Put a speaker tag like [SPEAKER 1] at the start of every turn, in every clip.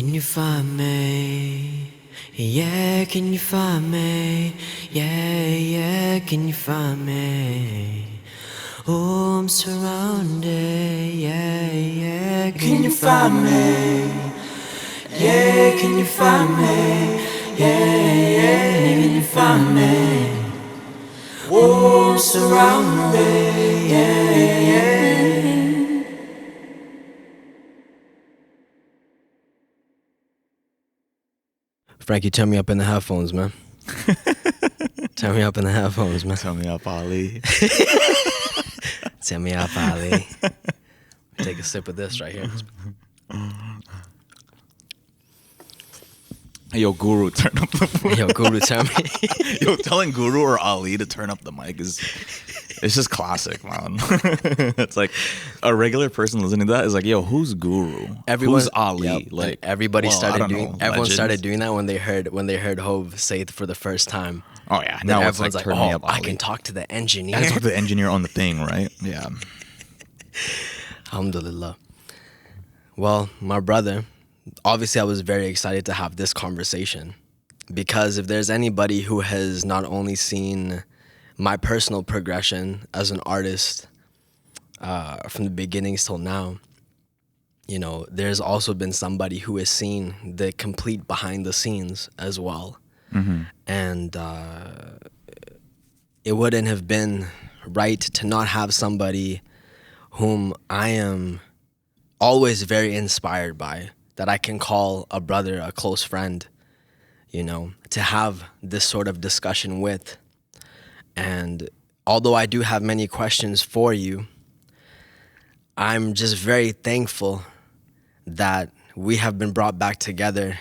[SPEAKER 1] can you find me? Yeah, can you find me? Yeah, can you find me? Oh, I'm surrounded, yeah, can you find me? Yeah, can you find me? Yeah, can you find me? Oh, I'm surrounded, yeah. Frankie, turn me up in the headphones, man. Turn me up in the headphones, man.
[SPEAKER 2] Turn me up, Ali.
[SPEAKER 1] Turn me up, Ali. Take a sip of this right here.
[SPEAKER 2] Hey, yo, Guru, turn up the
[SPEAKER 1] Yo, Guru, turn me.
[SPEAKER 2] Yo, telling Guru or Ali to turn up the mic it's just classic, man. It's like a regular person listening to that is like, yo, who's Guru? Who's Ali?
[SPEAKER 1] Yep,
[SPEAKER 2] like
[SPEAKER 1] everybody
[SPEAKER 2] well,
[SPEAKER 1] started doing.
[SPEAKER 2] know,
[SPEAKER 1] everyone
[SPEAKER 2] legends.
[SPEAKER 1] started doing that when they heard Hove say it for the first time.
[SPEAKER 2] Oh yeah,
[SPEAKER 1] Then
[SPEAKER 2] now it's
[SPEAKER 1] everyone's
[SPEAKER 2] like,
[SPEAKER 1] like,
[SPEAKER 2] turn me
[SPEAKER 1] oh,
[SPEAKER 2] up, Ali.
[SPEAKER 1] I can talk to the engineer.
[SPEAKER 2] I talk to the engineer on the thing, right? Yeah.
[SPEAKER 1] Alhamdulillah. Well, my brother, obviously I was very excited to have this conversation because if there's anybody who has not only seen my personal progression as an artist from the beginnings till now, you know, there's also been somebody who has seen the complete behind the scenes as well.
[SPEAKER 2] Mm-hmm.
[SPEAKER 1] And it wouldn't have been right to not have somebody whom I am always very inspired by, that I can call a brother, a close friend, you know, to have this sort of discussion with. And although I do have many questions for you, I'm just very thankful that we have been brought back together,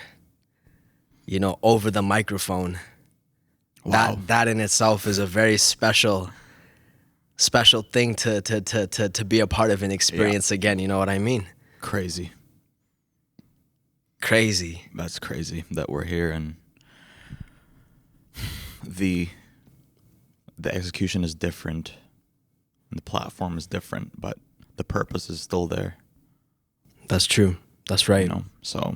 [SPEAKER 1] you know, over the microphone.
[SPEAKER 2] Wow.
[SPEAKER 1] That in itself is a very special thing to be a part of an experience again, you know what I mean?
[SPEAKER 2] Crazy.
[SPEAKER 1] That's
[SPEAKER 2] crazy that we're here and the execution is different and the platform is different, but the purpose is still there.
[SPEAKER 1] That's true. That's right.
[SPEAKER 2] You know, so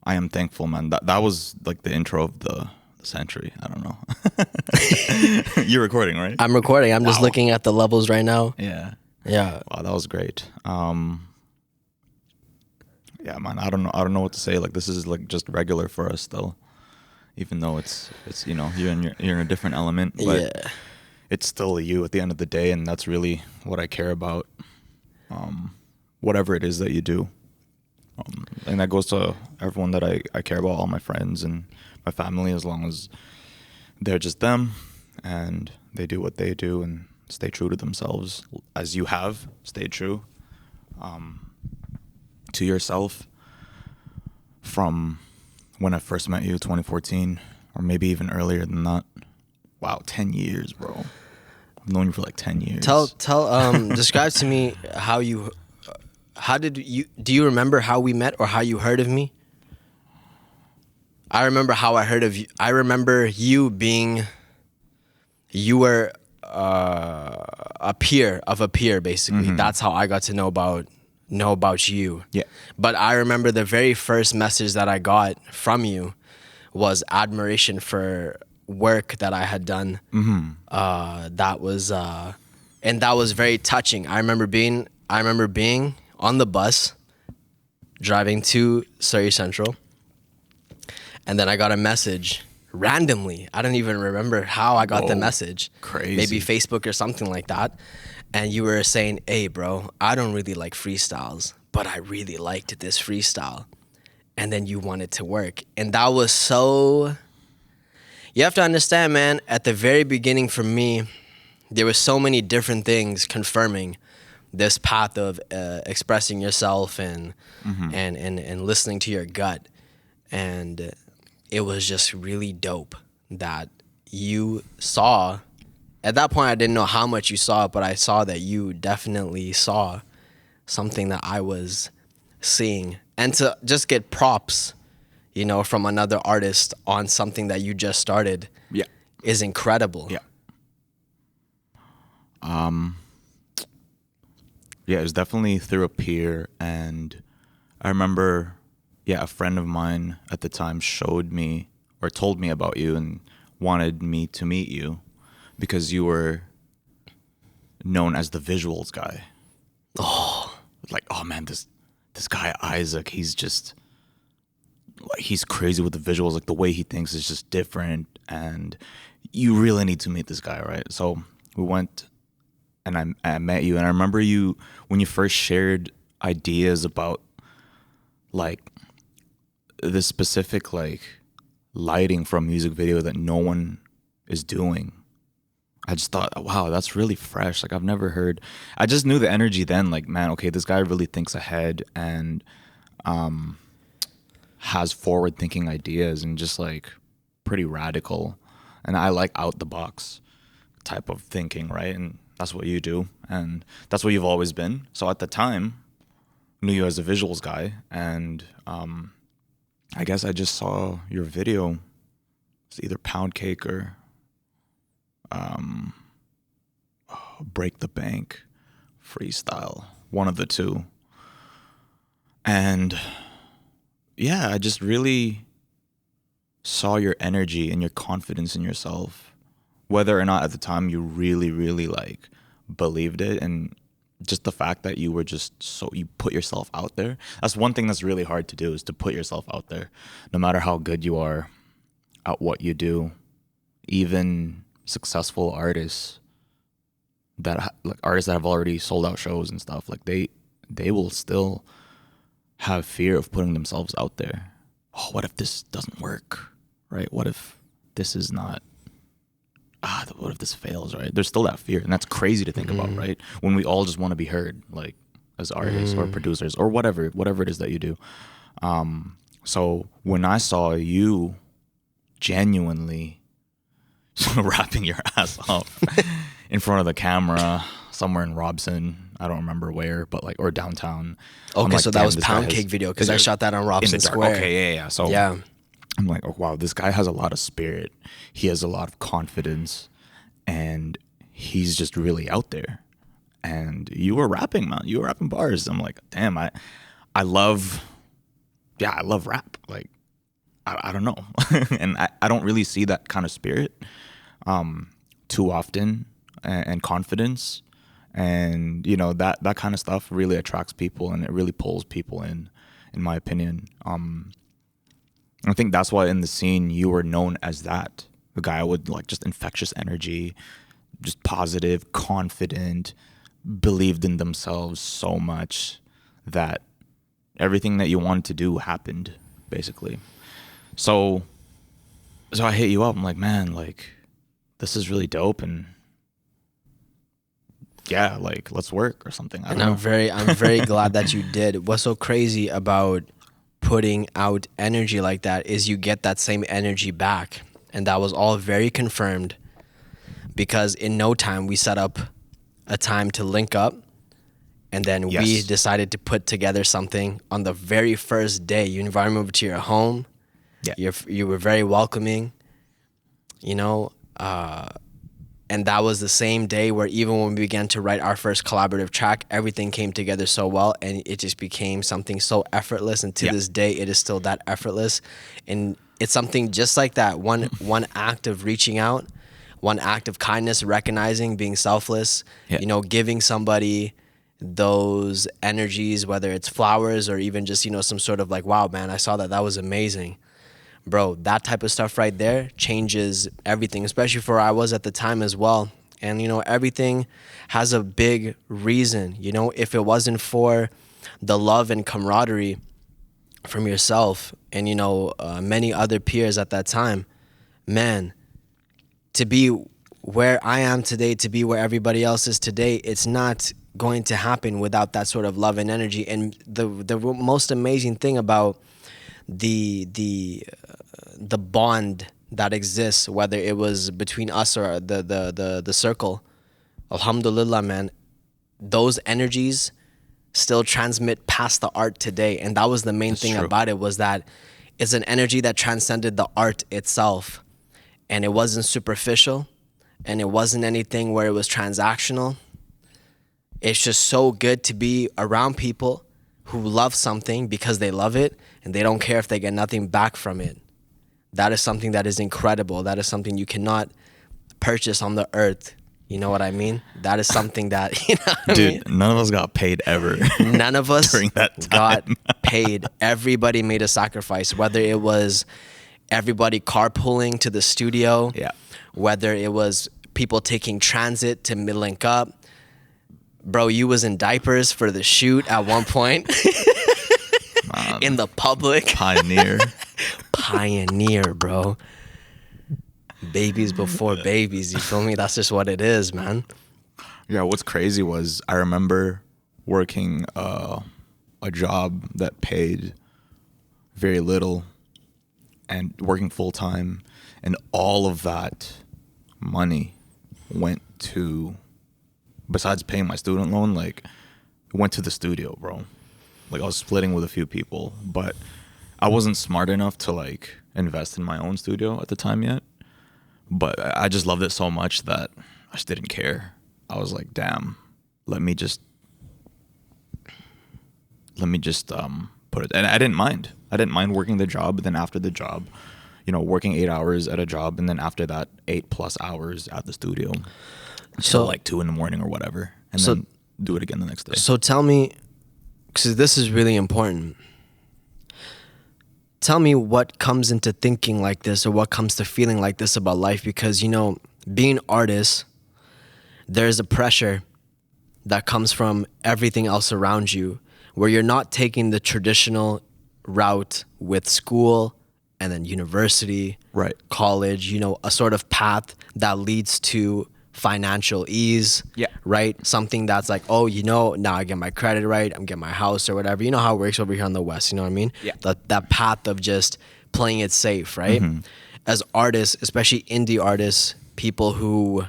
[SPEAKER 2] I am thankful, man. That was like the intro of the century. I don't know. You're recording, right?
[SPEAKER 1] I'm recording. I'm just looking at the levels right now.
[SPEAKER 2] Yeah. Wow, that was great. Yeah, man. I don't know what to say. Like, this is like just regular for us still, even though it's you know, you're in a different element, but it's still you at the end of the day, and that's really what I care about. Whatever it is that you do, and that goes to everyone that I care about, all my friends and my family, as long as they're just them and they do what they do and stay true to themselves, as you have stayed true to yourself from when I first met you, 2014, or maybe even earlier than that. Wow, 10 years, bro. I've known you for like 10 years.
[SPEAKER 1] Describe to me do you remember how we met or how you heard of me? I remember how I heard of you. I remember you were a peer of a peer, basically. Mm-hmm. That's how I got to know about you.
[SPEAKER 2] Yeah.
[SPEAKER 1] But I remember the very first message that I got from you was admiration for work that I had done. Mm-hmm. That was very touching. I remember being on the bus driving to Surrey Central, and then I got a message randomly. I don't even remember how I got the message.
[SPEAKER 2] Crazy.
[SPEAKER 1] Maybe Facebook or something like that. And you were saying, hey, bro, I don't really like freestyles, but I really liked this freestyle. And then you wanted to work. And that was so... You have to understand, man, at the very beginning for me, there were so many different things confirming this path of expressing yourself and listening to your gut. And it was just really dope that you saw... At that point, I didn't know how much you saw, but I saw that you definitely saw something that I was seeing. And to just get props, you know, from another artist on something that you just started is incredible.
[SPEAKER 2] Yeah. Yeah, it was definitely through a peer, and I remember yeah, a friend of mine at the time showed me or told me about you and wanted me to meet you because you were known as the visuals guy.
[SPEAKER 1] Oh,
[SPEAKER 2] Like, oh man, this guy Isaac, he's just like he's crazy with the visuals. Like the way he thinks is just different, and you really need to meet this guy, right? So we went, and I met you, and I remember you when you first shared ideas about like this specific like lighting for a music video that no one is doing. I just thought, wow, that's really fresh. Like I've never heard. I just knew the energy then. Like, man, okay, this guy really thinks ahead and has forward-thinking ideas and just like pretty radical. And I like out the box type of thinking, right? And that's what you do, and that's what you've always been. So at the time, I knew you as a visuals guy, and I guess I just saw your video. It's either Pound Cake or Break the Bank freestyle, one of the two. And yeah, I just really saw your energy and your confidence in yourself, whether or not at the time you really, really like believed it. And just the fact that you were just so, you put yourself out there. That's one thing that's really hard to do, is to put yourself out there, no matter how good you are at what you do. Even successful artists like artists that have already sold out shows and stuff, like they will still have fear of putting themselves out there. Oh, what if this doesn't work, right? What if this is not what if this fails, right? There's still that fear, and that's crazy to think about, right? When we all just want to be heard, like as artists or producers or whatever it is that you do. So when I saw you genuinely rapping your ass off in front of the camera somewhere in Robson, I don't remember where, but like, or downtown.
[SPEAKER 1] okay,
[SPEAKER 2] like,
[SPEAKER 1] so that
[SPEAKER 2] damn,
[SPEAKER 1] was
[SPEAKER 2] this guy
[SPEAKER 1] Pound
[SPEAKER 2] has-
[SPEAKER 1] Cake video because I
[SPEAKER 2] is
[SPEAKER 1] shot that on
[SPEAKER 2] in
[SPEAKER 1] Robson
[SPEAKER 2] the dark.
[SPEAKER 1] Square.
[SPEAKER 2] Okay, yeah. So
[SPEAKER 1] Yeah.
[SPEAKER 2] I'm like, oh wow, this guy has a lot of spirit. He has a lot of confidence, and he's just really out there. And you were rapping, man. You were rapping bars. I'm like, damn, I love rap. Like, I don't know. And I don't really see that kind of spirit too often, and confidence. And, you know, that kind of stuff really attracts people, and it really pulls people in my opinion. I think that's why in the scene you were known as that. The guy with like just infectious energy, just positive, confident, believed in themselves so much that everything that you wanted to do happened, basically. So I hit you up. I'm like, man, like this is really dope, and yeah, like let's work or something. I don't
[SPEAKER 1] And
[SPEAKER 2] know.
[SPEAKER 1] I'm very glad that you did. What's so crazy about putting out energy like that is you get that same energy back. And that was all very confirmed, because in no time we set up a time to link up, and then we
[SPEAKER 2] Yes.
[SPEAKER 1] decided to put together something on the very first day. You invited me over to your home.
[SPEAKER 2] Yeah.
[SPEAKER 1] You were very welcoming, you know, and that was the same day where even when we began to write our first collaborative track, everything came together so well, and it just became something so effortless. And to
[SPEAKER 2] Yeah.
[SPEAKER 1] this day, it is still that effortless. And it's something just like that. One act of reaching out, one act of kindness, recognizing, being selfless,
[SPEAKER 2] Yeah.
[SPEAKER 1] you know, giving somebody those energies, whether it's flowers or even just, you know, some sort of like, wow, man, I saw that. That was amazing. Bro, that type of stuff right there changes everything, especially for where I was at the time as well. And, you know, everything has a big reason. You know, if it wasn't for the love and camaraderie from yourself and, you know, many other peers at that time, man, to be where I am today, to be where everybody else is today, it's not going to happen without that sort of love and energy. And the most amazing thing about the bond that exists, whether it was between us or the circle, alhamdulillah, man, those energies still transmit past the art today. And that was the main thing
[SPEAKER 2] true.
[SPEAKER 1] about it, was that it's an energy that transcended the art itself, and it wasn't superficial, and it wasn't anything where it was transactional. It's just so good to be around people who love something because they love it and they don't care if they get nothing back from it. That is something that is incredible. That is something you cannot purchase on the earth. You know what I mean? That is something that, you know what I
[SPEAKER 2] Dude,
[SPEAKER 1] mean?
[SPEAKER 2] none of us got paid ever.
[SPEAKER 1] None of us
[SPEAKER 2] during that
[SPEAKER 1] got
[SPEAKER 2] time.
[SPEAKER 1] paid. Everybody made a sacrifice, whether it was everybody carpooling to the studio,
[SPEAKER 2] Yeah.
[SPEAKER 1] whether it was people taking transit to link up. Bro, you was in diapers for the shoot at one point. In the public.
[SPEAKER 2] Pioneer.
[SPEAKER 1] Pioneer, bro. Babies before babies, you feel me? That's just what it is, man.
[SPEAKER 2] Yeah, what's crazy was I remember working a job that paid very little and working full time, and all of that money went to, besides paying my student loan, like it went to the studio, bro. Like I was splitting with a few people, but I wasn't smart enough to like invest in my own studio at the time yet. But I just loved it so much that I just didn't care. I was like, damn, let me just put it. And I didn't mind. I didn't mind working the job. But then after the job, you know, working 8 hours at a job, and then after that, 8+ hours at the studio,
[SPEAKER 1] So
[SPEAKER 2] like 2 a.m. or whatever, and
[SPEAKER 1] So-
[SPEAKER 2] then do it again the next day.
[SPEAKER 1] So tell me, because this is really important. Tell me what comes into thinking like this, or what comes to feeling like this about life. Because, you know, being artists, there's a pressure that comes from everything else around you, where you're not taking the traditional route with school and then university,
[SPEAKER 2] Right.
[SPEAKER 1] college, you know, a sort of path that leads to financial ease.
[SPEAKER 2] Yeah.
[SPEAKER 1] Right? Something that's like, oh, you know, now I get my credit right, I'm getting my house or whatever. You know how it works over here in the West, you know what I mean?
[SPEAKER 2] Yeah.
[SPEAKER 1] That path of just playing it safe, right? As artists, especially indie artists, people who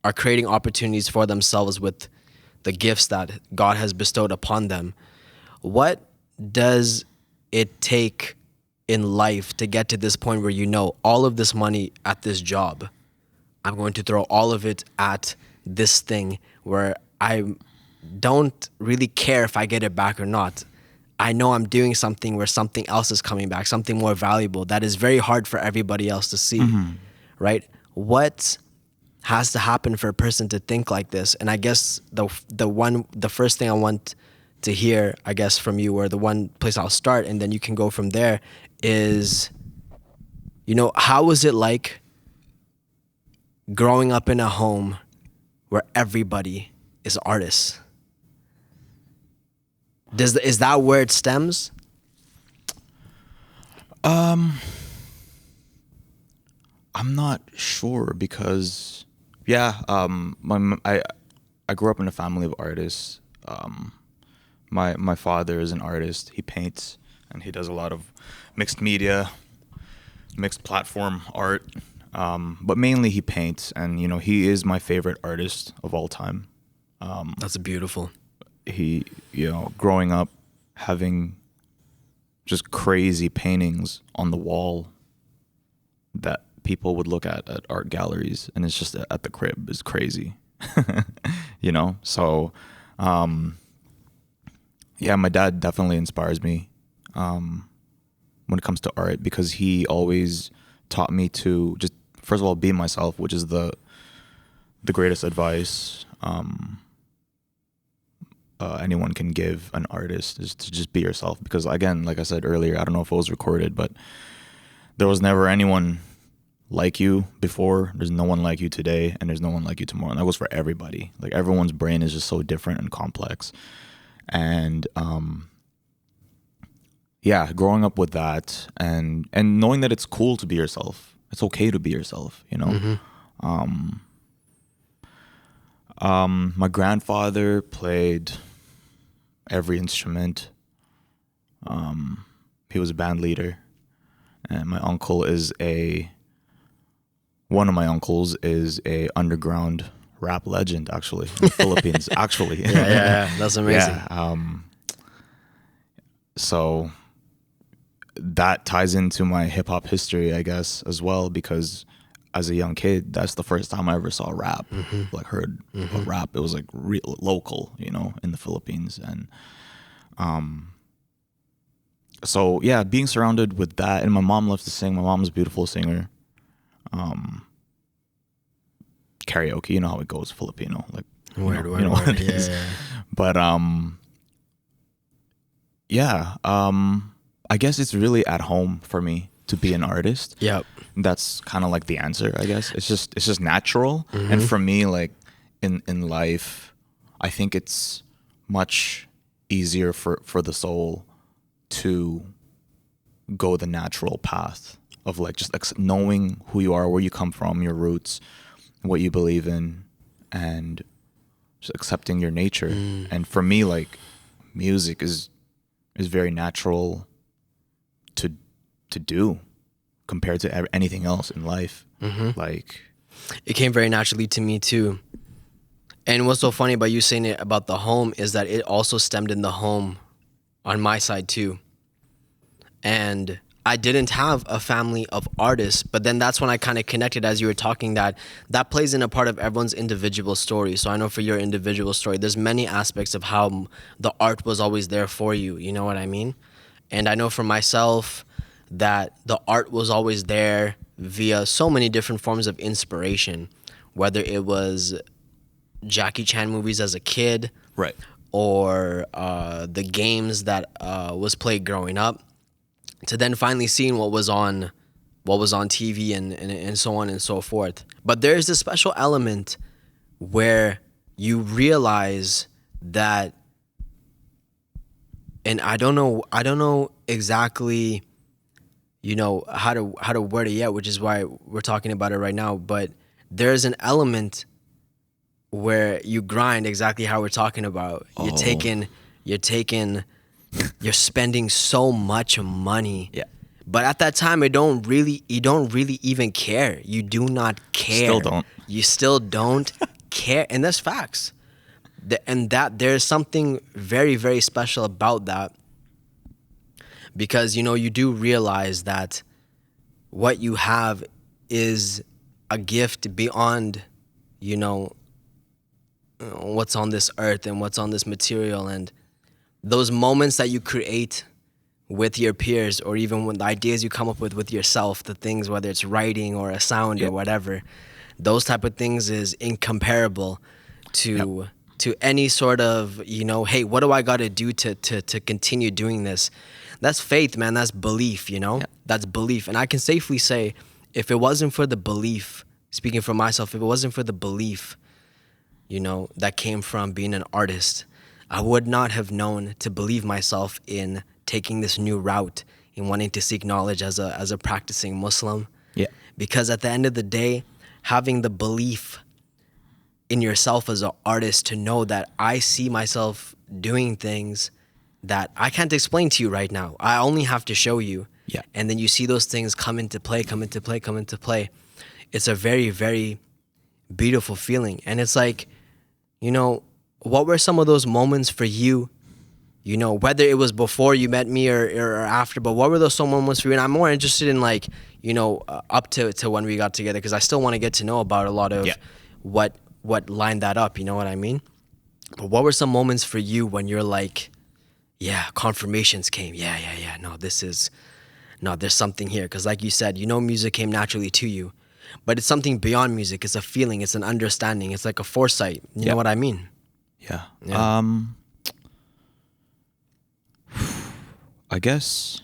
[SPEAKER 1] are creating opportunities for themselves with the gifts that God has bestowed upon them. What does it take in life to get to this point where you know all of this money at this job, I'm going to throw all of it at this thing where I don't really care if I get it back or not. I know I'm doing something where something else is coming back, something more valuable that is very hard for everybody else to see, right? What has to happen for a person to think like this? And I guess the first thing I want to hear, I guess, from you, or the one place I'll start, and then you can go from there, is, you know, how was it like growing up in a home where everybody is artists? Is that where it stems?
[SPEAKER 2] I'm not sure because, yeah, I grew up in a family of artists. My father is an artist. He paints and he does a lot of mixed media, mixed platform art. But mainly he paints, and you know, he is my favorite artist of all time.
[SPEAKER 1] That's beautiful.
[SPEAKER 2] He, you know, growing up having just crazy paintings on the wall that people would look at art galleries, and it's just at the crib is crazy. You know, so yeah, my dad definitely inspires me when it comes to art, because he always taught me to just, first of all, be myself, which is the greatest advice anyone can give an artist, is to just be yourself. Because again, like I said earlier, I don't know if it was recorded, but there was never anyone like you before, there's no one like you today, and there's no one like you tomorrow. And that goes for everybody. Like, everyone's brain is just so different and complex. And yeah, growing up with that, and knowing that it's cool to be yourself. It's okay to be yourself, you know. My grandfather played every instrument. He was a band leader, and my uncle is one of my uncles is a underground rap legend, actually, in the Philippines. Actually,
[SPEAKER 1] Yeah, that's amazing.
[SPEAKER 2] Yeah. So that ties into my hip hop history, I guess, as well, because as a young kid, that's the first time I ever saw rap, like heard a rap. It was like local, you know, in the Philippines. And So yeah, being surrounded with that, and my mom loves to sing. My mom's a beautiful singer. Karaoke, you know how it goes, Filipino, like
[SPEAKER 1] Word,
[SPEAKER 2] you know what it
[SPEAKER 1] yeah,
[SPEAKER 2] is.
[SPEAKER 1] yeah.
[SPEAKER 2] But yeah, I guess it's really at home for me to be an artist.
[SPEAKER 1] Yep.
[SPEAKER 2] That's kind of like the answer, I guess. It's just natural. And for me, like in life, I think it's much easier for the soul to go the natural path of like just knowing who you are, where you come from, your roots, what you believe in, and just accepting your nature. And for me, like music is very natural to do compared to anything else in life. Like
[SPEAKER 1] It came very naturally to me too. And what's so funny about you saying it about the home is that it also stemmed in the home on my side too. And I didn't have a family of artists, but then that's when I kind of connected as you were talking that plays in a part of everyone's individual story. So I know for your individual story, there's many aspects of how the art was always there for you. You know what I mean? And I know for myself that the art was always there via so many different forms of inspiration, whether it was Jackie Chan movies as a kid,
[SPEAKER 2] right.
[SPEAKER 1] or the games that was played growing up, to then finally seeing what was on TV and so on and so forth. But there's this special element where you realize that, and I don't know exactly, how to word it yet, which is why we're talking about it right now. But there's an element where you grind exactly how we're talking about. You're spending so much money.
[SPEAKER 2] Yeah.
[SPEAKER 1] But at that time, you don't really even care. You do not care.
[SPEAKER 2] Still don't.
[SPEAKER 1] You still don't care. And that's facts. And that there's something very, very special about that. Because, you do realize that what you have is a gift beyond, what's on this earth and what's on this material. And those moments that you create with your peers, or even when the ideas you come up with yourself, the things, whether it's writing or a sound or whatever, those type of things is incomparable to any sort of, hey, what do I got to do to continue doing this? That's faith, man. That's belief, That's belief. And I can safely say, if it wasn't for the belief, speaking for myself, if it wasn't for the belief, that came from being an artist, I would not have known to believe myself in taking this new route, in wanting to seek knowledge as a practicing Muslim.
[SPEAKER 2] Yeah.
[SPEAKER 1] Because at the end of the day, having the belief in yourself as an artist, to know that I see myself doing things that I can't explain to you right now. I only have to show you.
[SPEAKER 2] Yeah.
[SPEAKER 1] And then you see those things come into play. It's a very, very beautiful feeling. And it's like, what were some of those moments for you? Whether it was before you met me or after, but what were those some moments for you? And I'm more interested in like, up to when we got together, because I still want to get to know about a lot of what lined that up. You know what I mean? But what were some moments for you when you're like, yeah, confirmations came. Yeah. No, there's something here. Because like you said, music came naturally to you. But it's something beyond music. It's a feeling. It's an understanding. It's like a foresight. You know what I mean?
[SPEAKER 2] Yeah.
[SPEAKER 1] Yeah.
[SPEAKER 2] I guess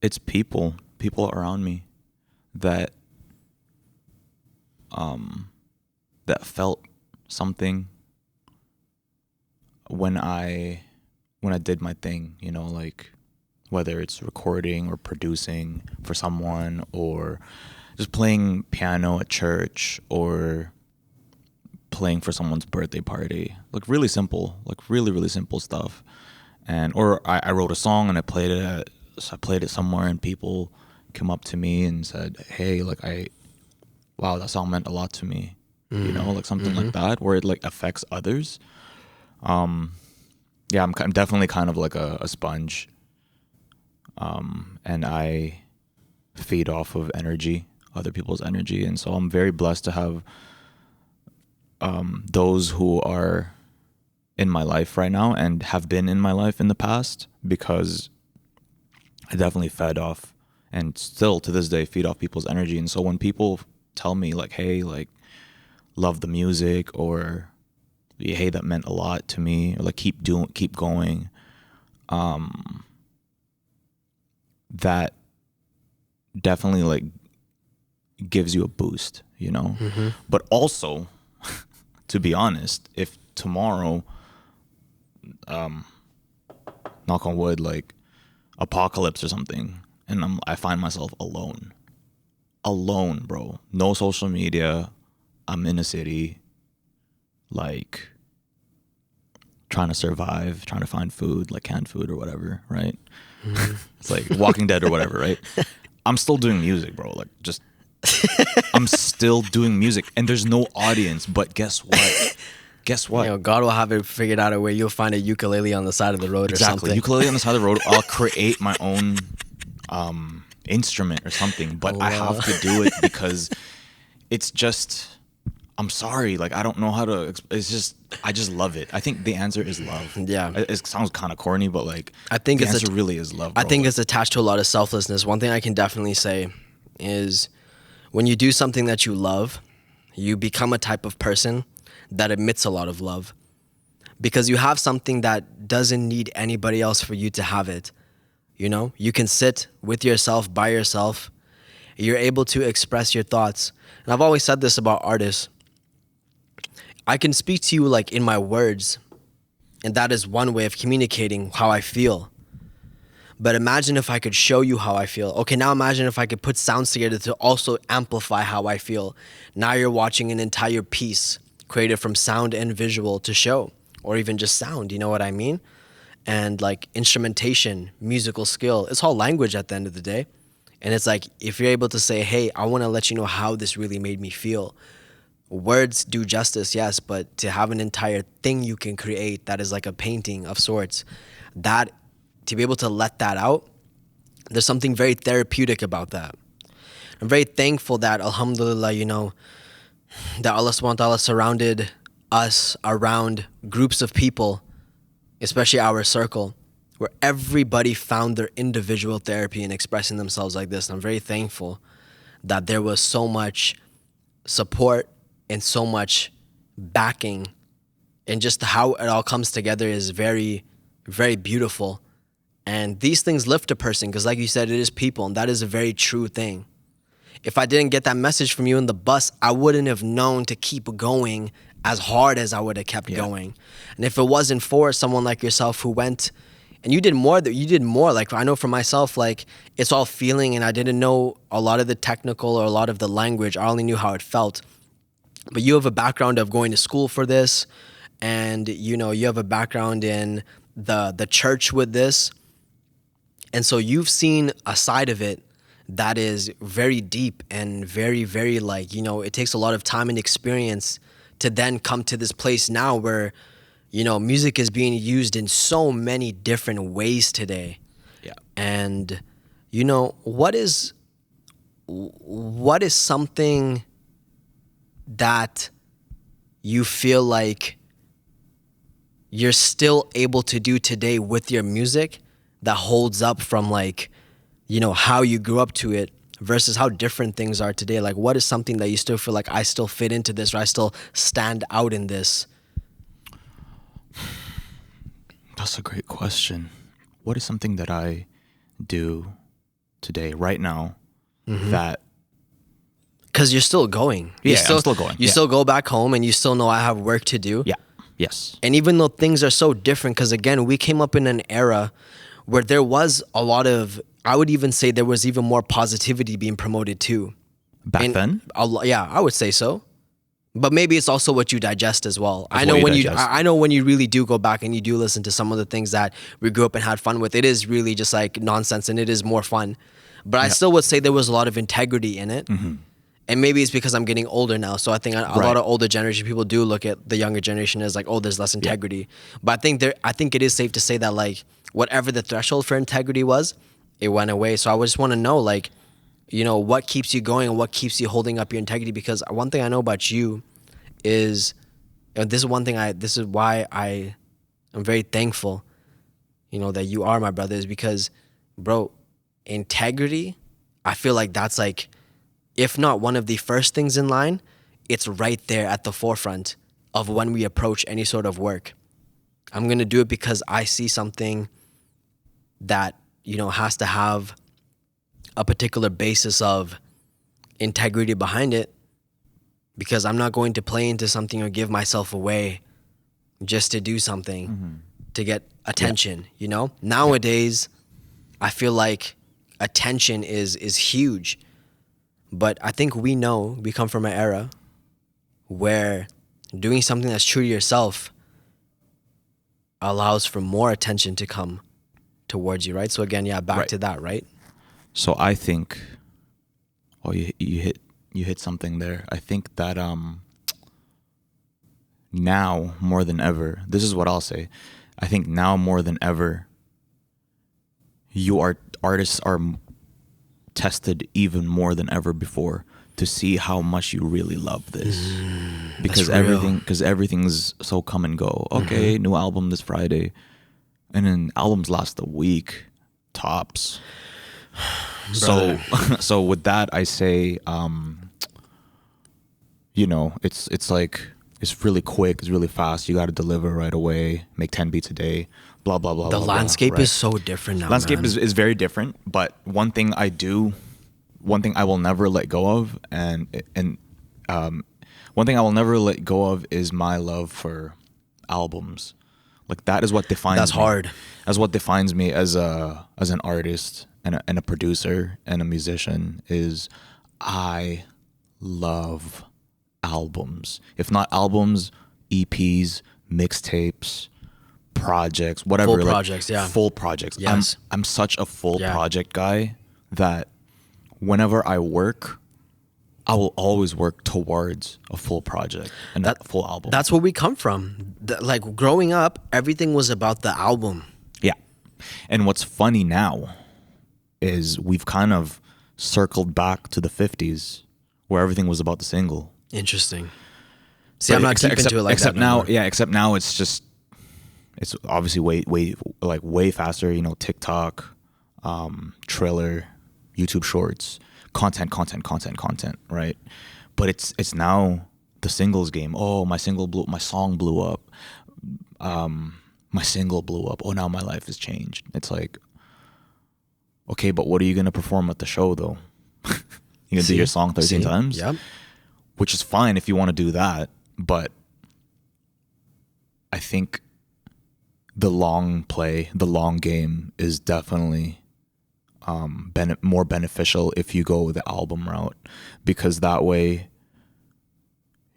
[SPEAKER 2] it's people around me that felt something when I did my thing, like whether it's recording or producing for someone, or just playing piano at church, or playing for someone's birthday party. Like really simple, like really, really simple stuff. Or I wrote a song and I played it somewhere, and people came up to me and said, hey, like wow, that song meant a lot to me. Like something like that, where it like affects others. Yeah, I'm definitely kind of like a sponge. And I feed off of energy, other people's energy. And so I'm very blessed to have those who are in my life right now and have been in my life in the past, because I definitely fed off and still to this day feed off people's energy. And so when people tell me like, hey, like, love the music, or hey, that meant a lot to me, or like keep going, that definitely like gives you a boost, you know. But also, to be honest, if tomorrow, knock on wood, like apocalypse or something, and I find myself alone, bro, no social media, I'm in a city, like trying to survive, trying to find food, like canned food or whatever, right? It's like Walking Dead or whatever, right? I'm still doing music, bro. Like, just I'm still doing music, and there's no audience. But guess what? Guess what?
[SPEAKER 1] You know, God will have it figured out a way. You'll find a ukulele on the side of the road or something.
[SPEAKER 2] Ukulele on the side of the road. I'll create my own instrument or something, but I have to do it because it's just, I'm sorry, like, I don't know how to, it's just, I just love it. I think the answer is love.
[SPEAKER 1] Yeah.
[SPEAKER 2] It sounds kind of corny, but like,
[SPEAKER 1] I think
[SPEAKER 2] the answer really is love, bro.
[SPEAKER 1] I think it's attached to a lot of selflessness. One thing I can definitely say is when you do something that you love, you become a type of person that emits a lot of love, because you have something that doesn't need anybody else for you to have it. You know, you can sit with yourself, by yourself. You're able to express your thoughts. And I've always said this about artists. I can speak to you like in my words, and that is one way of communicating how I feel. But imagine if I could show you how I feel. Okay, now imagine if I could put sounds together to also amplify how I feel. Now you're watching an entire piece created from sound and visual to show, or even just sound, you know what I mean? And like instrumentation, musical skill, it's all language at the end of the day. And it's like, if you're able to say, hey, I want to let you know how this really made me feel. Words do justice, yes, but to have an entire thing you can create that is like a painting of sorts, that to be able to let that out, there's something very therapeutic about that. I'm very thankful that, alhamdulillah, you know, that Allah subhanahu wa ta'ala surrounded us around groups of people, especially our circle, where everybody found their individual therapy in expressing themselves like this. And I'm very thankful that there was so much support and so much backing, and just how it all comes together is very, very beautiful. And these things lift a person because, like you said, it is people, and that is a very true thing. If I didn't get that message from you in the bus, I wouldn't have known to keep going as hard as I would have kept going. And if it wasn't for someone like yourself who went and you did more, like I know for myself, like it's all feeling, and I didn't know a lot of the technical or a lot of the language. I only knew how it felt. But you have a background of going to school for this, and you know, you have a background in the church with this. And so you've seen a side of it that is very deep and very, very, like, you know, it takes a lot of time and experience to then come to this place now where, you know, music is being used in so many different ways today.
[SPEAKER 2] Yeah.
[SPEAKER 1] And, you know, what is something that you feel like you're still able to do today with your music that holds up from, like, you know, how you grew up to it versus how different things are today? Like, what is something that you still feel like, I still fit into this, or I still stand out in this?
[SPEAKER 2] That's a great question. What is something that I do today, right now, that...
[SPEAKER 1] Because you're still going.
[SPEAKER 2] I'm still going.
[SPEAKER 1] You still go back home and you still know I have work to do.
[SPEAKER 2] Yeah. Yes.
[SPEAKER 1] And even though things are so different, because again, we came up in an era where there was a lot of, I would even say there was even more positivity being promoted too.
[SPEAKER 2] Back then?
[SPEAKER 1] Yeah, I would say so. But maybe it's also what you digest as well.
[SPEAKER 2] That's
[SPEAKER 1] I know
[SPEAKER 2] what you
[SPEAKER 1] when
[SPEAKER 2] digest.
[SPEAKER 1] I know when you really do go back and you do listen to some of the things that we grew up and had fun with, it is really just like nonsense, and it is more fun. But I still would say there was a lot of integrity in it. And maybe it's because I'm getting older now. So I think a lot of older generation people do look at the younger generation as like, oh, there's less integrity. But I think it is safe to say that, like, whatever the threshold for integrity was, it went away. So I just want to know, like, you know, what keeps you going and what keeps you holding up your integrity? Because one thing I know about you is, and this is why I I'm very thankful, that you are my brother, is because, bro, integrity, I feel like that's like, if not one of the first things in line, it's right there at the forefront of when we approach any sort of work. I'm going to do it because I see something that, has to have a particular basis of integrity behind it, because I'm not going to play into something or give myself away just to do something to get attention, Nowadays, I feel like attention is huge. But I think we come from an era where doing something that's true to yourself allows for more attention to come towards you, right? So again, back to that, right?
[SPEAKER 2] So I think, you hit something there. I think that now more than ever, this is what I'll say. I think now more than ever, artists are tested even more than ever before to see how much you really love this, because everything's so come and go. Okay, new album this Friday, and then albums last a week tops. So with that, I say, it's like, it's really quick, it's really fast. You got to deliver right away, make 10 beats a day, blah blah blah.
[SPEAKER 1] The
[SPEAKER 2] blah,
[SPEAKER 1] landscape
[SPEAKER 2] blah, right?
[SPEAKER 1] is so different now.
[SPEAKER 2] Landscape
[SPEAKER 1] man.
[SPEAKER 2] is very different, but one thing I will never let go of, one thing I will never let go of is my love for albums. Like, that is what defines
[SPEAKER 1] That's
[SPEAKER 2] me.
[SPEAKER 1] hard.
[SPEAKER 2] That's what defines me as an artist and a producer and a musician. Is I love albums. If not albums, EPs, mixtapes, projects, whatever.
[SPEAKER 1] Full projects, yeah.
[SPEAKER 2] Full projects.
[SPEAKER 1] Yes.
[SPEAKER 2] I'm such a full project guy that whenever I work, I will always work towards a full project and a full album.
[SPEAKER 1] That's where we come from. Like, growing up, everything was about the album.
[SPEAKER 2] Yeah. And what's funny now is we've kind of circled back to the 50s where everything was about the single.
[SPEAKER 1] Interesting. See, I'm not deep into it like
[SPEAKER 2] except
[SPEAKER 1] that
[SPEAKER 2] now.
[SPEAKER 1] anymore.
[SPEAKER 2] Yeah, except now it's obviously way faster. TikTok, Triller, YouTube Shorts, content, right? But it's now the singles game. Oh, my song blew up. My single blew up. Oh, now my life has changed. It's like, okay, but what are you gonna perform at the show though? You gonna do your song 13 times?
[SPEAKER 1] Yep.
[SPEAKER 2] Which is fine if you want to do that, but I think the long game is definitely more beneficial if you go the album route, because that way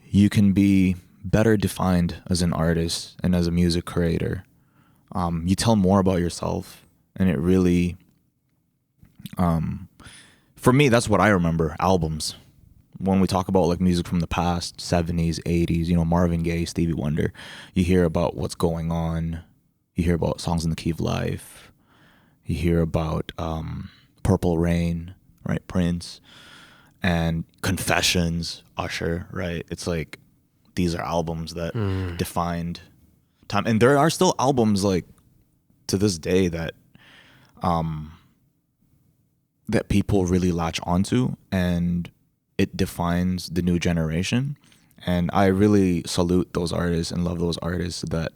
[SPEAKER 2] you can be better defined as an artist and as a music creator. You tell more about yourself, and it really, for me, that's what I remember, albums. When we talk about like music from the past, 70s, 80s, Marvin Gaye, Stevie Wonder, you hear about what's going on. You hear about Songs in the Key of Life. You hear about Purple Rain, right? Prince. And Confessions, Usher, right? It's like, these are albums that defined time. And there are still albums like to this day that that people really latch onto, and it defines the new generation. And I really salute those artists and love those artists that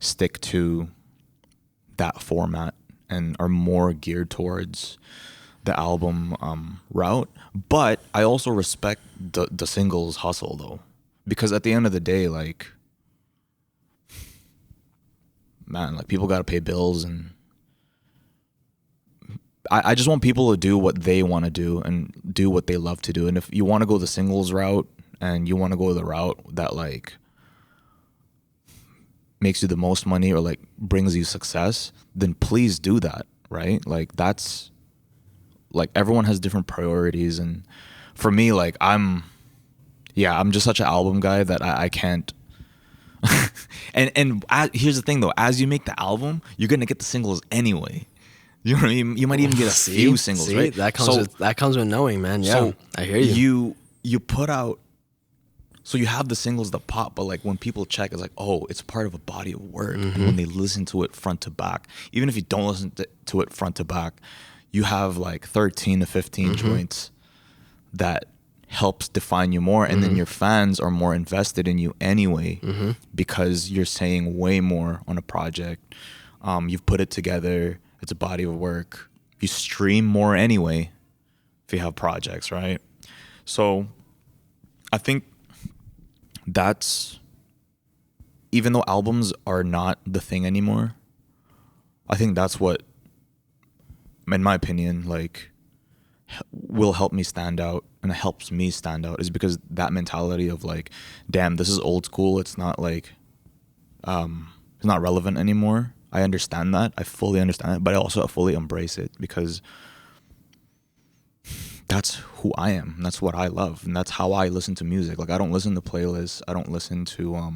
[SPEAKER 2] stick to that format and are more geared towards the album route. But I also respect the singles hustle though, because at the end of the day, like, man, like, people got to pay bills, and I just want people to do what they want to do and do what they love to do. And if you want to go the singles route and you want to go the route that like makes you the most money or like brings you success, then please do that, right? Like, that's like, everyone has different priorities. And for me, like, I'm just such an album guy that I can't. and here's the thing though, as you make the album, you're going to get the singles anyway. You know what I mean? You might even get a few singles, right?
[SPEAKER 1] That comes with knowing, man. Yeah,
[SPEAKER 2] so
[SPEAKER 1] I hear you.
[SPEAKER 2] You put out So you have the singles that pop, but like when people check, it's like, oh, it's part of a body of work. And when they listen to it front to back, even if you don't listen to it front to back, you have like 13 to 15 joints that helps define you more. And then your fans are more invested in you anyway, because you're saying way more on a project. You've put it together. It's a body of work. You stream more anyway if you have projects, right? So I think that's, even though albums are not the thing anymore, I think that's what, in my opinion, like will help me stand out, and it helps me stand out, is because that mentality of like, damn, this is old school. It's not like, it's not relevant anymore. I understand that. I fully understand it, but I also fully embrace it, because that's who I am. That's what I love, and that's how I listen to music. Like, I don't listen to playlists. I don't listen to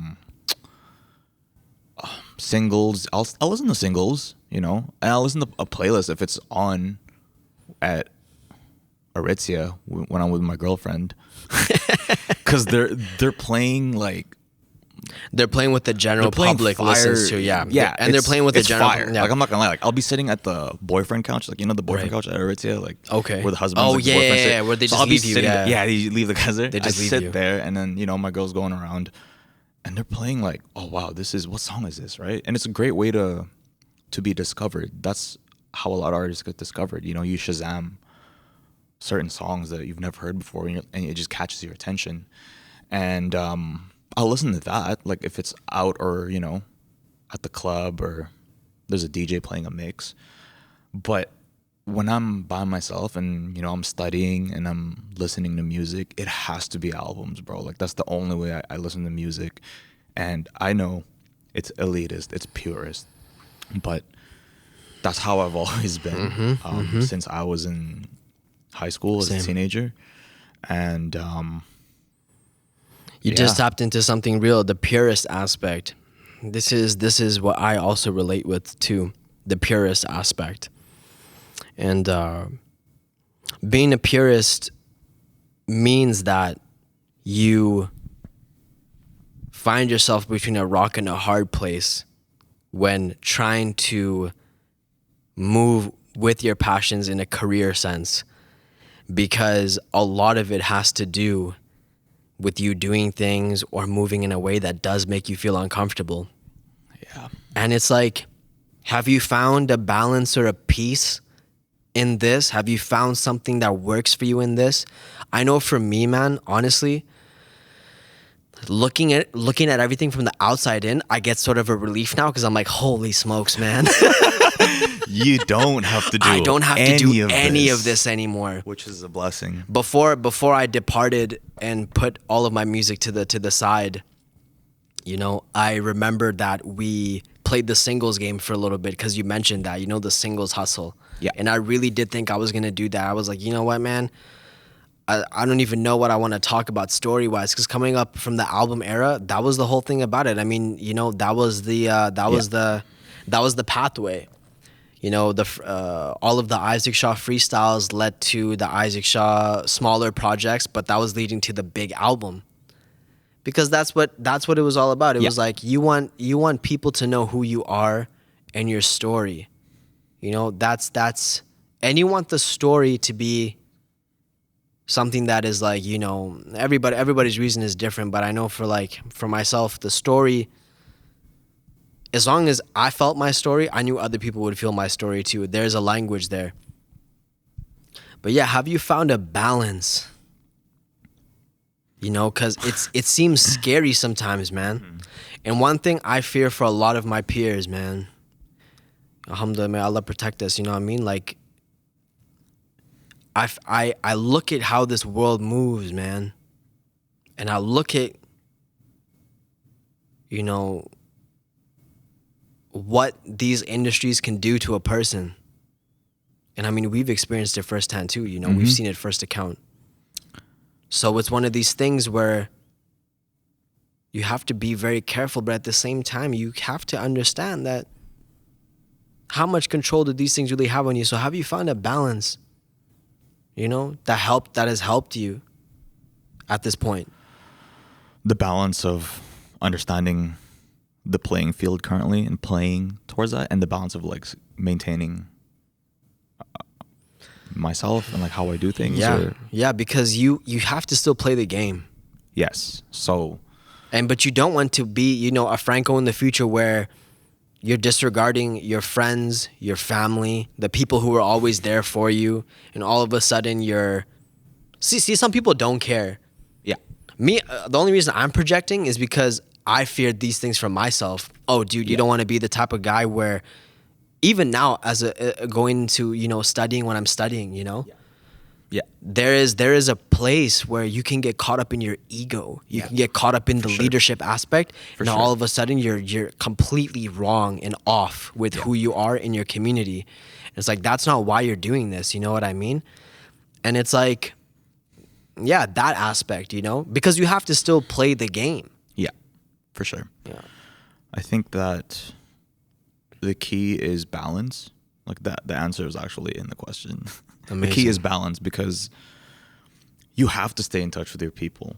[SPEAKER 2] singles. I'll listen to singles, you know, and I'll listen to a playlist if it's on at Aritzia when I'm with my girlfriend, because they're playing like.
[SPEAKER 1] They're playing with the general public listens to,
[SPEAKER 2] yeah,
[SPEAKER 1] and they're playing with the general.
[SPEAKER 2] Fire.
[SPEAKER 1] Yeah.
[SPEAKER 2] Like, I'm not gonna lie, like I'll be sitting at the boyfriend couch, like, you know, the boyfriend couch at Aritzia, like,
[SPEAKER 1] okay,
[SPEAKER 2] where the husband's like,
[SPEAKER 1] yeah, where they just
[SPEAKER 2] I'll
[SPEAKER 1] leave
[SPEAKER 2] be
[SPEAKER 1] you,
[SPEAKER 2] sitting,
[SPEAKER 1] yeah,
[SPEAKER 2] they leave the guys there.
[SPEAKER 1] They just leave
[SPEAKER 2] sit
[SPEAKER 1] you
[SPEAKER 2] there, and then, you know, my girl's going around, and they're playing like, oh wow, what song is this, right? And it's a great way to be discovered. That's how a lot of artists get discovered. You know, you Shazam certain songs that you've never heard before, and it just catches your attention, and I'll listen to that, like if it's out, or, you know, at the club, or there's a DJ playing a mix. But when I'm by myself and, you know, I'm studying and I'm listening to music, it has to be albums, bro. Like, that's the only way I listen to music. And I know it's elitist, it's purist, but that's how I've always been, since I was in high school as a teenager. And
[SPEAKER 1] you just tapped into something real, the purist aspect. This is what I also relate with too, the purist aspect. And being a purist means that you find yourself between a rock and a hard place when trying to move with your passions in a career sense, because a lot of it has to do with you doing things or moving in a way that does make you feel uncomfortable.
[SPEAKER 2] Yeah.
[SPEAKER 1] And it's like, have you found a balance or a peace in this? Have you found something that works for you in this? I know for me, man, honestly, looking at everything from the outside in, I get sort of a relief now, because I'm like, holy smokes, man.
[SPEAKER 2] You don't have to do
[SPEAKER 1] I don't have to do any of this anymore,
[SPEAKER 2] which is a blessing.
[SPEAKER 1] Before I departed and put all of my music to the side, you know, I remember that we played the singles game for a little bit, because you mentioned that, you know, the singles hustle.
[SPEAKER 2] Yeah.
[SPEAKER 1] And I really did think I was going to do that. I was like, you know what, man? I don't even know what I want to talk about story-wise, because coming up from the album era, that was the whole thing about it. I mean, you know, that was the pathway. You know, all of the Isaac Shaw freestyles led to the Isaac Shaw smaller projects, but that was leading to the big album. Because that's what it was all about. It was like, you want people to know who you are and your story. You know, and you want the story to be something that is like, you know, everybody's reason is different, but I know for myself, the story, as long as I felt my story, I knew other people would feel my story too. There's a language there. But yeah, have you found a balance? You know, because it seems scary sometimes, man. And one thing I fear for a lot of my peers, man, alhamdulillah, may Allah protect us, you know what I mean? Like, I look at how this world moves, man. And I look at, you know, what these industries can do to a person. And I mean, we've experienced it firsthand too, you know, we've seen it first account. So it's one of these things where you have to be very careful, but at the same time, you have to understand that how much control do these things really have on you? So have you found a balance, you know, that has helped you at this point?
[SPEAKER 2] the balance of understanding the playing field currently and playing towards that, and the balance of like maintaining myself and like how I do things.
[SPEAKER 1] Yeah, because you have to still play the game.
[SPEAKER 2] Yes. So,
[SPEAKER 1] but you don't want to be, a Franco in the future where you're disregarding your friends, your family, the people who are always there for you, and all of a sudden see some people don't care.
[SPEAKER 2] yeah.
[SPEAKER 1] Me, the only reason I'm projecting is because I feared these things from myself. Oh, dude, you don't want to be the type of guy where, even now, as going to studying when I'm studying,
[SPEAKER 2] Yeah.
[SPEAKER 1] there is a place where you can get caught up in your ego. You can get caught up in the leadership aspect. Now all of a sudden you're completely wrong and off with who you are in your community. It's like, that's not why you're doing this. You know what I mean? And it's like, yeah, that aspect, because you have to still play the game.
[SPEAKER 2] Yeah, for sure.
[SPEAKER 1] Yeah.
[SPEAKER 2] I think that the key is balance. Like that, the answer is actually in the question.
[SPEAKER 1] Amazing.
[SPEAKER 2] The key is balance, because you have to stay in touch with your people,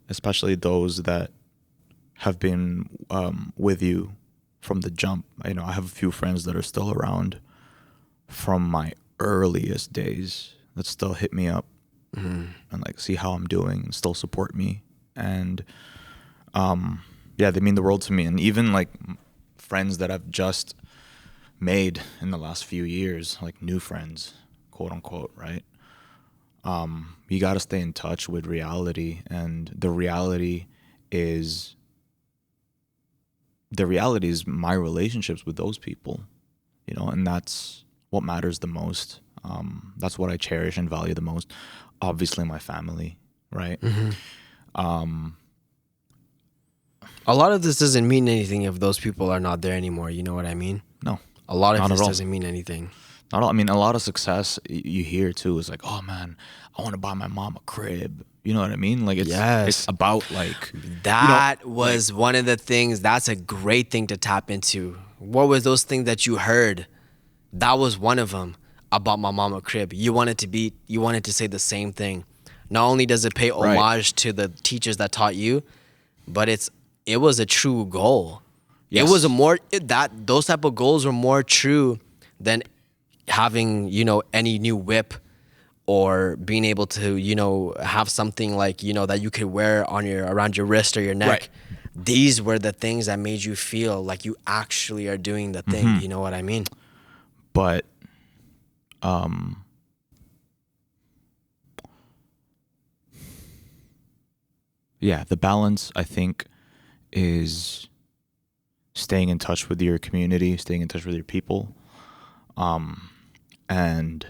[SPEAKER 2] especially those that have been with you from the jump. I have a few friends that are still around from my earliest days that still hit me up and like see how I'm doing and still support me. And yeah, they mean the world to me. And even like friends that I've just made in the last few years, like new friends, quote unquote, right? You got to stay in touch with reality, and the reality is my relationships with those people, and that's what matters the most. That's what I cherish and value the most. Obviously, my family, right?
[SPEAKER 1] A lot of this doesn't mean anything if those people are not there anymore. You know what I mean?
[SPEAKER 2] No,
[SPEAKER 1] a lot of
[SPEAKER 2] not
[SPEAKER 1] this
[SPEAKER 2] at all.
[SPEAKER 1] doesn't mean anything.
[SPEAKER 2] Not all. I mean, a lot of success you hear too is like, oh man, I want to buy my mom a crib. You know what I mean? Like it's about like
[SPEAKER 1] that was like, one of the things. That's a great thing to tap into. What was those things that you heard? That was one of them. About my mom a crib. You wanted to say the same thing. Not only does it pay homage to the teachers that taught you, but it was a true goal. Yes. It was those type of goals were more true than having, any new whip or being able to, have something like, that you could wear around your wrist or your neck. Right. These were the things that made you feel like you actually are doing the thing. You know what I mean?
[SPEAKER 2] But yeah, the balance, I think, is staying in touch with your community, staying in touch with your people. And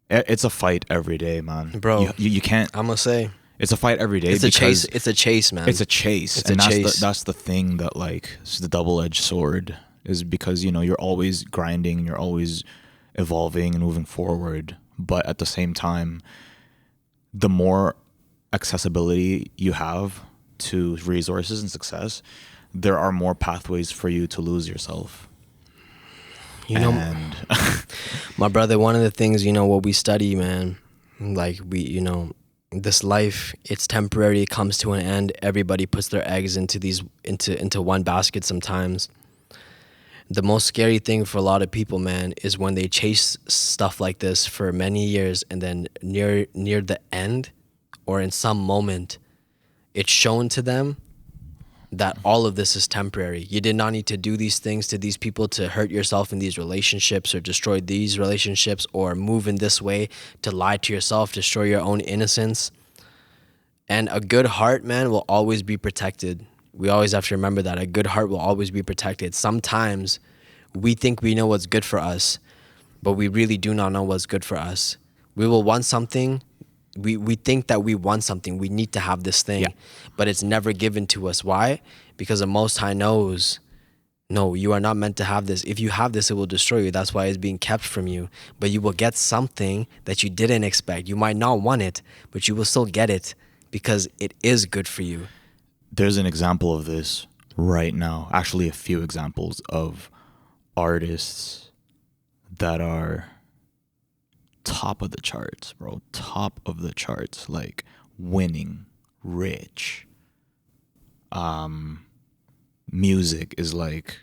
[SPEAKER 2] it's a fight every day, man.
[SPEAKER 1] Bro,
[SPEAKER 2] you can't.
[SPEAKER 1] I'm gonna say
[SPEAKER 2] it's a fight every day.
[SPEAKER 1] It's a chase. It's a chase, man.
[SPEAKER 2] It's a chase. That's the thing that like is the double-edged sword, is because you're always grinding, you're always evolving and moving forward, but at the same time, the more accessibility you have to resources and success, there are more pathways for you to lose yourself.
[SPEAKER 1] My brother, one of the things, what we study, man, like we, this life, it's temporary, it comes to an end. Everybody puts their eggs into one basket sometimes. The most scary thing for a lot of people, man, is when they chase stuff like this for many years, and then near the end or in some moment, it's shown to them that all of this is temporary. You did not need to do these things to these people to hurt yourself in these relationships or destroy these relationships or move in this way to lie to yourself, destroy your own innocence. And a good heart, man, will always be protected. We always have to remember that. A good heart will always be protected. Sometimes we think we know what's good for us, but we really do not know what's good for us. We will want something. We think that we want something. We need to have this thing, but it's never given to us. Why? Because the Most High knows, no, you are not meant to have this. If you have this, it will destroy you. That's why it's being kept from you. But you will get something that you didn't expect. You might not want it, but you will still get it because it is good for you.
[SPEAKER 2] There's an example of this right now. Actually, a few examples of artists that are top of the charts, bro. Top of the charts, like winning, rich, Music is like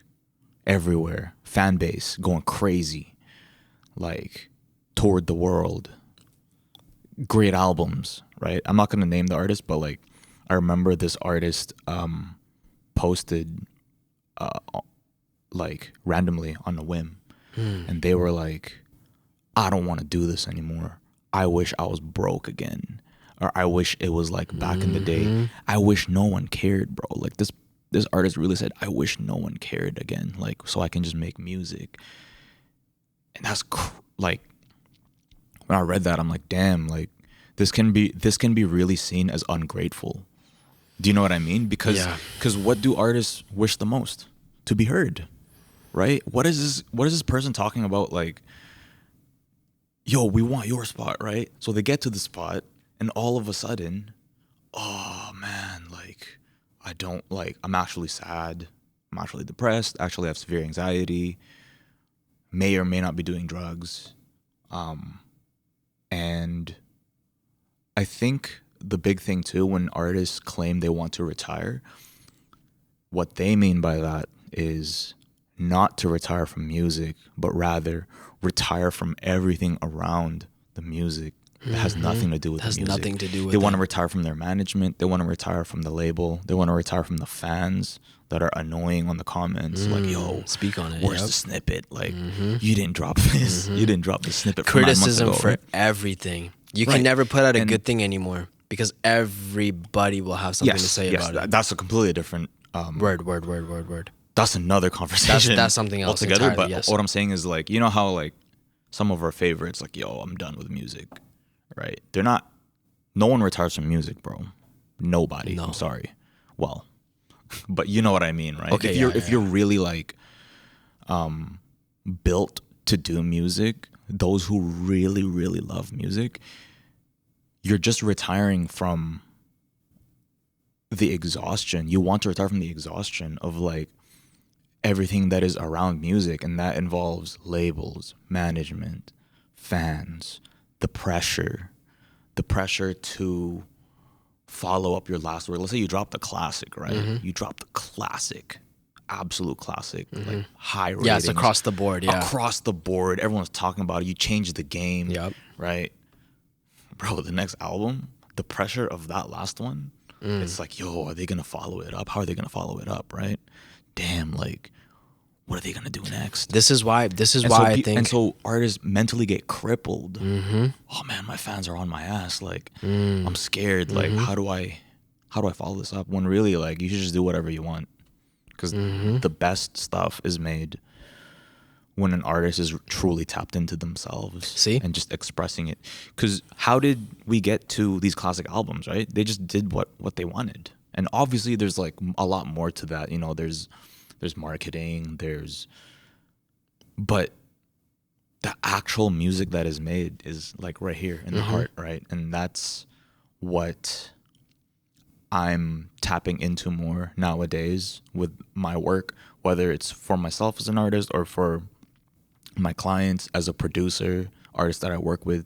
[SPEAKER 2] everywhere. Fan base going crazy, like toured the world. Great albums, right? I'm not gonna name the artist, but like I remember this artist posted like randomly on a whim, and they were like, "I don't want to do this anymore. I wish I was broke again, or I wish it was like back in the day. I wish no one cared, bro. Like this artist really said, I wish no one cared again, like so I can just make music." And that's like when I read that, I'm like, damn, like this can be really seen as ungrateful. Do you know what I mean? Because what do artists wish the most? To be heard, right? What is this person talking about? Like, yo, we want your spot, right? So they get to the spot, and all of a sudden, oh man, like I'm actually sad. I'm actually depressed. Actually have severe anxiety. May or may not be doing drugs. And I think the big thing too, when artists claim they want to retire, what they mean by that is not to retire from music, but rather retire from everything around the music that has nothing to do with the music.
[SPEAKER 1] Has nothing to do with
[SPEAKER 2] They want to retire from their management. They want to retire from the label. They want to retire from the fans that are annoying on the comments. Like, yo,
[SPEAKER 1] speak on it.
[SPEAKER 2] Where's the snippet? Like, you didn't drop this. You didn't drop the snippet from 9 months
[SPEAKER 1] Criticism
[SPEAKER 2] ago,
[SPEAKER 1] for
[SPEAKER 2] right?
[SPEAKER 1] everything. You can never put out a good thing anymore because everybody will have something to say about it.
[SPEAKER 2] That's a completely different
[SPEAKER 1] Word.
[SPEAKER 2] That's another conversation.
[SPEAKER 1] That's something else
[SPEAKER 2] altogether.
[SPEAKER 1] entirely,
[SPEAKER 2] But
[SPEAKER 1] yes.
[SPEAKER 2] what I'm saying is, like, you know how like some of our favorites, like, yo, I'm done with music, right? They're not. No one retires from music, bro. Nobody.
[SPEAKER 1] No.
[SPEAKER 2] I'm sorry. Well, but you know what I mean, right?
[SPEAKER 1] Okay,
[SPEAKER 2] if you're really like built to do music, those who really, really love music, you're just retiring from the exhaustion. You want to retire from the exhaustion of like everything that is around music, and that involves labels, management, fans, the pressure to follow up your last word. Let's say you dropped the classic, right? You dropped the classic, absolute classic, like high ratings.
[SPEAKER 1] Yeah, it's across the board. Yeah,
[SPEAKER 2] across the board. Everyone's talking about it. You changed the game.
[SPEAKER 1] Yep.
[SPEAKER 2] Right? Bro, the next album, the pressure of that last one, it's like, yo, are they going to follow it up? How are they going to follow it up, right? Damn, like, what are they going to do next?
[SPEAKER 1] This is why I think.
[SPEAKER 2] And so artists mentally get crippled. Oh, man, my fans are on my ass. Like, I'm scared. Like, how do I follow this up? When really, like, you should just do whatever you want. Because the best stuff is made when an artist is truly tapped into themselves and just expressing it. Because how did we get to these classic albums, right? They just did what they wanted. And obviously there's like a lot more to that. You know, there's marketing, but the actual music that is made is like right here in the heart, right? And that's what I'm tapping into more nowadays with my work, whether it's for myself as an artist or for my clients as a producer, artist that I work with.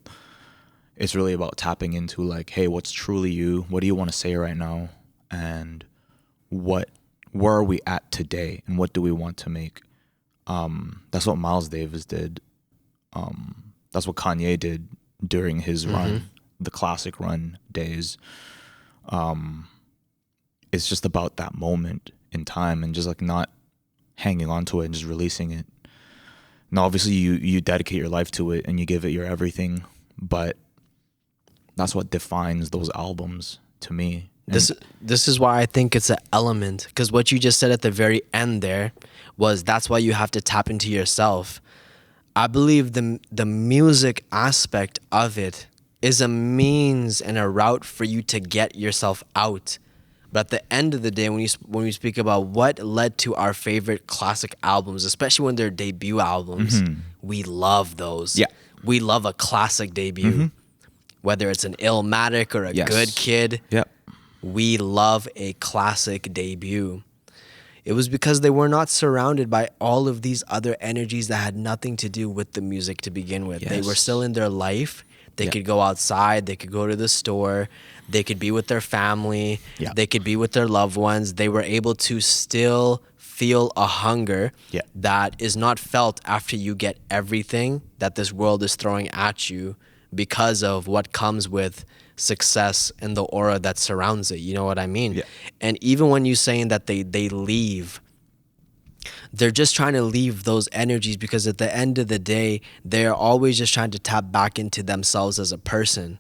[SPEAKER 2] It's really about tapping into like, hey, what's truly you? What do you want to say right now? And where are we at today? And what do we want to make? That's what Miles Davis did. That's what Kanye did during his run, the classic run days. It's just about that moment in time and just like not hanging on to it and just releasing it. Now, obviously, you dedicate your life to it and you give it your everything, but that's what defines those albums to me. And
[SPEAKER 1] This is why I think it's an element, because what you just said at the very end there was that's why you have to tap into yourself. I believe the music aspect of it is a means and a route for you to get yourself out. But at the end of the day, when we speak about what led to our favorite classic albums, especially when they're debut albums, we love those.
[SPEAKER 2] Yeah.
[SPEAKER 1] We love a classic debut. Whether it's an Illmatic or a Good Kid, we love a classic debut. It was because they were not surrounded by all of these other energies that had nothing to do with the music to begin with. They were still in their life. They could go outside, they could go to the store, they could be with their family, they could be with their loved ones. They were able to still feel a hunger that is not felt after you get everything that this world is throwing at you because of what comes with success and the aura that surrounds it. You know what I mean?
[SPEAKER 2] Yeah.
[SPEAKER 1] And even when you're saying that they leave, they're just trying to leave those energies because at the end of the day, they're always just trying to tap back into themselves as a person.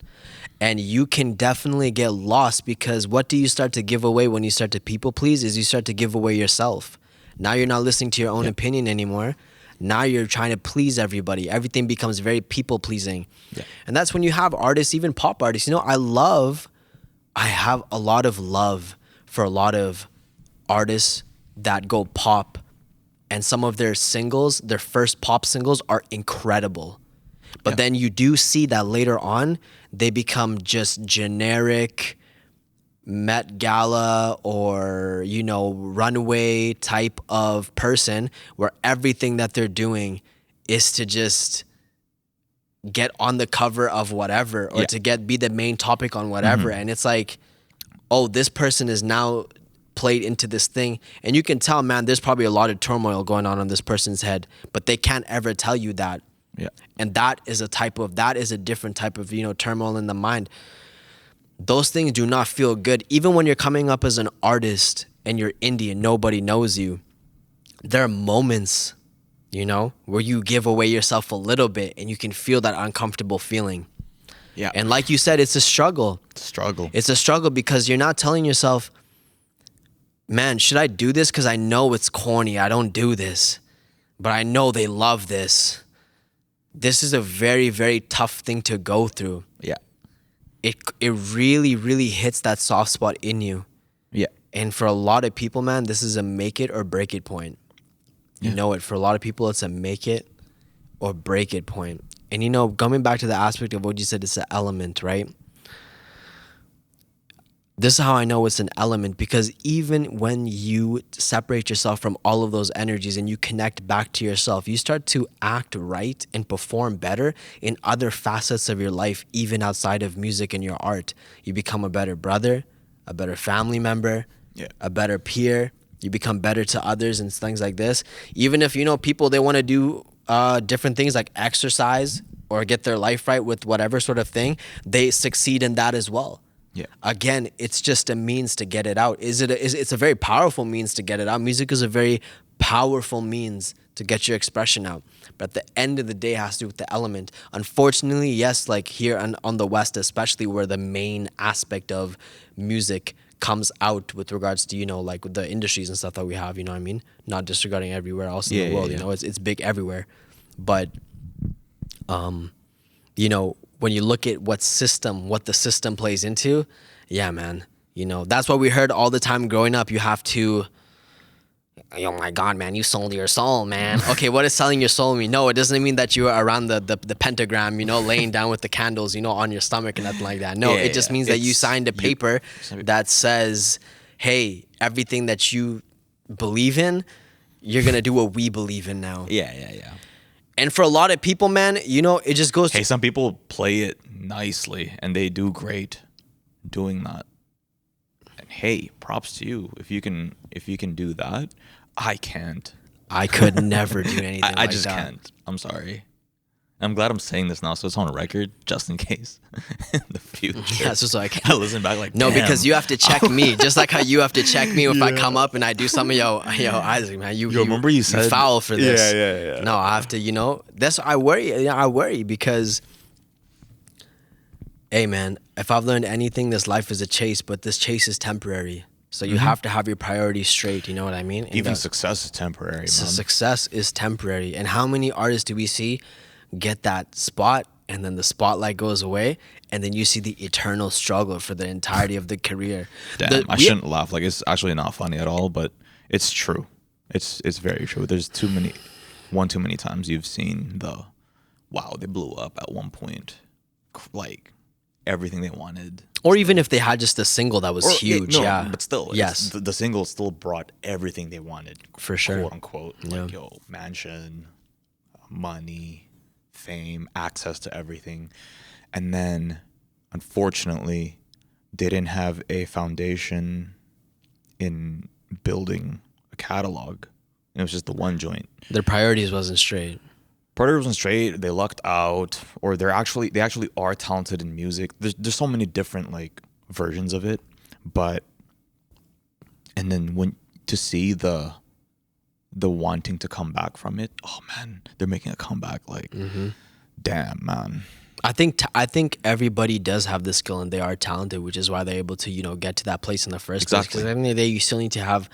[SPEAKER 1] And you can definitely get lost because what do you start to give away when you start to people please is you start to give away yourself. Now you're not listening to your own opinion anymore. Now you're trying to please everybody. Everything becomes very people pleasing. Yeah. And that's when you have artists, even pop artists. You know, I have a lot of love for a lot of artists that go pop, and some of their singles, their first pop singles are incredible. But then you do see that later on, they become just generic Met Gala or, you know, runway type of person where everything that they're doing is to just get on the cover of whatever or to be the main topic on whatever. And it's like, oh, this person is now played into this thing. And you can tell, man, there's probably a lot of turmoil going on this person's head, but they can't ever tell you that. Yeah. And that is a different type of, you know, turmoil in the mind. Those things do not feel good. Even when you're coming up as an artist and you're indie and nobody knows you, there are moments, you know, where you give away yourself a little bit and you can feel that uncomfortable feeling. Yeah. And like you said, it's a struggle. It's a struggle because you're not telling yourself, man, should I do this? Because I know it's corny. I don't do this. But I know they love this. This is a very, very tough thing to go through. Yeah. It really, really hits that soft spot in you. Yeah. And for a lot of people, man, this is a make it or break it point. You know it. For a lot of people, it's a make it or break it point. And, you know, coming back to the aspect of what you said, it's an element, right? This is how I know it's an element, because even when you separate yourself from all of those energies and you connect back to yourself, you start to act right and perform better in other facets of your life, even outside of music and your art. You become a better brother, a better family member, a better peer. You become better to others and things like this. Even if, you know, people, they want to do different things like exercise or get their life right with whatever sort of thing, they succeed in that as well. Yeah. Again, it's just a means to get it out. It's a very powerful means to get it out. Music is a very powerful means to get your expression out. But at the end of the day, it has to do with the element. Unfortunately, yes, like here on the West, especially where the main aspect of music comes out with regards to, you know, like the industries and stuff that we have, you know what I mean? Not disregarding everywhere else in the world, you know, it's big everywhere. But, you know, when you look at what the system plays into, yeah, man, you know, that's what we heard all the time growing up. You have to, oh my God, man, you sold your soul, man. Okay, what does selling your soul mean? No, it doesn't mean that you're around the pentagram, you know, laying down with the candles, you know, on your stomach and nothing like that. No, it just means that you signed a paper that says, hey, everything that you believe in, you're going to do what we believe in now. Yeah. And for a lot of people, man, you know, it just goes.
[SPEAKER 2] Hey, some people play it nicely and they do great doing that. And hey, props to you if you can do that. I can't.
[SPEAKER 1] I could never do anything like that.
[SPEAKER 2] I just can't. I'm sorry. I'm glad I'm saying this now, so it's on record, just in case in the future.
[SPEAKER 1] Yeah, so I can
[SPEAKER 2] listen back like,
[SPEAKER 1] no, because you have to check me, just like how you have to check me if I come up and I do something. Yo, Isaac, man, you
[SPEAKER 2] remember you said
[SPEAKER 1] foul for this.
[SPEAKER 2] Yeah.
[SPEAKER 1] No, I have to, you know. That's I worry because, hey, man, if I've learned anything, this life is a chase, but this chase is temporary. So you have to have your priorities straight. You know what I mean?
[SPEAKER 2] Even success is temporary, man.
[SPEAKER 1] Success is temporary, and how many artists do we see get that spot and then the spotlight goes away and then you see the eternal struggle for the entirety of the career?
[SPEAKER 2] Damn, I shouldn't laugh. Like, it's actually not funny at all, but it's true. It's very true. There's too many times you've seen wow, they blew up at one point, like everything they wanted.
[SPEAKER 1] Or even if they had just a single that was huge,
[SPEAKER 2] but still,
[SPEAKER 1] yes,
[SPEAKER 2] the single still brought everything they wanted,
[SPEAKER 1] for sure,
[SPEAKER 2] quote unquote. Like, mansion, money, fame, access to everything. and then unfortunately didn't have a foundation in building a catalog. It was just the one joint.
[SPEAKER 1] Their priorities wasn't straight.
[SPEAKER 2] Priority wasn't straight. They lucked out, or they actually are talented in music. There's so many different like versions of it, but and then when to see the wanting to come back from it, oh man, they're making a comeback. Like, damn man.
[SPEAKER 1] I think everybody does have the skill and they are talented, which is why they're able to, you know, get to that place in the first place. Because at the end of the day, you still need to have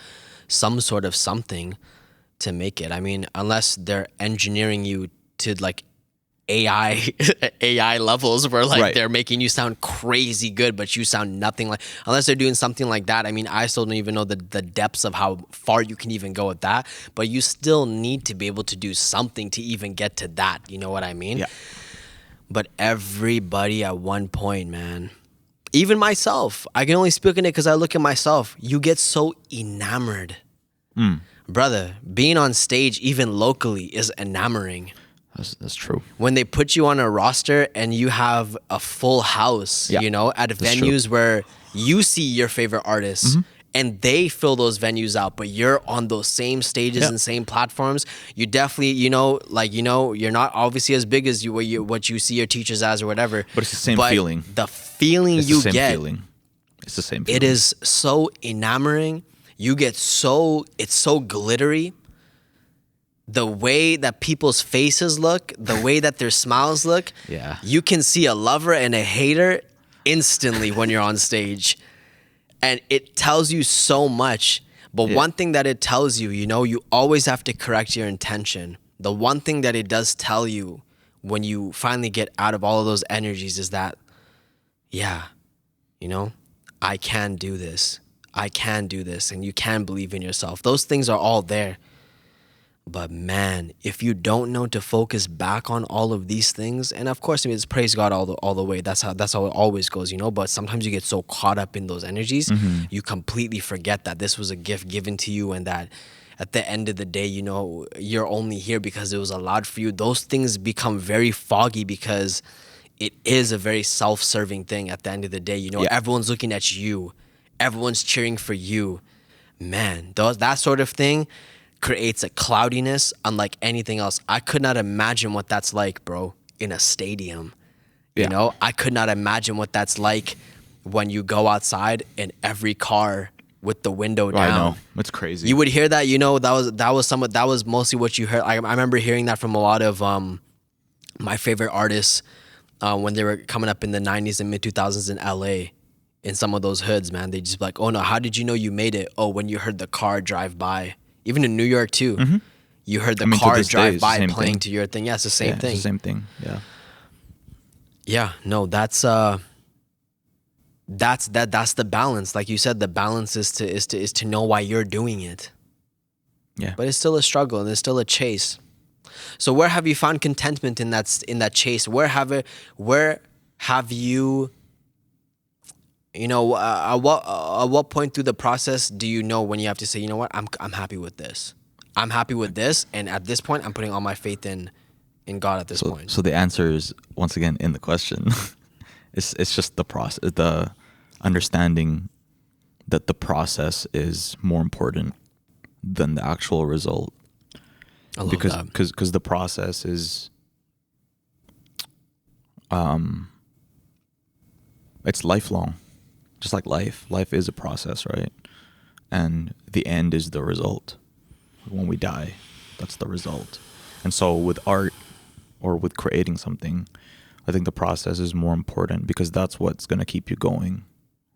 [SPEAKER 1] some sort of something to make it. I mean, unless they're engineering you to like AI levels where like they're making you sound crazy good, but you sound nothing like. Unless they're doing something like that. I mean, I still don't even know the depths of how far you can even go with that. But you still need to be able to do something to even get to that. You know what I mean?
[SPEAKER 2] Yeah.
[SPEAKER 1] But everybody at one point, man, even myself, I can only speak on it because I look at myself. You get so enamored. Brother, being on stage, even locally, is enamoring.
[SPEAKER 2] That's true.
[SPEAKER 1] When they put you on a roster and you have a full house, you know, at venues where you see your favorite artists and they fill those venues out, but you're on those same stages and same platforms, you definitely, you know, like, you know, you're not obviously as big as what you see your teachers as or whatever.
[SPEAKER 2] But it's the same feeling.
[SPEAKER 1] The feeling
[SPEAKER 2] it's
[SPEAKER 1] you
[SPEAKER 2] the same
[SPEAKER 1] get.
[SPEAKER 2] Feeling. It's the same feeling.
[SPEAKER 1] It is so enamoring. You get it's so glittery. The way that people's faces look, the way that their smiles look, you can see a lover and a hater instantly when you're on stage. And it tells you so much. But one thing that it tells you, you know, you always have to correct your intention. The one thing that it does tell you when you finally get out of all of those energies is that, yeah, you know, I can do this. I can do this. And you can believe in yourself. Those things are all there. But man, if you don't know to focus back on all of these things, and of course, I mean, it's praise God all the way. That's how it always goes, you know. But sometimes you get so caught up in those energies, you completely forget that this was a gift given to you, and that at the end of the day, you know, you're only here because it was allowed for you. Those things become very foggy because it is a very self-serving thing. At the end of the day, you know, everyone's looking at you, everyone's cheering for you. Man, that sort of thing creates a cloudiness unlike anything else. I could not imagine what that's like, bro, in a stadium. You know, I could not imagine what that's like when you go outside and every car with the window down.
[SPEAKER 2] I know, it's crazy.
[SPEAKER 1] You would hear that, you know, that was mostly what you heard. I remember hearing that from a lot of my favorite artists when they were coming up in the 90s and mid 2000s in LA. In some of those hoods, man, they just be like, oh no, how did you know you made it? Oh, when you heard the car drive by. Even in New York too, you heard the car drive by playing to your thing. Yeah, it's the same thing.
[SPEAKER 2] It's the same thing. Yeah.
[SPEAKER 1] Yeah. No, that's the balance. Like you said, the balance is to know why you're doing it.
[SPEAKER 2] Yeah.
[SPEAKER 1] But it's still a struggle and it's still a chase. So where have you found contentment in that chase? Where have you? You know, at what point through the process do you know when you have to say, you know what, I'm happy with this. I'm happy with this, and at this point, I'm putting all my faith in God at this point.
[SPEAKER 2] So the answer is, once again, in the question. it's just the process, the understanding that the process is more important than the actual result.
[SPEAKER 1] I love that.
[SPEAKER 2] Because the process is, it's lifelong. Just like life is a process, right? And the end is the result. When we die, that's the result. And so with art or with creating something, I think the process is more important because that's what's going to keep you going,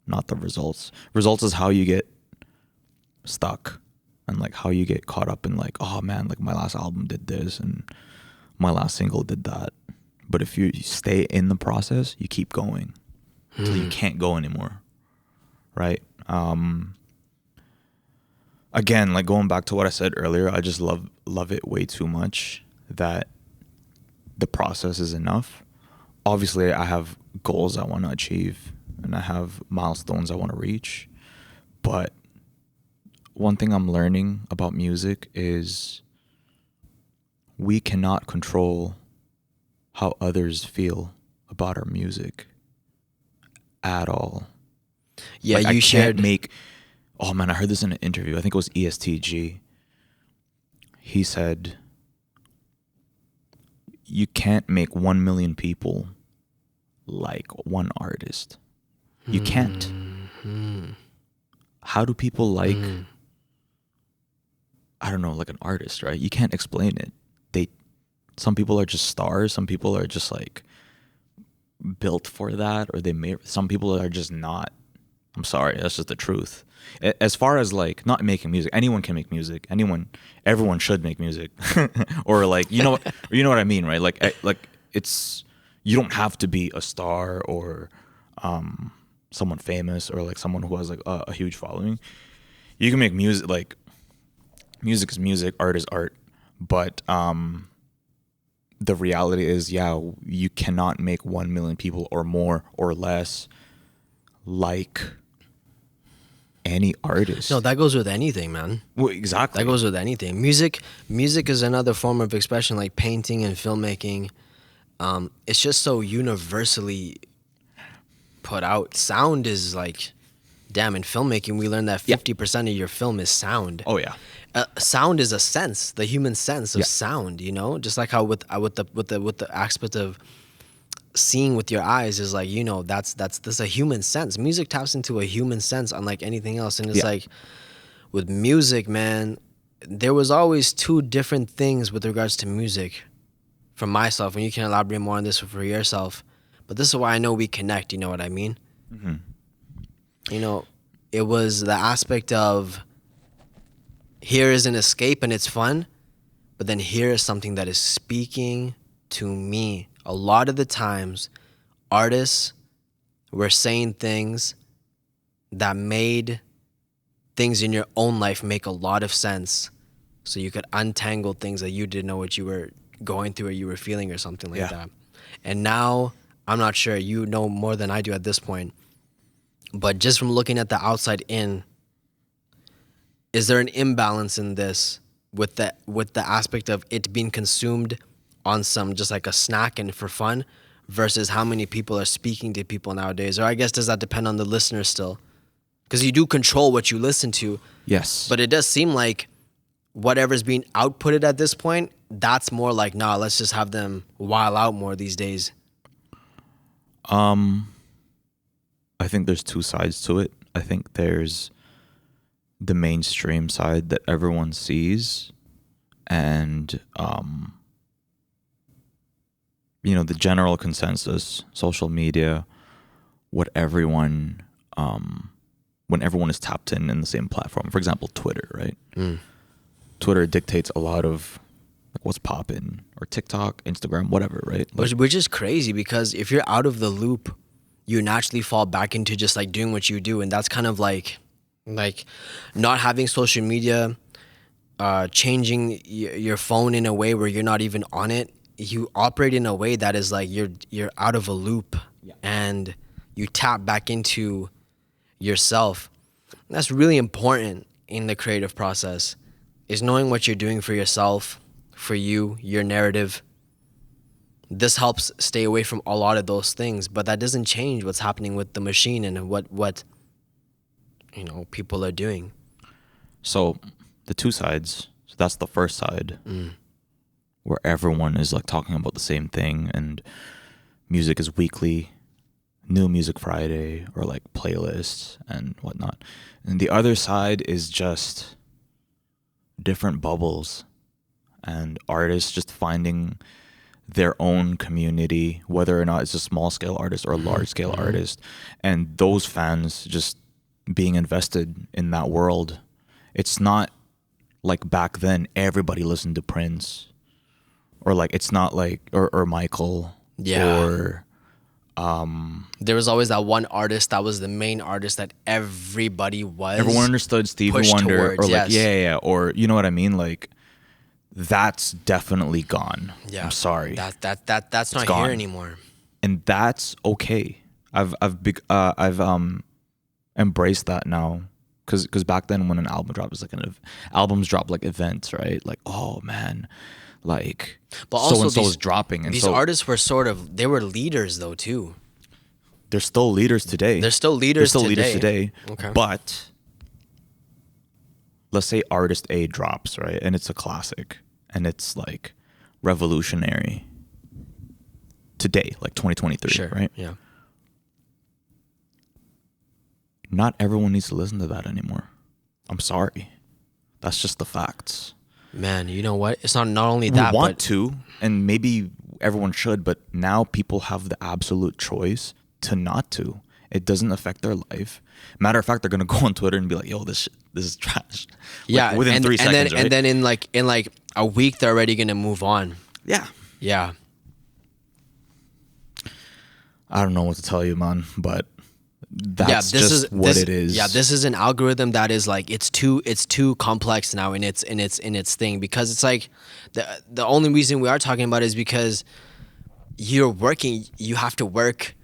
[SPEAKER 2] not the results. Results is how you get stuck and like how you get caught up in like, oh man, like my last album did this and my last single did that. But if you stay in the process, you keep going until you can't go anymore. Right. Again, like going back to what I said earlier, I just love it way too much that the process is enough. Obviously, I have goals I want to achieve and I have milestones I want to reach. But one thing I'm learning about music is we cannot control how others feel about our music at all.
[SPEAKER 1] Yeah,
[SPEAKER 2] Like, I
[SPEAKER 1] you
[SPEAKER 2] can't
[SPEAKER 1] shared.
[SPEAKER 2] make. Oh man, I heard this in an interview. I think it was ESTG. He said, "You can't make 1 million people like one artist. You can't. How do people like? I don't know, like an artist, right? You can't explain it. Some people are just stars. Some people are just like built for that, or some people are just not. I'm sorry, that's just the truth. As far as like not making music, anyone can make music. Everyone should make music, or like you know what I mean, right? Like it's you don't have to be a star or someone famous or like someone who has like a huge following. You can make music. Like music is music, art is art, but the reality is, you cannot make 1 million people or more or less like any artist.
[SPEAKER 1] No, that goes with anything, man.
[SPEAKER 2] Well, exactly.
[SPEAKER 1] That goes with anything. Music is another form of expression, like painting and filmmaking. It's just so universally put out. Sound is like, damn, in filmmaking, we learned that 50% of your film is sound.
[SPEAKER 2] Oh yeah.
[SPEAKER 1] Sound is a sense, the human sense of
[SPEAKER 2] Yeah.
[SPEAKER 1] sound. You know, just like how with the aspect of seeing with your eyes is like, you know, that's a human sense. Music taps into a human sense, unlike anything else. And it's like with music, man, there was always two different things with regards to music for myself, and you can elaborate more on this for yourself. But this is why I know we connect. You know what I mean?
[SPEAKER 2] Mm-hmm.
[SPEAKER 1] You know, it was the aspect of here is an escape and it's fun, but then here is something that is speaking to me. A lot of the times, artists were saying things that made things in your own life make a lot of sense, so you could untangle things that you didn't know what you were going through or you were feeling or something like that. And now, I'm not sure, you know more than I do at this point, but just from looking at the outside in, is there an imbalance in this with the aspect of it being consumed on some just like a snack and for fun versus how many people are speaking to people nowadays? Or I guess does that depend on the listener still? Because you do control what you listen to.
[SPEAKER 2] Yes.
[SPEAKER 1] But it does seem like whatever's being outputted at this point, that's more like, nah, let's just have them while out more these days.
[SPEAKER 2] I think there's two sides to it. I think there's the mainstream side that everyone sees, and the general consensus, social media, what everyone when everyone is tapped in the same platform. For example, Twitter, right? Twitter dictates a lot of like what's poppin', or TikTok, Instagram, whatever, right? Like,
[SPEAKER 1] Which is crazy, because if you're out of the loop, you naturally fall back into just like doing what you do, and that's kind of like not having social media, changing your phone in a way where you're not even on it. You operate in a way that is like you're out of a loop, and you tap back into yourself. And that's really important in the creative process, is knowing what you're doing for yourself, for you, your narrative. This helps stay away from a lot of those things, but that doesn't change what's happening with the machine and what people are doing.
[SPEAKER 2] so the two sides. So that's the first side, where everyone is like talking about the same thing, and music is weekly, new music Friday, or like playlists and whatnot. And the other side is just different bubbles and artists just finding their own community, whether or not it's a small scale artist or a large scale artist, and those fans just being invested in that world. It's not like back then everybody listened to Prince, or like it's not like or Michael, or
[SPEAKER 1] there was always that one artist that was the main artist that everyone
[SPEAKER 2] understood, Stevie
[SPEAKER 1] pushed
[SPEAKER 2] Wonder,
[SPEAKER 1] towards,
[SPEAKER 2] or like or you know what I mean, like that's definitely gone. I'm sorry,
[SPEAKER 1] that's not
[SPEAKER 2] gone
[SPEAKER 1] here anymore,
[SPEAKER 2] and that's okay. I've embraced that now, because back then when an album dropped, it's like albums drop like events, right? Like, oh man, like
[SPEAKER 1] But
[SPEAKER 2] so
[SPEAKER 1] also
[SPEAKER 2] and so
[SPEAKER 1] these-
[SPEAKER 2] is dropping, and
[SPEAKER 1] These
[SPEAKER 2] so
[SPEAKER 1] artists were they were leaders though too.
[SPEAKER 2] they're still leaders today.
[SPEAKER 1] They're still leaders
[SPEAKER 2] today.
[SPEAKER 1] Okay.
[SPEAKER 2] But let's say artist A drops, right? And it's a classic and it's like revolutionary today, like 2023,
[SPEAKER 1] Sure.
[SPEAKER 2] right?
[SPEAKER 1] Yeah.
[SPEAKER 2] Not everyone needs to listen to that anymore. I'm sorry. That's just the facts.
[SPEAKER 1] Man, you know what? It's not only
[SPEAKER 2] We
[SPEAKER 1] that,
[SPEAKER 2] want
[SPEAKER 1] but
[SPEAKER 2] to, and maybe everyone should, but now people have the absolute choice to not to. It doesn't affect their life. Matter of fact, they're gonna go on Twitter and be like, "Yo, this is trash." Like,
[SPEAKER 1] yeah,
[SPEAKER 2] within 3 seconds, right?
[SPEAKER 1] and then in like a week, they're already gonna move on.
[SPEAKER 2] Yeah.
[SPEAKER 1] Yeah.
[SPEAKER 2] I don't know what to tell you, man, but that's what it is.
[SPEAKER 1] Yeah, this is an algorithm that is like it's too complex now in its thing, because it's like the only reason we are talking about it is because you have to work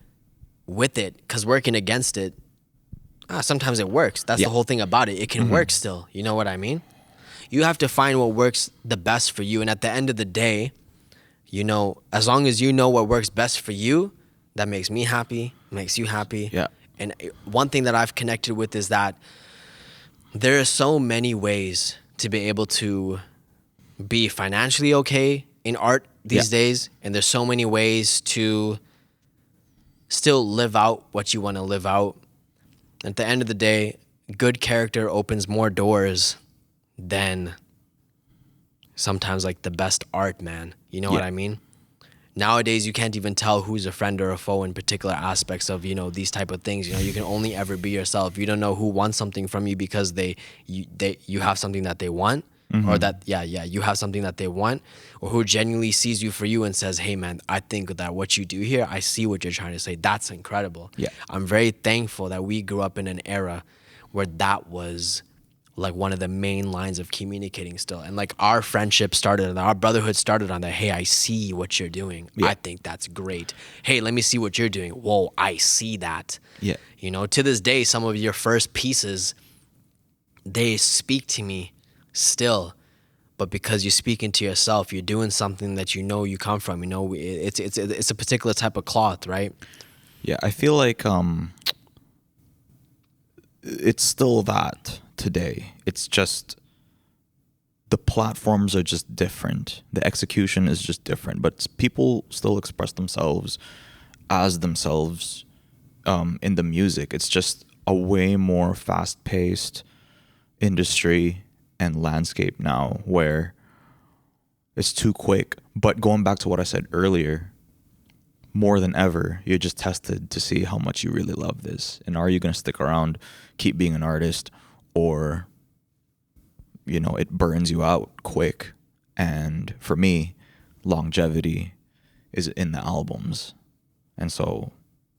[SPEAKER 1] with it, because working against it, sometimes it works. That's the whole thing about it. It can work still. You know what I mean? You have to find what works the best for you, and at the end of the day, you know, as long as you know what works best for you, that makes me happy, makes you happy.
[SPEAKER 2] Yeah.
[SPEAKER 1] And one thing that I've connected with is that there are so many ways to be able to be financially okay in art these days, and there's so many ways to still live out what you want to live out. At the end of the day, good character opens more doors than sometimes like the best art, man. You know what I mean? Nowadays, you can't even tell who's a friend or a foe in particular aspects of, you know, these type of things. You know, you can only ever be yourself. You don't know who wants something from you because you have something that they want, or that you have something that they want, or who genuinely sees you for you and says, "Hey, man, I think that what you do here, I see what you're trying to say. That's incredible."
[SPEAKER 2] Yeah.
[SPEAKER 1] I'm very thankful that we grew up in an era where that was like one of the main lines of communicating still. And like our friendship started, our brotherhood started on that. Hey, I see what you're doing.
[SPEAKER 2] Yeah.
[SPEAKER 1] I think that's great. Hey, let me see what you're doing. Whoa, I see that.
[SPEAKER 2] Yeah.
[SPEAKER 1] You know, to this day, some of your first pieces, they speak to me still. But because you're speaking to yourself, you're doing something that you know you come from. You know, it's a particular type of cloth, right?
[SPEAKER 2] Yeah, I feel like it's still that today. It's just the platforms are just different. The execution is just different, but people still express themselves as themselves in the music. It's just a way more fast-paced industry and landscape now where it's too quick. But going back to what I said earlier, more than ever, you're just tested to see how much you really love this. And are you going to stick around, keep being an artist, or, you know, it burns you out quick. And for me, longevity is in the albums. And so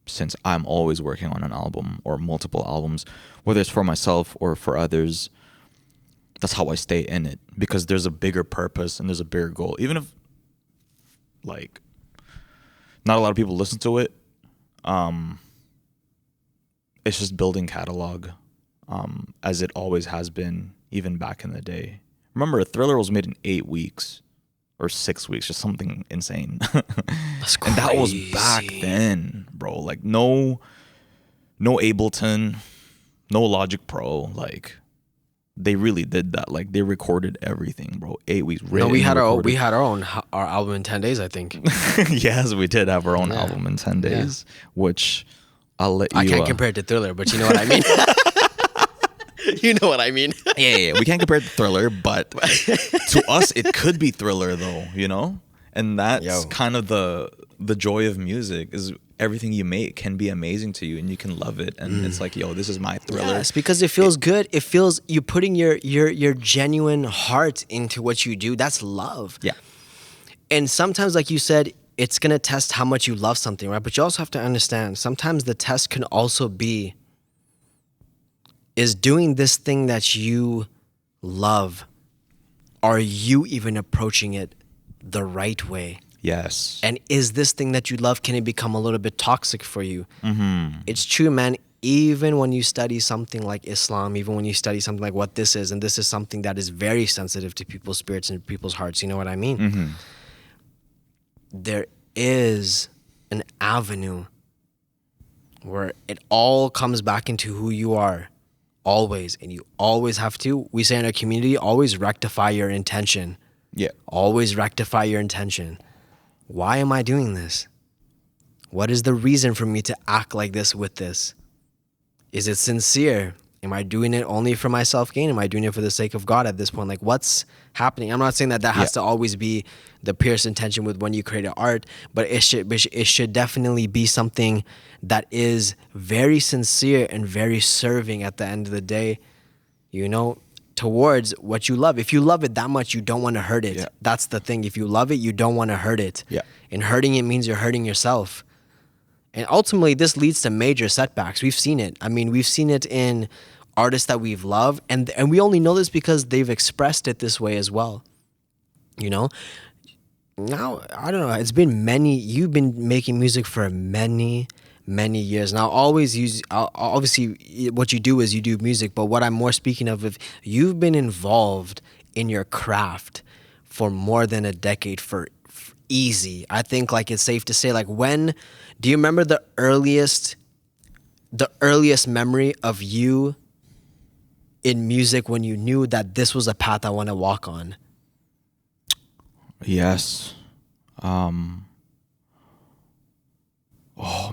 [SPEAKER 2] since I'm always working on an album or multiple albums, whether it's for myself or for others, that's how I stay in it, because there's a bigger purpose and there's a bigger goal. Even if, like, not a lot of people listen to it, it's just building catalog, as it always has been, even back in the day. Remember, Thriller was made in 8 weeks or 6 weeks, just something insane.
[SPEAKER 1] That's crazy.
[SPEAKER 2] And that was back then, bro. Like, no Ableton, no Logic Pro. Like, they really did that. Like, they recorded everything, bro. 8 weeks.
[SPEAKER 1] No, we had our album in 10 days, I think.
[SPEAKER 2] Yes, we did have our own album in 10 days, which I'll let you...
[SPEAKER 1] I can't compare it to Thriller, but you know what I mean. You know what I mean.
[SPEAKER 2] Yeah. We can't compare it to Thriller, but to us, it could be Thriller, though, you know? And that's kind of the joy of music, is everything you make can be amazing to you and you can love it. And it's like, yo, this is my Thriller.
[SPEAKER 1] Yes, because it feels good. It feels you putting your genuine heart into what you do. That's love.
[SPEAKER 2] Yeah.
[SPEAKER 1] And sometimes, like you said, it's going to test how much you love something, right? But you also have to understand, sometimes the test can also be, is doing this thing that you love, are you even approaching it the right way?
[SPEAKER 2] Yes.
[SPEAKER 1] And is this thing that you love, can it become a little bit toxic for you?
[SPEAKER 2] Mm-hmm.
[SPEAKER 1] It's true, man. even when you study something like Islam, even when you study something like what this is, and this is something that is very sensitive to people's spirits and people's hearts, you know what I mean?
[SPEAKER 2] Mm-hmm.
[SPEAKER 1] There is an avenue where it all comes back into who you are, always. And you always have to, we say in our community, always rectify your intention.
[SPEAKER 2] Yeah.
[SPEAKER 1] Always rectify your intention. Why am I doing this? What is the reason for me to act like this with this? Is it sincere? Am I doing it only for my self-gain? Am I doing it for the sake of God at this point? Like, what's happening? I'm not saying that has to always be the purest intention with when you create art, but it should definitely be something that is very sincere and very serving at the end of the day, you know, towards what you love. If you love it that much, you don't want to hurt it.
[SPEAKER 2] Yeah.
[SPEAKER 1] That's the thing. If you love it, you don't want to hurt it.
[SPEAKER 2] Yeah.
[SPEAKER 1] And hurting it means you're hurting yourself. And ultimately, this leads to major setbacks. We've seen it. I mean, we've seen it in artists that we've loved. And we only know this because they've expressed it this way as well. You know? Now, I don't know. It's been you've been making music for many years. Now, obviously, what you do is you do music. But what I'm more speaking of, if you've been involved in your craft for more than a decade for easy. I think like it's safe to say, like, do you remember the earliest memory of you in music when you knew that this was a path I want to walk on?
[SPEAKER 2] Yes. Oh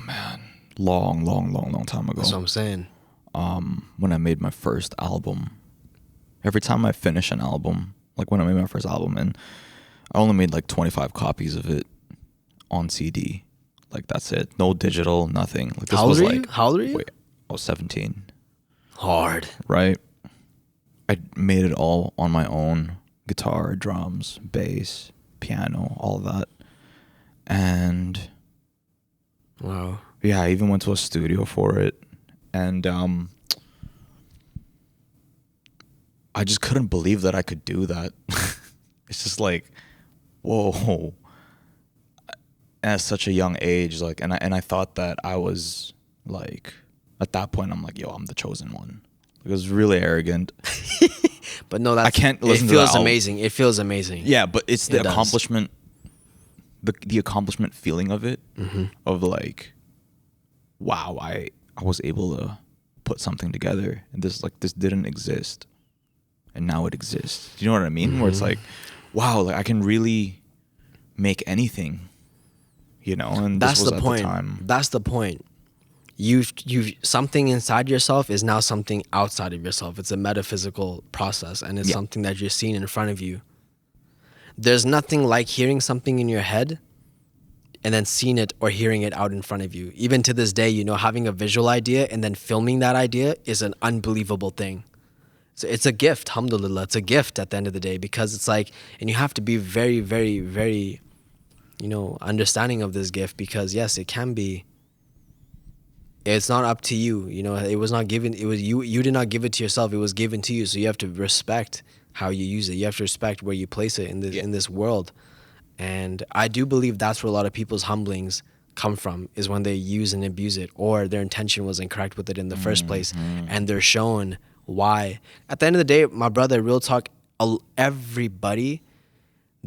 [SPEAKER 2] man, long time ago.
[SPEAKER 1] That's what I'm saying.
[SPEAKER 2] When I made my first album, every time I finish an album, like when I made my first album, and I only made like 25 copies of it on CD. Like that's it. No digital, nothing. Like this
[SPEAKER 1] How old
[SPEAKER 2] was
[SPEAKER 1] are
[SPEAKER 2] like
[SPEAKER 1] you? How old are you?
[SPEAKER 2] Wait, I was 17.
[SPEAKER 1] Hard.
[SPEAKER 2] Right? I made it all on my own. Guitar, drums, bass, piano, all of that. And
[SPEAKER 1] Wow.
[SPEAKER 2] yeah, I even went to a studio for it. And I just couldn't believe that I could do that. It's just like, whoa. At such a young age, like, and I thought that I was like, at that point, I'm like, yo, I'm the chosen one. It was really arrogant.
[SPEAKER 1] But no,
[SPEAKER 2] I can't listen
[SPEAKER 1] it
[SPEAKER 2] to that
[SPEAKER 1] feels
[SPEAKER 2] album.
[SPEAKER 1] amazing. It feels amazing.
[SPEAKER 2] Yeah, but it's the
[SPEAKER 1] It does.
[SPEAKER 2] accomplishment, the accomplishment feeling of it, of like, wow, I was able to put something together, and this didn't exist, and now it exists. Do you know what I mean? Where it's like, wow, like I can really make anything, you know. And
[SPEAKER 1] That's
[SPEAKER 2] this was
[SPEAKER 1] the
[SPEAKER 2] at
[SPEAKER 1] point.
[SPEAKER 2] the time.
[SPEAKER 1] That's the point. You've something inside yourself is now something outside of yourself. It's a metaphysical process, and it's something that you're seeing in front of you. There's nothing like hearing something in your head and then seeing it or hearing it out in front of you. Even to this day, you know, having a visual idea and then filming that idea is an unbelievable thing. So it's a gift, alhamdulillah. It's a gift at the end of the day, because it's like, and you have to be very, very, very, you know, understanding of this gift, because yes, it can be. It's not up to you, you know. It was not given. It was you. You did not give it to yourself. It was given to you. So you have to respect how you use it. You have to respect where you place it in this world. And I do believe that's where a lot of people's humblings come from, is when they use and abuse it, or their intention was incorrect with it in the first place, and they're shown why. At the end of the day, my brother, real talk, everybody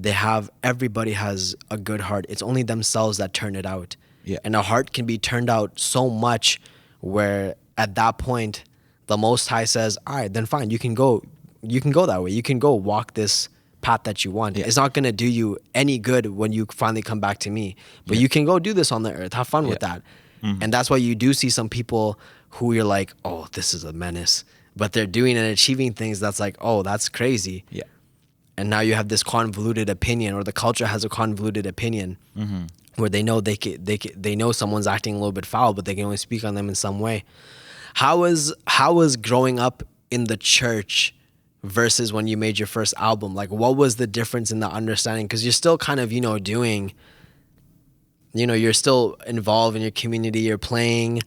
[SPEAKER 1] has a good heart. It's only themselves that turn it out.
[SPEAKER 2] Yeah.
[SPEAKER 1] And a heart can be turned out so much where at that point the Most High says, all right, then fine, you can go that way. You can go walk this path that you want.
[SPEAKER 2] Yeah.
[SPEAKER 1] It's not going to do you any good when you finally come back to me. But you can go do this on the earth. Have fun with that. And that's why you do see some people who you're like, oh, this is a menace. But they're doing and achieving things that's like, oh, that's crazy.
[SPEAKER 2] Yeah.
[SPEAKER 1] And now you have this convoluted opinion, or the culture has a convoluted opinion, where they know they know someone's acting a little bit foul, but they can only speak on them in some way. How was growing up in the church versus when you made your first album? Like, what was the difference in the understanding? Because you're still kind of, you know, doing, you know, you're still involved in your community. You're playing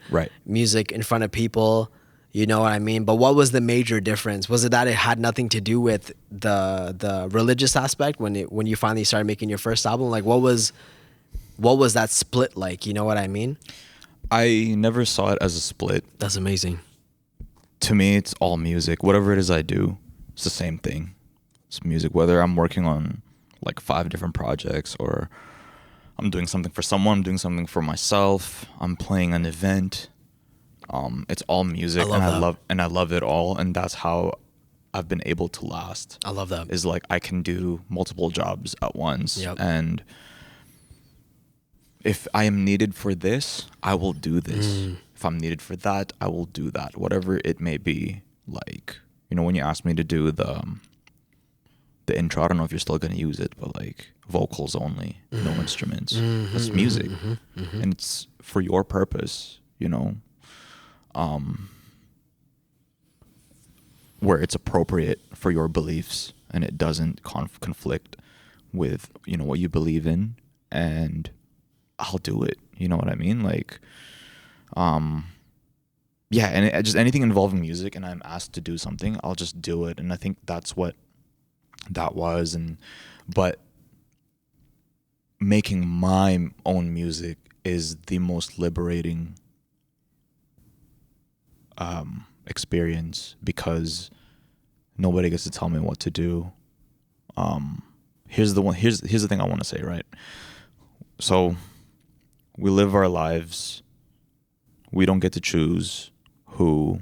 [SPEAKER 1] music in front of people. You know what I mean? But what was the major difference? Was it that it had nothing to do with the religious aspect when you finally started making your first album? Like, what was that split like? You know what I mean?
[SPEAKER 2] I never saw it as a split.
[SPEAKER 1] That's amazing.
[SPEAKER 2] To me, it's all music. Whatever it is I do, it's the same thing. It's music. Whether I'm working on like 5 different projects, or I'm doing something for someone, I'm doing something for myself, I'm playing an event. It's all music, I love it all, and that's how I've been able to last.
[SPEAKER 1] I love that.
[SPEAKER 2] Is like I can do multiple jobs at once,
[SPEAKER 1] Yep.
[SPEAKER 2] and if I am needed for this, I will do this. If I'm needed for that, I will do that. Whatever it may be. Like, you know, when you asked me to do the intro, I don't know if you're still going to use it, but like vocals only, no instruments. That's music. And it's for your purpose, you know, where it's appropriate for your beliefs and it doesn't conflict with, you know, what you believe in, and I'll do it. You know what I mean? Like, yeah, and just anything involving music and I'm asked to do something, I'll just do it. And I think that's what that was. But making my own music is the most liberating experience, because nobody gets to tell me what to do. Here's the thing I want to say, right? So we live our lives. We don't get to choose who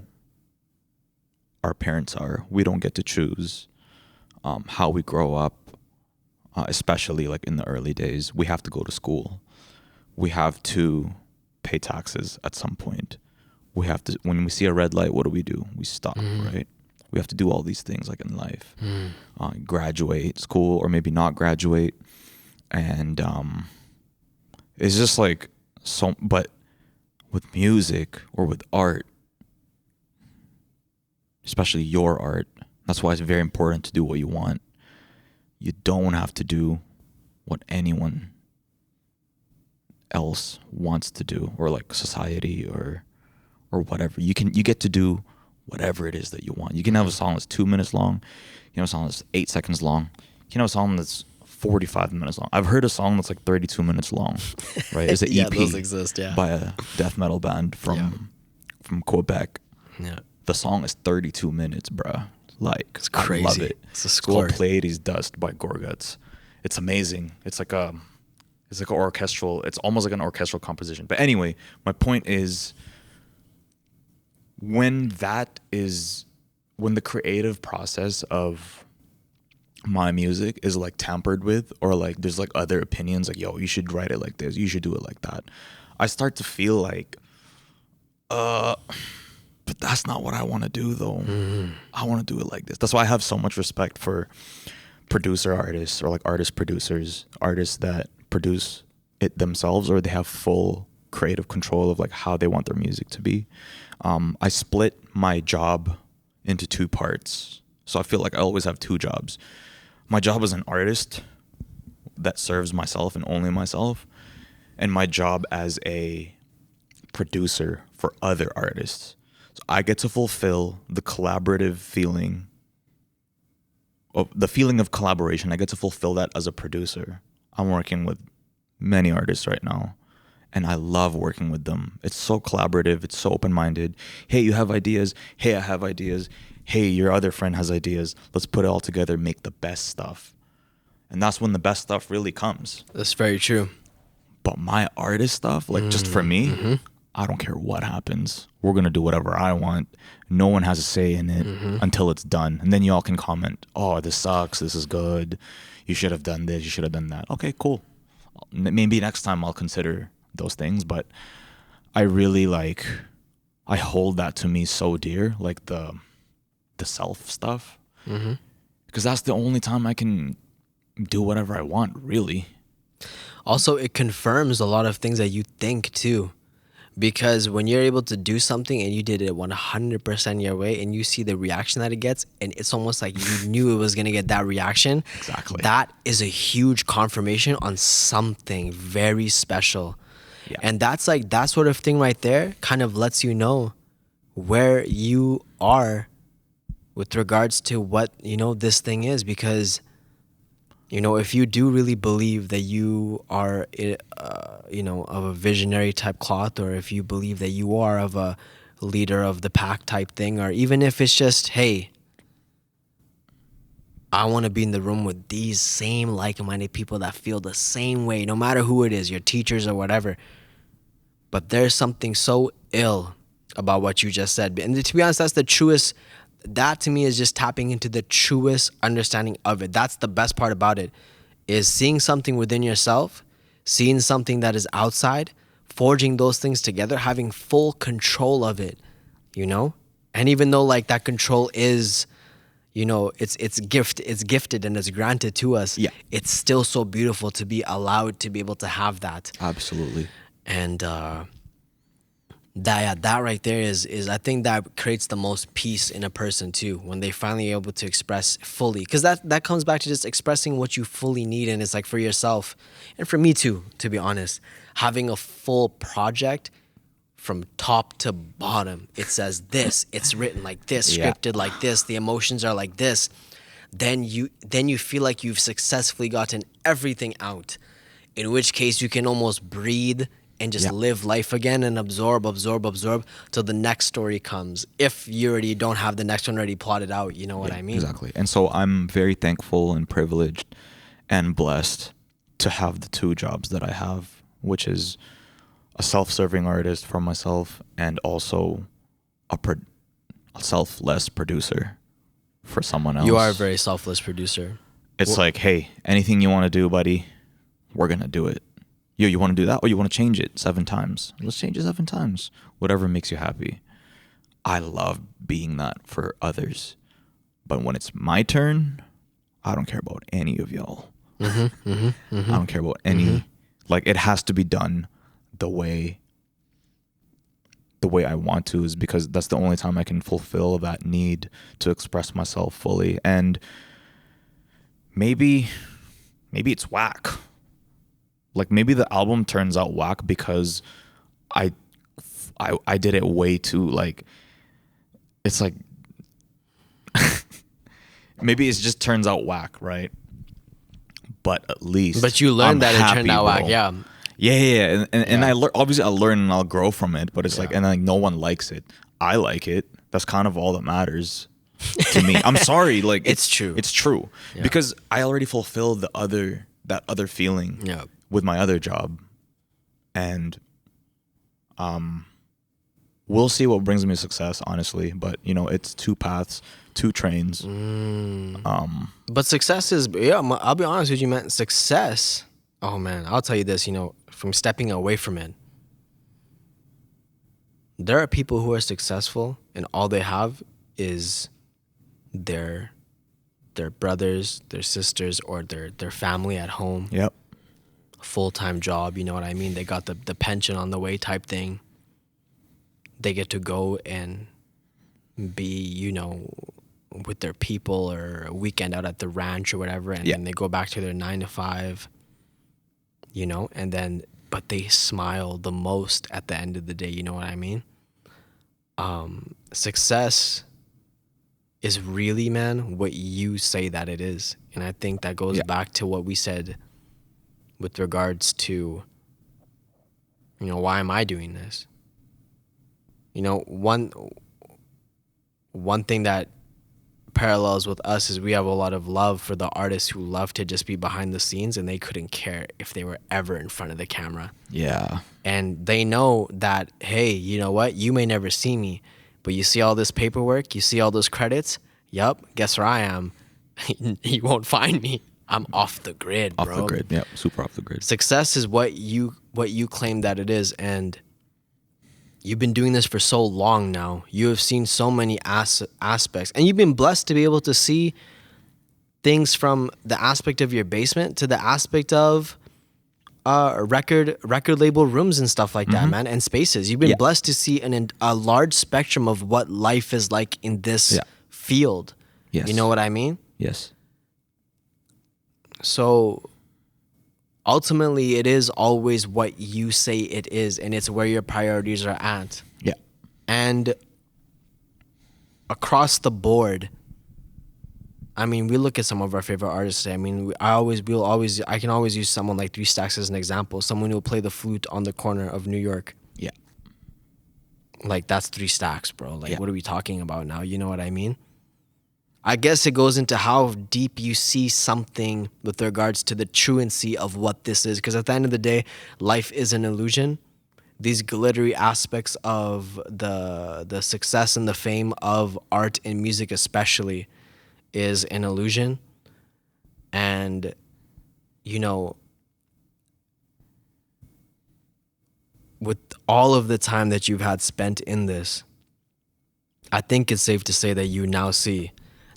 [SPEAKER 2] our parents are. We don't get to choose how we grow up, especially like in the early days. We have to go to school. We have to pay taxes at some point. We have to, when we see a red light, what do? We stop, right? We have to do all these things like in life. Graduate school, or maybe not graduate. And it's just like so, but with music or with art, especially your art, that's why it's very important to do what you want. You don't have to do what anyone else wants to do, or like society or whatever. You get to do whatever it is that you want. You can have a song that's 2 minutes long. You can have a song that's 8 seconds long. You can have a song that's 45 minutes long. I've heard a song that's like 32 minutes long, right? It's an
[SPEAKER 1] Yeah,
[SPEAKER 2] EP
[SPEAKER 1] those exist, yeah.
[SPEAKER 2] by a death metal band from Quebec.
[SPEAKER 1] Yeah.
[SPEAKER 2] The song is 32 minutes, bruh. Like,
[SPEAKER 1] It's crazy.
[SPEAKER 2] I love it.
[SPEAKER 1] It's a
[SPEAKER 2] It's
[SPEAKER 1] score.
[SPEAKER 2] called Pleiades Dust by Gorguts. It's amazing. It's like an orchestral, it's almost like an orchestral composition. But anyway, my point is, when the creative process of my music is like tampered with, or like there's like other opinions, like, yo, you should write it like this, you should do it like that, I start to feel like, but that's not what I want to do though. I want to do it like this. That's why I have so much respect for producer artists, or like artist producers, artists that produce it themselves, or they have full creative control of like how they want their music to be. I split my job into 2 parts. So I feel like I always have 2 jobs. My job as an artist that serves myself and only myself, and my job as a producer for other artists. So I get to fulfill the collaborative feeling, the feeling of collaboration. I get to fulfill that as a producer. I'm working with many artists right now, and I love working with them. It's so collaborative. It's so open-minded. Hey, you have ideas. Hey, I have ideas. Hey, your other friend has ideas. Let's put it all together, make the best stuff. And that's when the best stuff really comes.
[SPEAKER 1] That's very true.
[SPEAKER 2] But my artist stuff, like just for me, I don't care what happens. We're going to do whatever I want. No one has a say in it until it's done. And then y'all can comment, oh, this sucks. This is good. You should have done this. You should have done that. Okay, cool. Maybe next time I'll consider those things. But I really I hold that to me so dear, like the self stuff. Because that's the only time I can do whatever I want, really.
[SPEAKER 1] Also, it confirms a lot of things that you think too. Because when you're able to do something and you did it 100% your way, and you see the reaction that it gets, and it's almost like you knew it was going to get that reaction.
[SPEAKER 2] Exactly.
[SPEAKER 1] That is a huge confirmation on something very special.
[SPEAKER 2] Yeah.
[SPEAKER 1] And that's like, that sort of thing right there kind of lets you know where you are with regards to what, this thing is. Because You know, if you do really believe that you are, you know, of a visionary type cloth, or if you believe that you are of a leader of the pack type thing, or even if it's just, hey, I want to be in the room with these same like-minded people that feel the same way, no matter who it is, your teachers or whatever. But there's something so ill about what you just said. And to be honest, that's the truest. That to me is just tapping into the truest understanding of it. That's the best part about it, is seeing something within yourself, seeing something that is outside, forging those things together, having full control of it, you know? And even though like that control is, you know, it's gifted and it's granted to us.
[SPEAKER 2] Yeah.
[SPEAKER 1] It's still so beautiful to be allowed to be able to have that.
[SPEAKER 2] Absolutely.
[SPEAKER 1] And that right there is I think that creates the most peace in a person too, when they finally able to express fully, because that comes back to just expressing what you fully need. And it's like for yourself and for me too, to be honest, having a full project from top to bottom. It says this, it's written like this, scripted like this, the emotions are like this. Then you feel like you've successfully gotten everything out, in which case you can almost breathe and just live life again and absorb till the next story comes. If you already don't have the next one already plotted out, you know what I mean?
[SPEAKER 2] Exactly. And so I'm very thankful and privileged and blessed to have the two jobs that I have, which is a self-serving artist for myself and also a selfless producer for someone else.
[SPEAKER 1] You are a very selfless producer.
[SPEAKER 2] It's like, hey, anything you want to do, buddy, we're going to do it. You want to do that? Or you want to change it 7 times? Let's change it 7 times. Whatever makes you happy. I love being that for others. But when it's my turn, I don't care about any of y'all. I don't care about any. Like, it has to be done the way I want to, is because that's the only time I can fulfill that need to express myself fully. And maybe it's whack. Like, maybe the album turns out whack because I did it way too, like, it's like maybe it just turns out whack, right? But at least
[SPEAKER 1] But you learned that it turned out whack, yeah.
[SPEAKER 2] Yeah. And I obviously I'll learn and I'll grow from it, but it's like, and like no one likes it. I like it. That's kind of all that matters to me. I'm sorry, like
[SPEAKER 1] It's true.
[SPEAKER 2] It's true.
[SPEAKER 1] Yeah.
[SPEAKER 2] Because I already fulfilled that other feeling with my other job. And we'll see what brings me success, honestly, but you know, it's 2 paths, 2 trains.
[SPEAKER 1] But success is, I'll be honest with you, man. Success, oh man, I'll tell you this, you know, from stepping away from it, there are people who are successful and all they have is their brothers, their sisters, or their family at home.
[SPEAKER 2] Yep.
[SPEAKER 1] Full-time job, you know what I mean? They got the pension on the way type thing. They get to go and be, you know, with their people, or a weekend out at the ranch or whatever, and then they go back to their 9 to 5, you know, and then, but they smile the most at the end of the day, you know what I mean? Success is really, man, what you say that it is. And I think that goes back to what we said with regards to, you know, why am I doing this? You know, one thing that parallels with us is we have a lot of love for the artists who love to just be behind the scenes, and they couldn't care if they were ever in front of the camera.
[SPEAKER 2] Yeah.
[SPEAKER 1] And they know that, hey, you know what? You may never see me, but you see all this paperwork, you see all those credits. Yup, guess where I am? You won't find me. I'm off the grid, bro.
[SPEAKER 2] Off the grid, yeah, super off the grid.
[SPEAKER 1] Success is what you claim that it is, and you've been doing this for so long now. You have seen so many aspects, and you've been blessed to be able to see things from the aspect of your basement to the aspect of record label rooms and stuff like that, man, and spaces. You've been blessed to see a large spectrum of what life is like in this field.
[SPEAKER 2] Yes.
[SPEAKER 1] You know what I mean?
[SPEAKER 2] Yes.
[SPEAKER 1] So ultimately, it is always what you say it is, and it's where your priorities are at.
[SPEAKER 2] Yeah.
[SPEAKER 1] And across the board, I mean, we look at some of our favorite artists today. I mean, I can always use someone like Three Stacks as an example. Someone who will play the flute on the corner of New York.
[SPEAKER 2] Yeah.
[SPEAKER 1] Like, that's 3 Stacks, bro. Like,
[SPEAKER 2] Yeah.
[SPEAKER 1] what are we talking about now? You know what I mean? I guess it goes into how deep you see something with regards to the truancy of what this is. Because at the end of the day, life is an illusion. These glittery aspects of the success and the fame of art and music especially is an illusion. And, you know, with all of the time that you've had spent in this, I think it's safe to say that you now see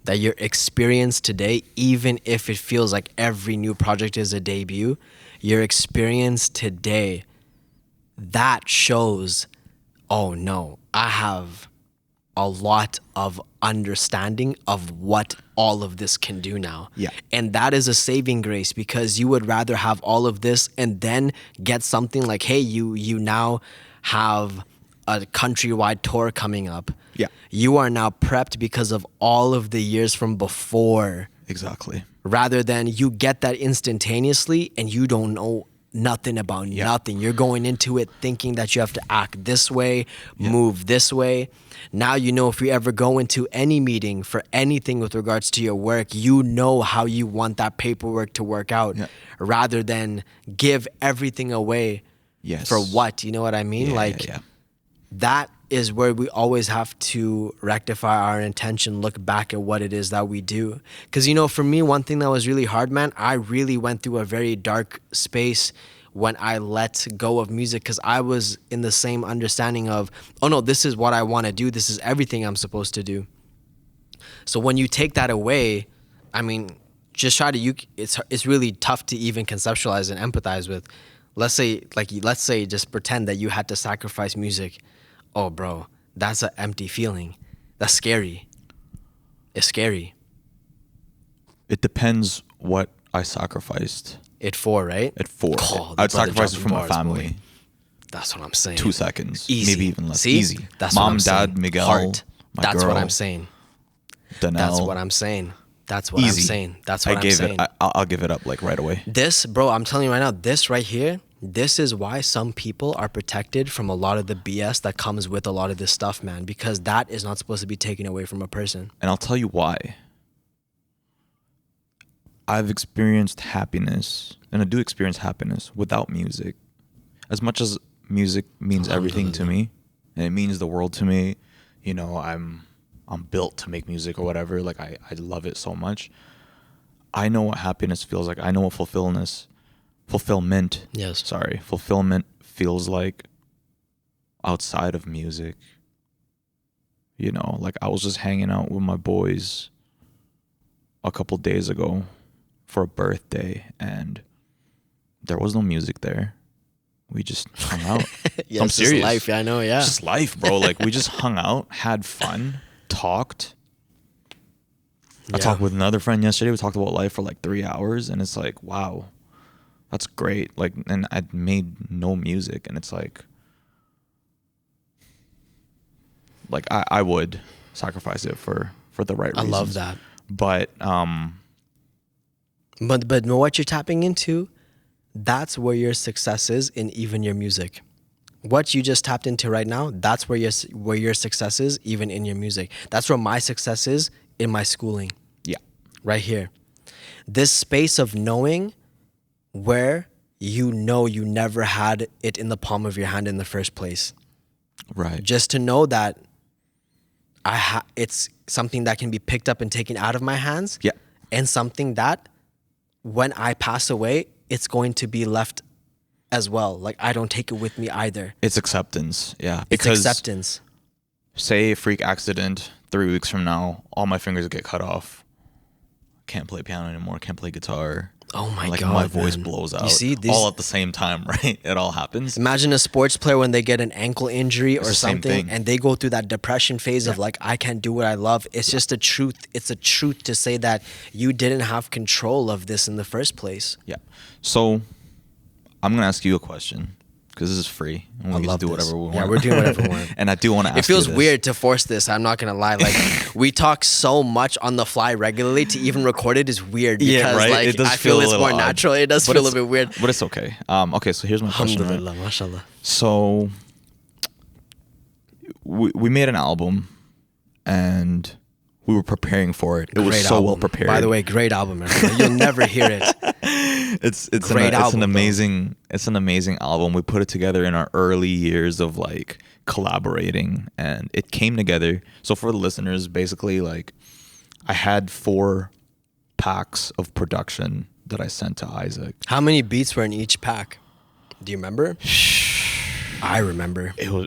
[SPEAKER 1] that your experience today, even if it feels like every new project is a debut, your experience today, that shows, oh no, I have a lot of understanding of what all of this can do now.
[SPEAKER 2] Yeah.
[SPEAKER 1] And that is a saving grace, because you would rather have all of this and then get something like, hey, you now have a countrywide tour coming up.
[SPEAKER 2] Yeah.
[SPEAKER 1] You are now prepped because of all of the years from before,
[SPEAKER 2] Exactly.
[SPEAKER 1] rather than you get that instantaneously and you don't know nothing about nothing. You're going into it thinking that you have to act this way, move this way. Now you know, if you ever go into any meeting for anything with regards to your work, you know how you want that paperwork to work out, rather than give everything away.
[SPEAKER 2] Yes.
[SPEAKER 1] For what? You know what I mean? That is where we always have to rectify our intention, look back at what it is that we do. Because, you know, for me, one thing that was really hard, man, I really went through a very dark space when I let go of music, because I was in the same understanding of, oh no, this is what I want to do. This is everything I'm supposed to do. So when you take that away, I mean, just try to, it's really tough to even conceptualize and empathize with. Let's say just pretend that you had to sacrifice music. Oh, bro, that's an empty feeling. That's scary. It's scary.
[SPEAKER 2] It depends what I sacrificed.
[SPEAKER 1] At 4, right?
[SPEAKER 2] At 4.
[SPEAKER 1] Oh,
[SPEAKER 2] I'd sacrifice it
[SPEAKER 1] dropping
[SPEAKER 2] for my
[SPEAKER 1] bars,
[SPEAKER 2] family.
[SPEAKER 1] boy. That's what I'm saying.
[SPEAKER 2] 2 seconds.
[SPEAKER 1] Easy.
[SPEAKER 2] Maybe even less.
[SPEAKER 1] See?
[SPEAKER 2] Easy.
[SPEAKER 1] That's
[SPEAKER 2] Mom,
[SPEAKER 1] what I'm
[SPEAKER 2] Dad,
[SPEAKER 1] saying.
[SPEAKER 2] Miguel,
[SPEAKER 1] Heart.
[SPEAKER 2] my
[SPEAKER 1] That's
[SPEAKER 2] girl,
[SPEAKER 1] what I'm saying.
[SPEAKER 2] Danelle.
[SPEAKER 1] That's what I'm saying. That's what
[SPEAKER 2] Easy.
[SPEAKER 1] I'm saying. That's what I'm saying.
[SPEAKER 2] I'll give it up like right away.
[SPEAKER 1] This, bro, I'm telling you right now, this right here, this is why some people are protected from a lot of the BS that comes with a lot of this stuff, man, because that is not supposed to be taken away from a person.
[SPEAKER 2] And I'll tell you why. I've experienced happiness, and I do experience happiness without music. As much as music means everything to me, and it means the world to me, you know, I'm built to make music or whatever. Like I love it so much. I know what happiness feels like. I know what fulfillment feels like outside of music. You know, like I was just hanging out with my boys a couple days ago for a birthday, and there was no music there. We just hung out.
[SPEAKER 1] Yeah,
[SPEAKER 2] I'm
[SPEAKER 1] it's just
[SPEAKER 2] serious.
[SPEAKER 1] life. I know, yeah.
[SPEAKER 2] It's just life, bro. Like we just hung out, had fun, talked. I talked with another friend yesterday. We talked about life for like 3 hours, and it's like, wow, that's great. Like, and I'd made no music, and it's like I would sacrifice it for the right reasons.
[SPEAKER 1] I love that.
[SPEAKER 2] But
[SPEAKER 1] what you're tapping into, that's where your success is in even your music. What you just tapped into right now, that's where your success is even in your music. That's where my success is in my schooling.
[SPEAKER 2] Yeah.
[SPEAKER 1] Right here. This space of knowing where you know you never had it in the palm of your hand in the first place.
[SPEAKER 2] Right.
[SPEAKER 1] Just to know that it's something that can be picked up and taken out of my hands.
[SPEAKER 2] Yeah.
[SPEAKER 1] And something that when I pass away, it's going to be left as well. Like I don't take it with me either.
[SPEAKER 2] It's acceptance. Yeah.
[SPEAKER 1] It's acceptance.
[SPEAKER 2] Say a freak accident 3 weeks from now, all my fingers get cut off. Can't play piano anymore. Can't play guitar.
[SPEAKER 1] Oh my
[SPEAKER 2] like
[SPEAKER 1] God,
[SPEAKER 2] my voice
[SPEAKER 1] man.
[SPEAKER 2] blows out.
[SPEAKER 1] You see,
[SPEAKER 2] all at the same time, right? It all happens.
[SPEAKER 1] Imagine a sports player when they get an ankle injury or
[SPEAKER 2] the same
[SPEAKER 1] something,
[SPEAKER 2] thing.
[SPEAKER 1] and they go through that depression phase of like, I can't do what I love. It's just a truth. It's a truth to say that you didn't have control of this in the first place.
[SPEAKER 2] Yeah. So I'm gonna ask you a question. because this is free. And
[SPEAKER 1] I
[SPEAKER 2] we
[SPEAKER 1] love
[SPEAKER 2] can do
[SPEAKER 1] this.
[SPEAKER 2] whatever we want.
[SPEAKER 1] Yeah, we're doing whatever we want.
[SPEAKER 2] And I do want to ask
[SPEAKER 1] It feels
[SPEAKER 2] you this.
[SPEAKER 1] weird to force this. I'm not gonna lie. Like we talk so much on the fly regularly to even record it is weird because
[SPEAKER 2] Yeah, right?
[SPEAKER 1] like
[SPEAKER 2] It does
[SPEAKER 1] I feel
[SPEAKER 2] feel a
[SPEAKER 1] it's
[SPEAKER 2] little
[SPEAKER 1] more
[SPEAKER 2] odd.
[SPEAKER 1] natural. It does
[SPEAKER 2] But
[SPEAKER 1] feel a
[SPEAKER 2] it's-
[SPEAKER 1] little bit weird.
[SPEAKER 2] But it's okay. Okay, so here's my question. Right?
[SPEAKER 1] Alhamdulillah, mashallah.
[SPEAKER 2] So we made an album, and we were preparing for it. It was
[SPEAKER 1] Great
[SPEAKER 2] so
[SPEAKER 1] album.
[SPEAKER 2] well prepared.
[SPEAKER 1] By the way, great album, everybody. You'll never hear it.
[SPEAKER 2] it's
[SPEAKER 1] Great album,
[SPEAKER 2] it's an amazing album. We put it together in our early years of like collaborating, and it came together. So for the listeners, basically, like I had 4 packs of production that I sent to Isaac.
[SPEAKER 1] How many beats were in each pack? Do you remember? I remember.
[SPEAKER 2] It was,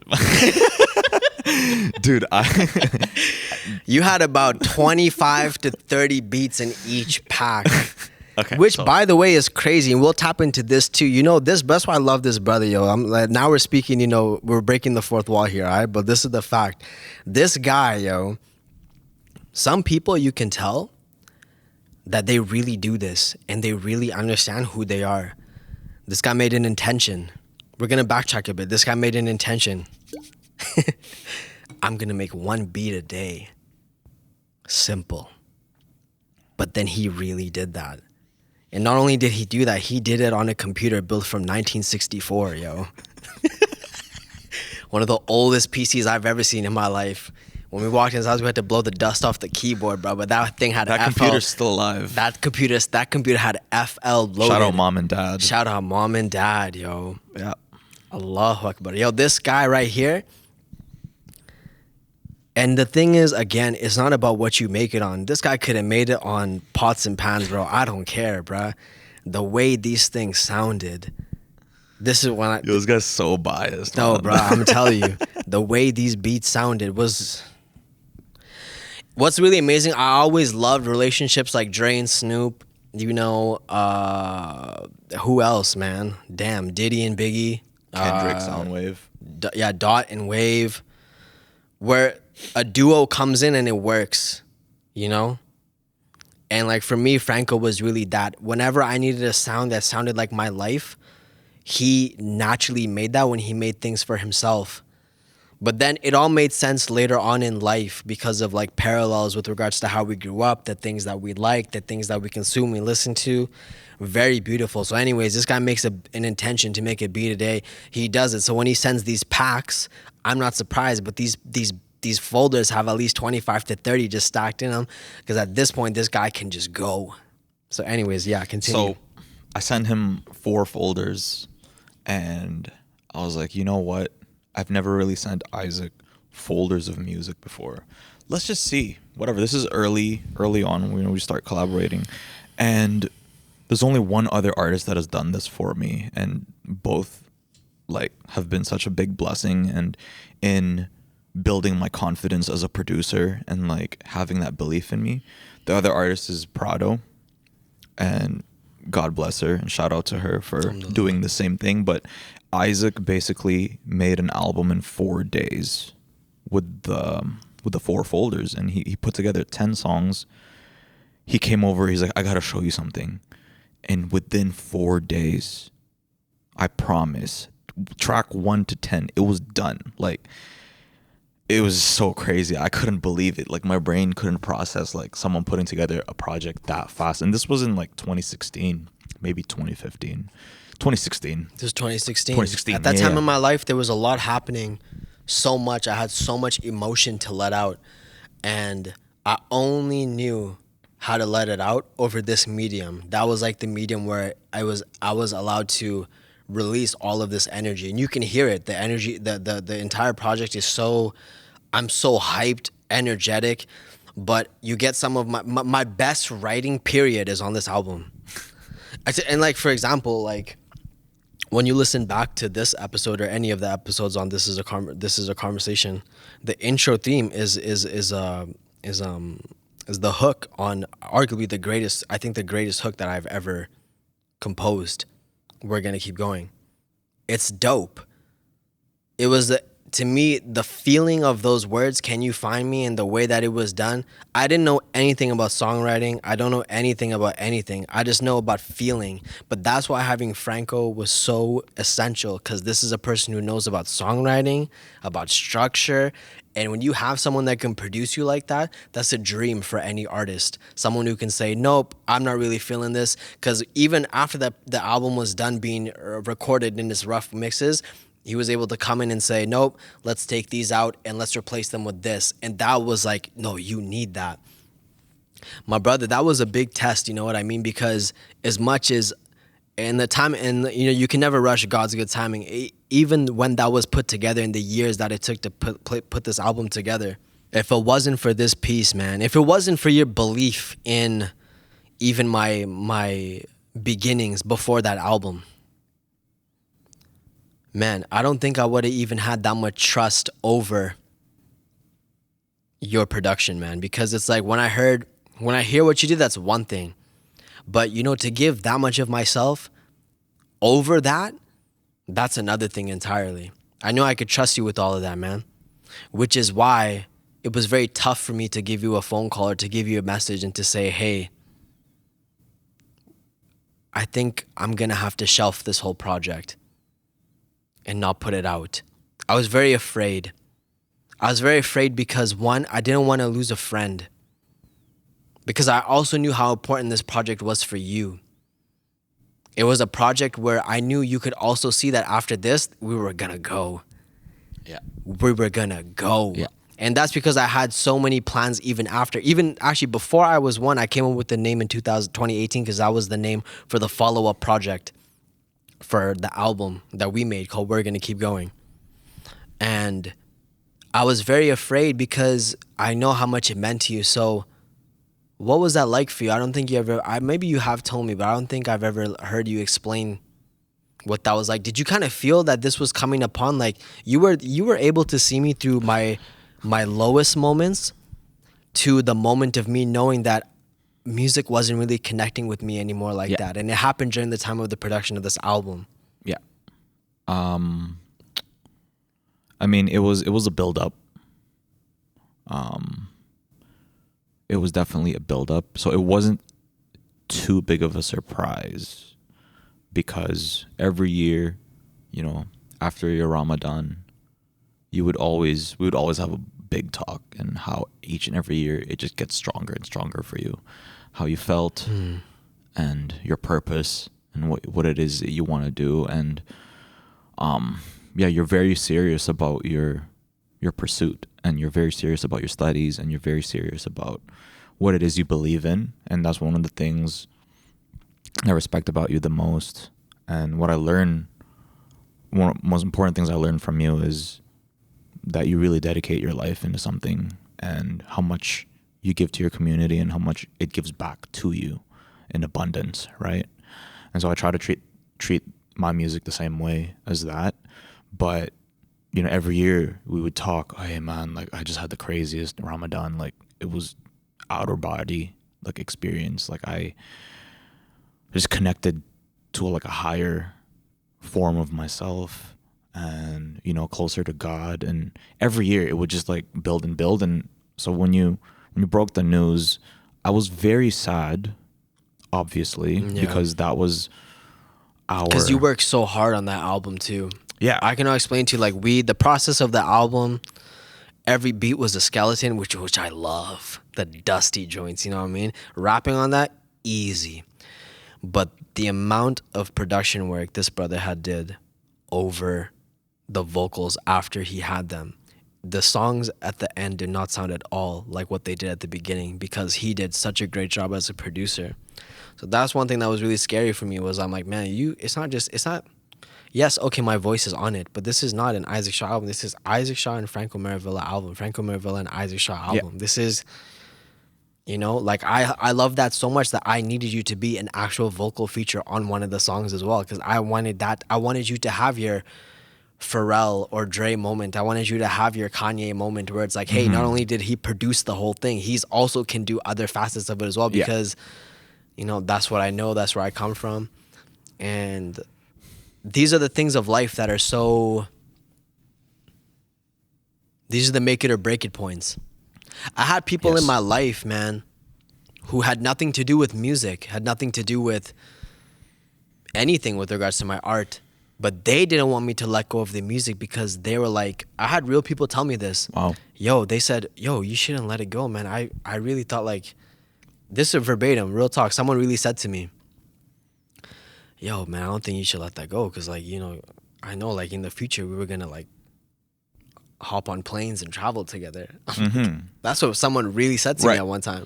[SPEAKER 2] dude.
[SPEAKER 1] You had about 25 to 30 beats in each pack.
[SPEAKER 2] Okay,
[SPEAKER 1] Which,
[SPEAKER 2] so-
[SPEAKER 1] by the way, is crazy, and we'll tap into this too. You know, that's why I love this brother, yo. I'm like, now we're speaking. You know, we're breaking the fourth wall here, all right? But this is the fact. This guy, yo. Some people you can tell that they really do this and they really understand who they are. This guy made an intention. We're gonna backtrack a bit. This guy made an intention. I'm gonna make 1 beat a day. Simple. But then he really did that. And not only did he do that, he did it on a computer built from 1964, yo. One of the oldest PCs I've ever seen in my life. When we walked in his house, we had to blow the dust off the keyboard, bro. But that thing had
[SPEAKER 2] that
[SPEAKER 1] FL.
[SPEAKER 2] computer's still alive.
[SPEAKER 1] That computer had FL loaded.
[SPEAKER 2] Shout out mom and dad.
[SPEAKER 1] Shout out mom and dad, yo.
[SPEAKER 2] Yeah.
[SPEAKER 1] Allahu Akbar. Yo, this guy right here. And the thing is, again, it's not about what you make it on. This guy could have made it on pots and pans, bro. I don't care, bro. The way these things sounded. This is when I...
[SPEAKER 2] Yo, this guy's so biased.
[SPEAKER 1] No,
[SPEAKER 2] man.
[SPEAKER 1] bro, I'm telling you. The way these beats sounded was... What's really amazing, I always loved relationships like Dre and Snoop. You know, who else, man? Damn, Diddy and Biggie.
[SPEAKER 2] Kendrick, Soundwave.
[SPEAKER 1] Dot and Wave. Where a duo comes in and it works, you know? And like for me, Franco was really that. Whenever I needed a sound that sounded like my life, he naturally made that when he made things for himself. But then it all made sense later on in life because of like parallels with regards to how we grew up, the things that we like, the things that we consume, we listen to. Very beautiful. So anyways, this guy makes an intention to make a beat a day. He does it. So when he sends these packs, I'm not surprised, but these folders have at least 25 to 30 just stacked in them because at this point, this guy can just go. So anyways, yeah, continue.
[SPEAKER 2] So I sent him 4 folders, and I was like, you know what? I've never really sent Isaac folders of music before. Let's just see. Whatever. This is early on when we start collaborating. And there's only one other artist that has done this for me, and both like have been such a big blessing and in building my confidence as a producer and like having that belief in me. The other artist is Prado, and God bless her and shout out to her for doing the same thing. But Isaac basically made an album in 4 days with the 4 folders, and he put together 10 songs. He came over, he's like, I gotta show you something. And within 4 days, I promise, track 1 to 10, it was done. Like, it was so crazy. I couldn't believe it. Like, my brain couldn't process like someone putting together a project that fast. And this was in like 2016, maybe 2015. 2016.
[SPEAKER 1] This was 2016.
[SPEAKER 2] 2016,
[SPEAKER 1] At that time
[SPEAKER 2] yeah.
[SPEAKER 1] in my life, there was a lot happening. So much. I had so much emotion to let out. And I only knew how to let it out over this medium. That was like the medium where I was allowed to release all of this energy. And you can hear it. The energy, the entire project is so, I'm so hyped, energetic. But you get some of my best writing period is on this album. And like, for example, like, when you listen back to this episode or any of the episodes on This Is a Conversation, the intro theme is the hook on arguably the greatest, I think the greatest hook that I've ever composed. We're gonna keep going. It's dope. It was to me, the feeling of those words, "Can you find me?" and the way that it was done, I didn't know anything about songwriting. I don't know anything about anything. I just know about feeling. But that's why having Franco was so essential, because this is a person who knows about songwriting, about structure. And when you have someone that can produce you like that, that's a dream for any artist. Someone who can say, nope, I'm not really feeling this. Because even after the album was done being recorded in its rough mixes, he was able to come in and say, nope, let's take these out and let's replace them with this. And that was like, no, you need that. My brother, that was a big test, you know what I mean? Because as much as in the time, and you know, you can never rush God's good timing. Even when that was put together in the years that it took to put this album together, if it wasn't for this piece, man, if it wasn't for your belief in even my beginnings before that album, man, I don't think I would have even had that much trust over your production, man. Because it's like when I hear what you did, that's one thing. But, you know, to give that much of myself over that, that's another thing entirely. I know I could trust you with all of that, man. Which is why it was very tough for me to give you a phone call or to give you a message and to say, hey, I think I'm going to have to shelf this whole project and not put it out. I was very afraid. I was very afraid because, one, I didn't want to lose a friend. Because I also knew how important this project was for you. It was a project where I knew you could also see that after this, we were going to go.
[SPEAKER 3] Yeah.
[SPEAKER 1] We were going to go.
[SPEAKER 3] Yeah.
[SPEAKER 1] And that's because I had so many plans even after. Even actually before I was one, I came up with the name in 2018 because that was the name for the follow-up project for the album that we made called We're Gonna Keep Going. And I was very afraid because I know how much it meant to you. So what was that like for you? I don't think you ever, maybe you have told me, but I don't think I've ever heard you explain what that was like. Did you kind of feel that this was coming upon, like you were able to see me through my lowest moments to the moment of me knowing that music wasn't really connecting with me anymore like that. And it happened during the time of the production of this album.
[SPEAKER 2] Yeah. I mean, it was a build up. It was definitely a build up. So it wasn't too big of a surprise because every year, you know, after your Ramadan, we would always have a big talk and how each and every year it just gets stronger and stronger for you, how you felt and your purpose and what it is that you want to do. And you're very serious about your pursuit, and you're very serious about your studies, and you're very serious about what it is you believe in. And that's one of the things I respect about you the most. And what I learned, one of the most important things I learned from you is that you really dedicate your life into something, and how much you give to your community and how much it gives back to you in abundance, right? And so I try to treat my music the same way as that. But, you know, every year we would talk, oh, hey man, like I just had the craziest Ramadan. Like it was outer body like experience. Like I just connected to like a higher form of myself, and, you know, closer to God. And every year it would just like build and build. And so when you broke the news, I was very sad, obviously, because that was
[SPEAKER 1] because you worked so hard on that album too.
[SPEAKER 2] Yeah.
[SPEAKER 1] I can explain to you, like, the process of the album, every beat was a skeleton, which I love. The dusty joints, you know what I mean? Rapping on that, easy. But the amount of production work this brother had did over the vocals after he had them, the songs at the end did not sound at all like what they did at the beginning, because he did such a great job as a producer. So that's one thing that was really scary for me, was I'm like, man, yes, okay, my voice is on it, but this is not an Isaac Shaw album. This is Isaac Shaw and Franco Maravilla album. Franco Maravilla and Isaac Shaw album. Yeah. This is, you know, like I love that so much that I needed you to be an actual vocal feature on one of the songs as well, because I wanted you to have your Pharrell or Dre moment. I wanted you to have your Kanye moment where it's like, hey, not only did he produce the whole thing, he's also can do other facets of it as well, because, you know, that's what I know, that's where I come from. And these are the things of life that are so These are the make it or break it points. I had people in my life, man, who had nothing to do with music, had nothing to do with anything with regards to my art, but they didn't want me to let go of the music because they were like, I had real people tell me this.
[SPEAKER 2] Wow.
[SPEAKER 1] Yo, they said, yo, you shouldn't let it go, man. I really thought like, this is verbatim, real talk. Someone really said to me, yo, man, I don't think you should let that go because, like, you know, I know, like, in the future we were gonna like hop on planes and travel together. That's what someone really said to me at one time.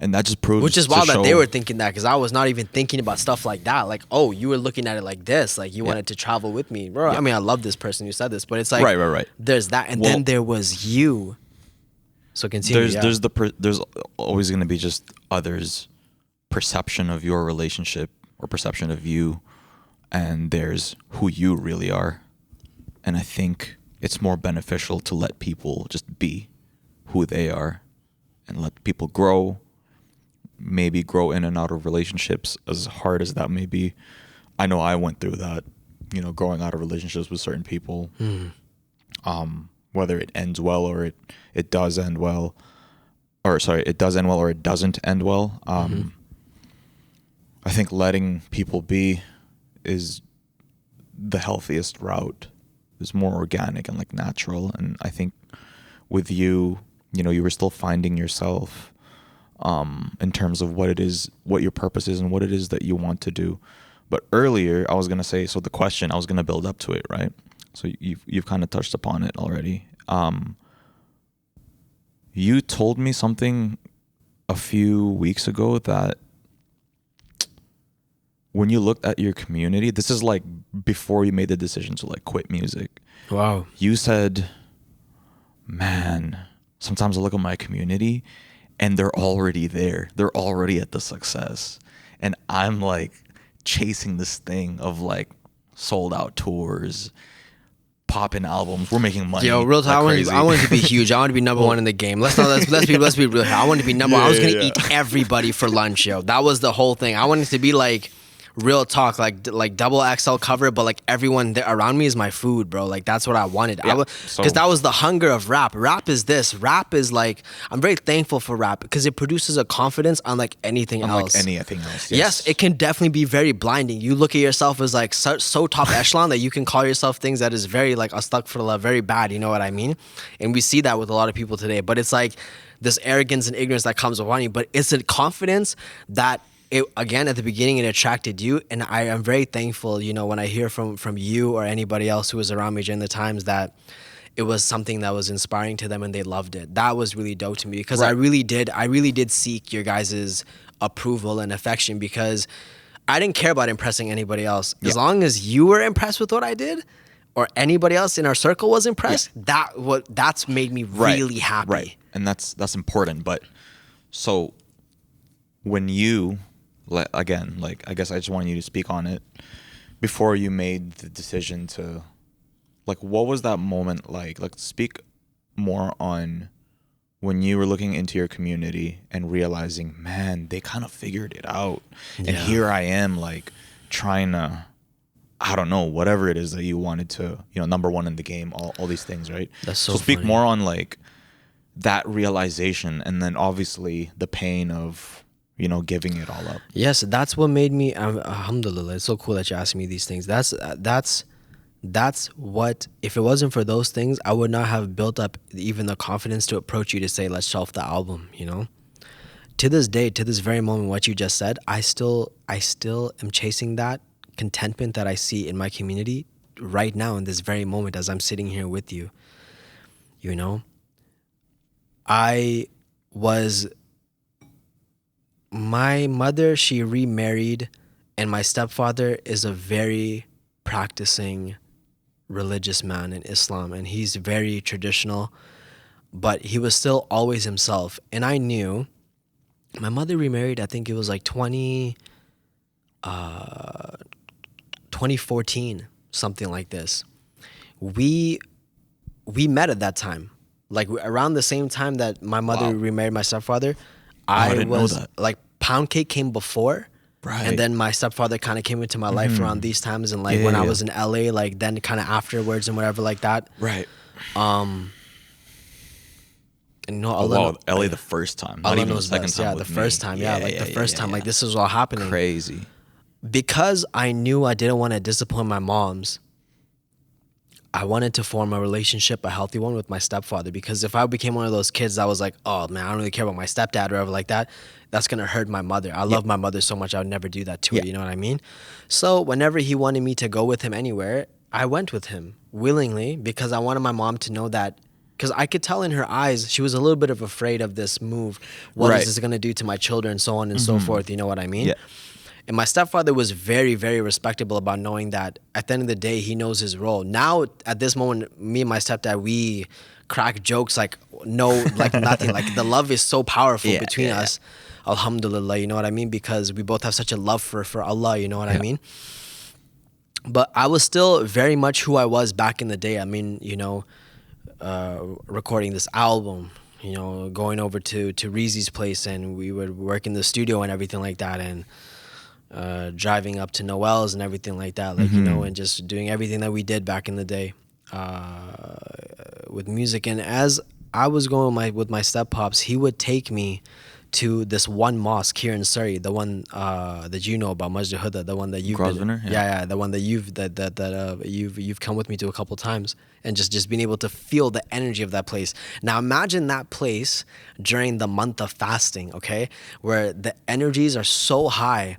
[SPEAKER 2] And that just proves,
[SPEAKER 1] which is wild that they were thinking that, because I was not even thinking about stuff like that. Like, oh, you were looking at it like this, like you wanted to travel with me, bro. I mean, I love this person who said this, but it's like,
[SPEAKER 2] right.
[SPEAKER 1] There's that, and then there was you. So continue.
[SPEAKER 2] There's always going to be just others' perception of your relationship or perception of you, and there's who you really are. And I think it's more beneficial to let people just be who they are and let people grow, maybe grow in and out of relationships, as hard as that may be. I know I went through that, you know, growing out of relationships with certain people, whether it ends well or it does end well, or sorry, it does end well or it doesn't end well. I think letting people be is the healthiest route. It's more organic and like natural. And I think with you, you know, you were still finding yourself in terms of what it is, what your purpose is and what it is that you want to do. But earlier I was going to say, so the question, I was going to build up to it, right? So you've kind of touched upon it already. You told me something a few weeks ago that when you looked at your community, this is like before you made the decision to like quit music.
[SPEAKER 1] Wow.
[SPEAKER 2] You said, man, sometimes I look at my community and they're already there. They're already at the success. And I'm like chasing this thing of like sold out tours, popping albums. We're making money.
[SPEAKER 1] Yo, real talk. Like I wanted to be huge. I wanted to be number one in the game. Let's be real here. I wanted to be number one. I was gonna eat everybody for lunch, yo. That was the whole thing. I wanted to be like real talk, like double XL cover, but like everyone there around me is my food, bro. Like that's what I wanted. Because that was the hunger of rap. Rap is this. Rap is like, I'm very thankful for rap because it produces a confidence unlike anything else.
[SPEAKER 2] Unlike anything else.
[SPEAKER 1] Yes, it can definitely be very blinding. You look at yourself as like so top echelon that you can call yourself things that is very like astaghfirullah, very bad. You know what I mean? And we see that with a lot of people today. But it's like this arrogance and ignorance that comes upon you. But it's a confidence that, it, again, at the beginning, it attracted you, and I am very thankful, you know, when I hear from you or anybody else who was around me during the times that it was something that was inspiring to them and they loved it. That was really dope to me because I really did seek your guys' approval and affection because I didn't care about impressing anybody else. As long as you were impressed with what I did or anybody else in our circle was impressed, that's made me really happy.
[SPEAKER 2] Right, and that's important. But so when you... again, like, I guess I just want you to speak on it before you made the decision to, like, what was that moment like? Like, speak more on when you were looking into your community and realizing, man, they kind of figured it out. And here I am, like, trying to, I don't know, whatever it is that you wanted to, you know, number one in the game, all these things, right?
[SPEAKER 1] That's so
[SPEAKER 2] speak
[SPEAKER 1] funny.
[SPEAKER 2] more on, like, that realization and then obviously the pain of, you know, giving it all up.
[SPEAKER 1] Yes, that's what made me, alhamdulillah, it's so cool that you're asking me these things. That's what, if it wasn't for those things, I would not have built up even the confidence to approach you to say, let's shelf the album, you know? To this day, to this very moment, what you just said, I still am chasing that contentment that I see in my community right now in this very moment as I'm sitting here with you, you know? My mother, she remarried, and my stepfather is a very practicing religious man in Islam, and he's very traditional, but he was still always himself. And I knew my mother remarried, I think it was like 2014, something like this. We met at that time, like around the same time that my mother remarried my stepfather. I didn't know that. Like, Pound Cake came before, and then my stepfather kind of came into my life around these times, and like when I was in LA, like then kind of afterwards and whatever like that.
[SPEAKER 2] Right.
[SPEAKER 1] And no,
[SPEAKER 2] Oh
[SPEAKER 1] Allah,
[SPEAKER 2] wow, LA the first time, not
[SPEAKER 1] Allah
[SPEAKER 2] even the
[SPEAKER 1] knows
[SPEAKER 2] second
[SPEAKER 1] best.
[SPEAKER 2] time
[SPEAKER 1] Yeah,
[SPEAKER 2] with
[SPEAKER 1] the first
[SPEAKER 2] me.
[SPEAKER 1] time. Yeah, like the first time, like this is all happening.
[SPEAKER 2] Crazy.
[SPEAKER 1] Because I knew I didn't want to disappoint my moms, I wanted to form a relationship, a healthy one with my stepfather. Because if I became one of those kids that was like, oh man, I don't really care about my stepdad or whatever like that, that's gonna hurt my mother. I love my mother so much, I would never do that to her. You know what I mean? So whenever he wanted me to go with him anywhere, I went with him willingly because I wanted my mom to know that. Because I could tell in her eyes, she was a little bit of afraid of this move. What is this gonna do to my children, so on and so forth. You know what I mean?
[SPEAKER 2] Yeah.
[SPEAKER 1] And my stepfather was very, very respectable about knowing that at the end of the day, he knows his role. Now, at this moment, me and my stepdad, we crack jokes like like nothing. Like the love is so powerful between us. Alhamdulillah, you know what I mean? Because we both have such a love for Allah, you know what I mean? But I was still very much who I was back in the day. I mean, you know, recording this album, you know, going over to Reezy's place and we would work in the studio and everything like that. And driving up to Noel's and everything like that, like you know, and just doing everything that we did back in the day with music. And as I was going with my step pops, he would take me to this one mosque here in Surrey, the one that you know about, Masjid Huda, the one that you've been, the one that you've come with me to a couple times, and just being able to feel the energy of that place. Now imagine that place during the month of fasting, okay, where the energies are so high.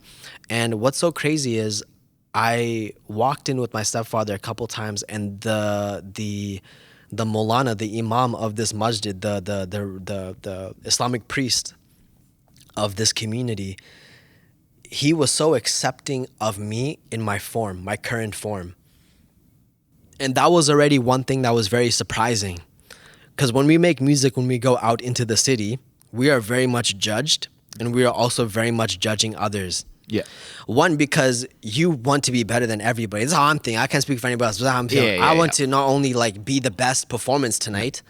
[SPEAKER 1] And what's so crazy is I walked in with my stepfather a couple times, and the Maulana, the Imam of this masjid, the Islamic priest of this community, he was so accepting of me in my form, my current form. And that was already one thing that was very surprising. Because when we make music, when we go out into the city, we are very much judged, and we are also very much judging others.
[SPEAKER 2] Yeah.
[SPEAKER 1] One, because you want to be better than everybody. That's how I'm thinking. I can't speak for anybody else. That's how I'm feeling. I want to not only like be the best performance tonight,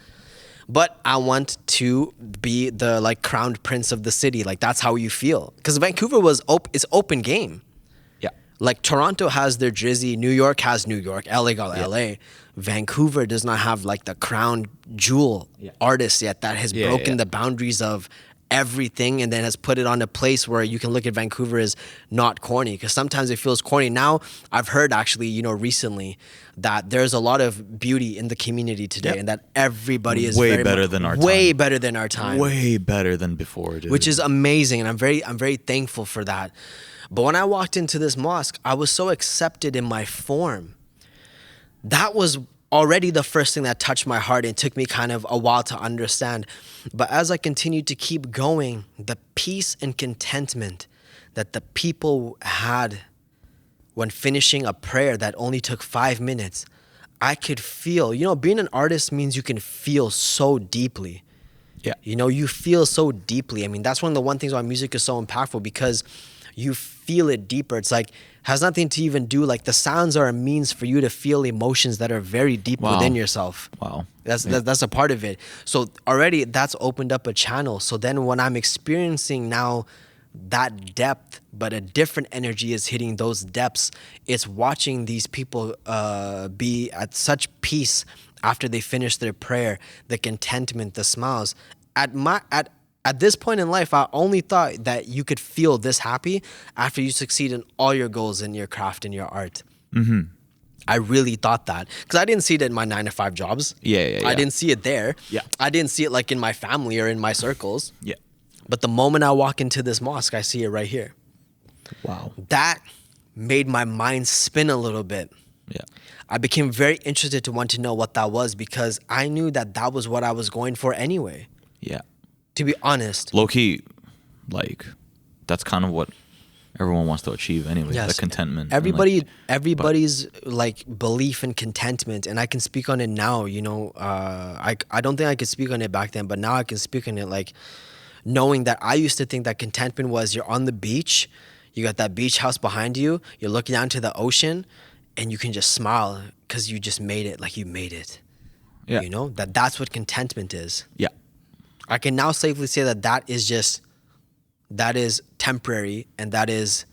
[SPEAKER 1] but I want to be the like crowned prince of the city. Like that's how you feel. Because Vancouver it's open game.
[SPEAKER 2] Yeah.
[SPEAKER 1] Like Toronto has their Drizzy, New York has New York, LA got LA. Vancouver does not have like the crown jewel artist yet that has broken the boundaries of everything and then has put it on a place where you can look at Vancouver as not corny, because sometimes it feels corny. Now I've heard actually, you know, recently that there's a lot of beauty in the community today and that everybody is
[SPEAKER 2] way better than our time.
[SPEAKER 1] Way better than our time.
[SPEAKER 2] Way better than before, dude.
[SPEAKER 1] Which is amazing, and I'm very thankful for that. But when I walked into this mosque, I was so accepted in my form. That was already the first thing that touched my heart and took me kind of a while to understand. But as I continued to keep going, the peace and contentment that the people had when finishing a prayer that only took 5 minutes, I could feel, you know, being an artist means you can feel so deeply.
[SPEAKER 2] Yeah.
[SPEAKER 1] You know, you feel so deeply. I mean, that's one of the one things why music is so impactful, because you feel it deeper. It's like, has nothing to even do, like the sounds are a means for you to feel emotions that are very deep within yourself.
[SPEAKER 2] Wow.
[SPEAKER 1] That's a part of it. So already that's opened up a channel. So then when I'm experiencing now that depth, but a different energy is hitting those depths, it's watching these people be at such peace after they finish their prayer, the contentment, the smiles. At this point in life, I only thought that you could feel this happy after you succeed in all your goals in your craft and your art. Mm-hmm. I really thought that, because I didn't see it in my 9-to-5 jobs. I didn't see it there. I didn't see it like in my family or in my circles. But the moment I walk into this mosque, I see it right here.
[SPEAKER 2] Wow.
[SPEAKER 1] That made my mind spin a little bit. I became very interested to want to know what that was, because I knew that that was what I was going for anyway. To be honest.
[SPEAKER 2] Low-key, like, that's kind of what everyone wants to achieve anyway, the contentment.
[SPEAKER 1] Everybody's like belief in contentment, and I can speak on it now, you know. I don't think I could speak on it back then, but now I can speak on it, like knowing that I used to think that contentment was you're on the beach, you got that beach house behind you, you're looking down to the ocean, and you can just smile because you just made it, like you made it. You know, that's what contentment is. I can now safely say that is temporary, and that is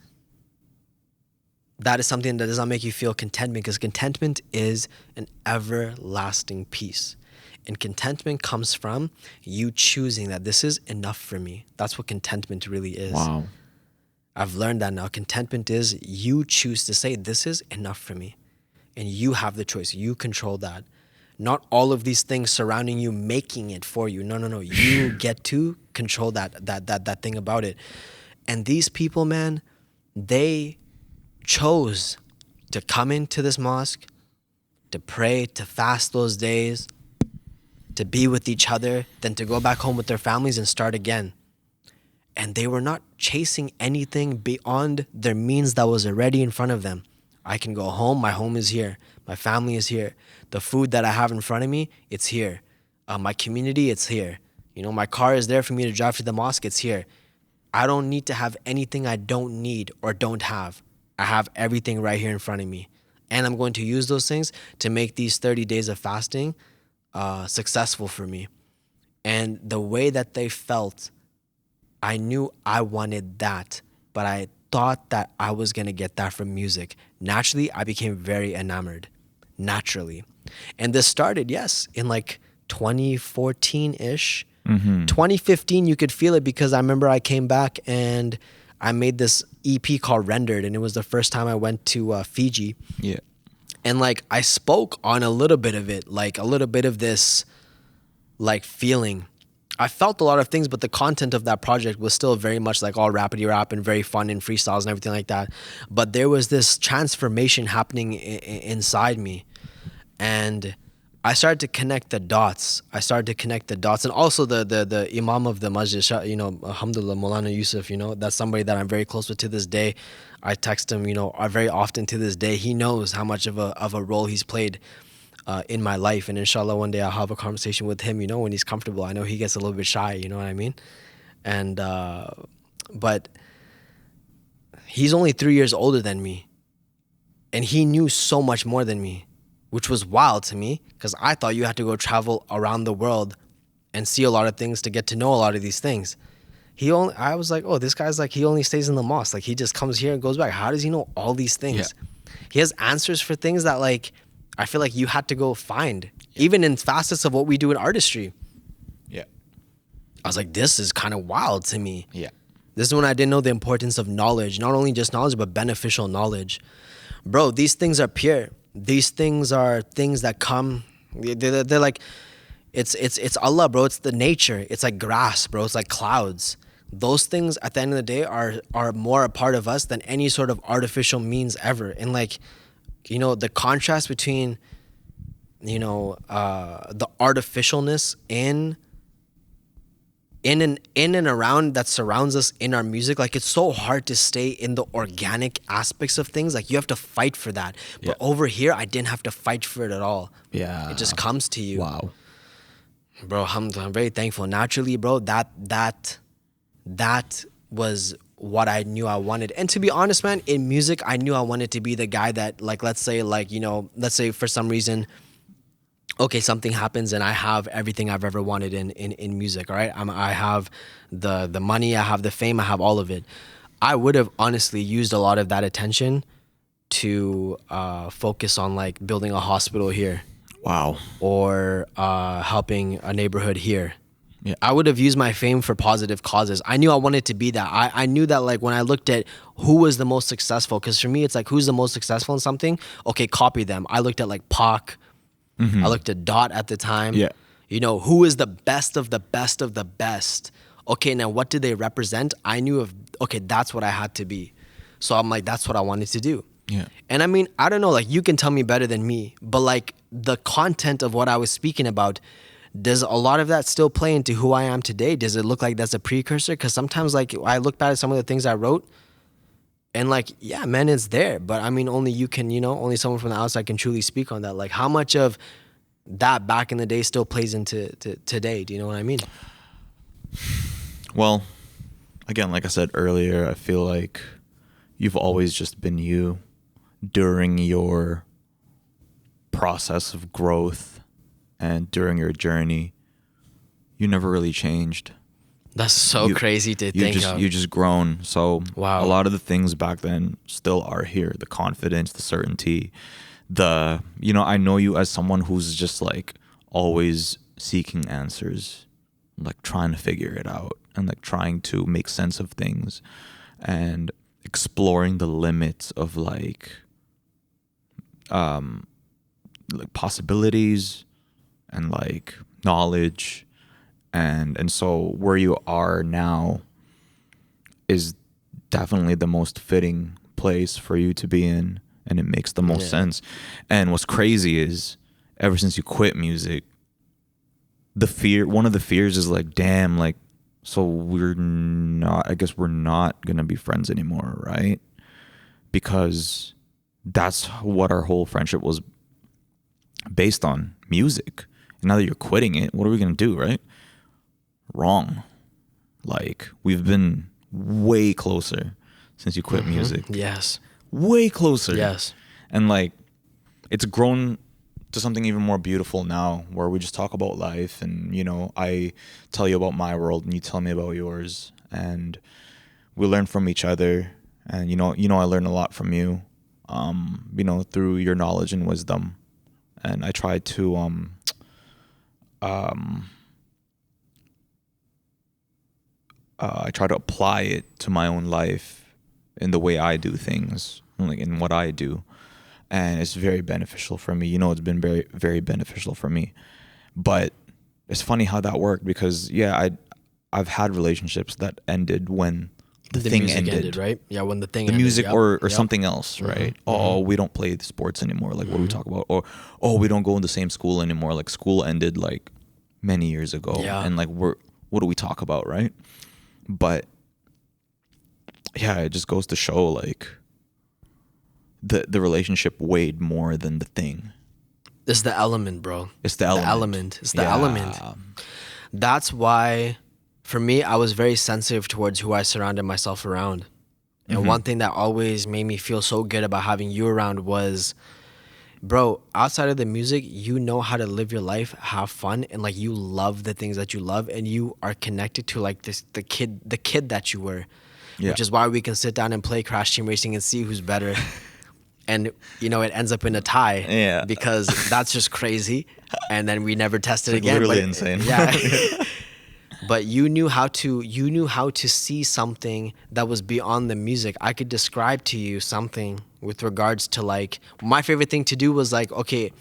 [SPEAKER 1] something that does not make you feel contentment, because contentment is an everlasting peace. And contentment comes from you choosing that this is enough for me. That's what contentment really is.
[SPEAKER 2] Wow.
[SPEAKER 1] I've learned that now. Contentment is you choose to say, this is enough for me. And you have the choice. You control that. Not all of these things surrounding you making it for you. No. You get to control that thing about it. And these people, man, they chose to come into this mosque, to pray, to fast those days, to be with each other, then to go back home with their families and start again. And they were not chasing anything beyond their means that was already in front of them. I can go home. My home is here. My family is here. The food that I have in front of me, it's here. My community, it's here. You know, my car is there for me to drive to the mosque. It's here. I don't need to have anything I don't need or don't have. I have everything right here in front of me. And I'm going to use those things to make these 30 days of fasting successful for me. And the way that they felt, I knew I wanted that, but I thought that I was going to get that from music. Naturally, I became very enamored. Naturally. And this started, yes, in like 2014-ish. 2015, you could feel it because I remember I came back and I made this EP called Rendered, and it was the first time I went to Fiji.
[SPEAKER 2] Yeah.
[SPEAKER 1] And like I spoke on a little bit of it, like a little bit of this like feeling. I felt a lot of things, but the content of that project was still very much like all rappity rap and very fun and freestyles and everything like that. But there was this transformation happening inside me. And I started to connect the dots. And also the Imam of the Masjid, you know, Alhamdulillah, Maulana Yusuf, you know, that's somebody that I'm very close with to this day. I text him, you know, very often to this day. He knows how much of a role he's played in my life. And inshallah, one day I'll have a conversation with him, you know, when he's comfortable. I know he gets a little bit shy, you know what I mean? And, but he's only 3 years older than me. And he knew so much more than me, which was wild to me because I thought you had to go travel around the world and see a lot of things to get to know a lot of these things. I was like, oh, this guy's like, he only stays in the mosque. Like he just comes here and goes back. How does he know all these things? Yeah. He has answers for things that like, I feel like you had to go find, even in facets of what we do in artistry.
[SPEAKER 2] Yeah.
[SPEAKER 1] I was like, this is kind of wild to me.
[SPEAKER 2] Yeah.
[SPEAKER 1] This is when I didn't know the importance of knowledge, not only just knowledge, but beneficial knowledge. Bro, these things are pure. These things are things that come, they're like, it's Allah, bro. It's the nature. It's like grass, bro. It's like clouds. Those things at the end of the day are more a part of us than any sort of artificial means ever. And like, you know, the contrast between, you know, the artificialness in and around that surrounds us in our music, like it's so hard to stay in the organic aspects of things. Like you have to fight for that. But over here, I didn't have to fight for it at all.
[SPEAKER 2] Yeah.
[SPEAKER 1] It just comes to you.
[SPEAKER 2] Wow.
[SPEAKER 1] Bro, I'm very thankful. Naturally, bro, that was what I knew I wanted. And to be honest, man, in music, I knew I wanted to be the guy that, like, let's say for some reason, okay, something happens and I have everything I've ever wanted in music, all right? I have the money, I have the fame, I have all of it. I would have honestly used a lot of that attention to focus on like building a hospital here.
[SPEAKER 2] Wow.
[SPEAKER 1] Or helping a neighborhood here.
[SPEAKER 2] Yeah.
[SPEAKER 1] I would have used my fame for positive causes. I knew I wanted to be that. I knew that like when I looked at who was the most successful, because for me it's like who's the most successful in something? Okay, copy them. I looked at like Pac. I looked at Dot at the time.
[SPEAKER 2] Yeah.
[SPEAKER 1] You know, who is the best of the best of the best? Okay, now what do they represent? I knew okay, that's what I had to be. So I'm like, that's what I wanted to do.
[SPEAKER 2] Yeah.
[SPEAKER 1] And I mean, I don't know, like you can tell me better than me, but like the content of what I was speaking about, does a lot of that still play into who I am today? Does it look like that's a precursor? Because sometimes like I look back at some of the things I wrote and like, yeah, man, it's there. But I mean, only you can, you know, only someone from the outside can truly speak on that. Like how much of that back in the day still plays into today? Do you know what I mean?
[SPEAKER 2] Well, again, like I said earlier, I feel like you've always just been you during your process of growth and during your journey. You never really changed.
[SPEAKER 1] That's so crazy to think of.
[SPEAKER 2] You just grown. So
[SPEAKER 1] wow.
[SPEAKER 2] A lot of the things back then still are here. The confidence, the certainty, I know you as someone who's just like always seeking answers, like trying to figure it out and like trying to make sense of things and exploring the limits of like possibilities and like knowledge, and so where you are now is definitely the most fitting place for you to be in, and it makes the most sense. And what's crazy is ever since you quit music, one of the fears is like, damn, like, so I guess we're not gonna be friends anymore, right? Because that's what our whole friendship was based on, music. And now that you're quitting it, what are we gonna do, right? Wrong. Like, we've been way closer since you quit music.
[SPEAKER 1] Yes.
[SPEAKER 2] Way closer.
[SPEAKER 1] Yes.
[SPEAKER 2] And like, it's grown to something even more beautiful now, where we just talk about life, and you know, I tell you about my world and you tell me about yours, and we learn from each other. And you know I learn a lot from you, through your knowledge and wisdom. And I try to apply it to my own life in the way I do things, like in what I do. And it's very beneficial for me. It's been very, very beneficial for me. But it's funny how that worked, because I've had relationships that ended when the thing ended,
[SPEAKER 1] right? Yeah, when the thing
[SPEAKER 2] the
[SPEAKER 1] ended,
[SPEAKER 2] music
[SPEAKER 1] yep.
[SPEAKER 2] or
[SPEAKER 1] Yep.
[SPEAKER 2] something else, right? Oh, we don't play the sports anymore. Like, what do we talk about? Or, oh, we don't go in the same school anymore. Like, school ended like many years ago.
[SPEAKER 1] Yeah.
[SPEAKER 2] And like, what do we talk about, right? But yeah, it just goes to show like the relationship weighed more than the thing.
[SPEAKER 1] It's the element, bro.
[SPEAKER 2] It's the element.
[SPEAKER 1] It's the element. That's why, for me, I was very sensitive towards who I surrounded myself around. And one thing that always made me feel so good about having you around was, bro, outside of the music, you know how to live your life, have fun, and like you love the things that you love, and you are connected to like the kid that you were.
[SPEAKER 2] Yeah.
[SPEAKER 1] Which is why we can sit down and play Crash Team Racing and see who's better. And it ends up in a tie.
[SPEAKER 2] Yeah.
[SPEAKER 1] Because that's just crazy. And then we never tested
[SPEAKER 2] It's
[SPEAKER 1] again.
[SPEAKER 2] literally
[SPEAKER 1] but,
[SPEAKER 2] insane.
[SPEAKER 1] Yeah. But you knew how to see something that was beyond the music. I could describe to you something with regards to like, my favorite thing to do was like, okay,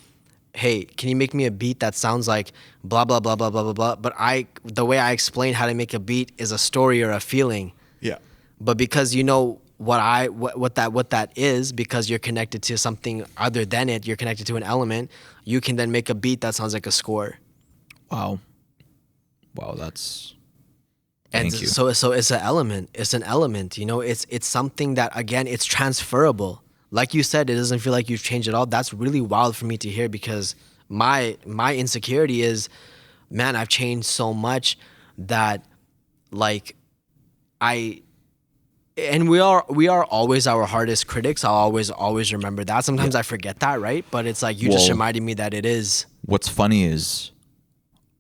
[SPEAKER 1] hey, can you make me a beat that sounds like blah blah blah blah blah blah blah? But the way I explain how to make a beat is a story or a feeling.
[SPEAKER 2] Yeah.
[SPEAKER 1] But because you know what that is, because you're connected to something other than it, you're connected to an element, you can then make a beat that sounds like a score.
[SPEAKER 2] Wow, that's...
[SPEAKER 1] And
[SPEAKER 2] Thank you.
[SPEAKER 1] so it's an element. It's an element, it's something that, again, it's transferable. Like you said, it doesn't feel like you've changed at all. That's really wild for me to hear, because my insecurity is, man, I've changed so much that like and we are always our hardest critics. I'll always remember that. Sometimes I forget that, right? But it's like you just reminded me that it is.
[SPEAKER 2] What's funny is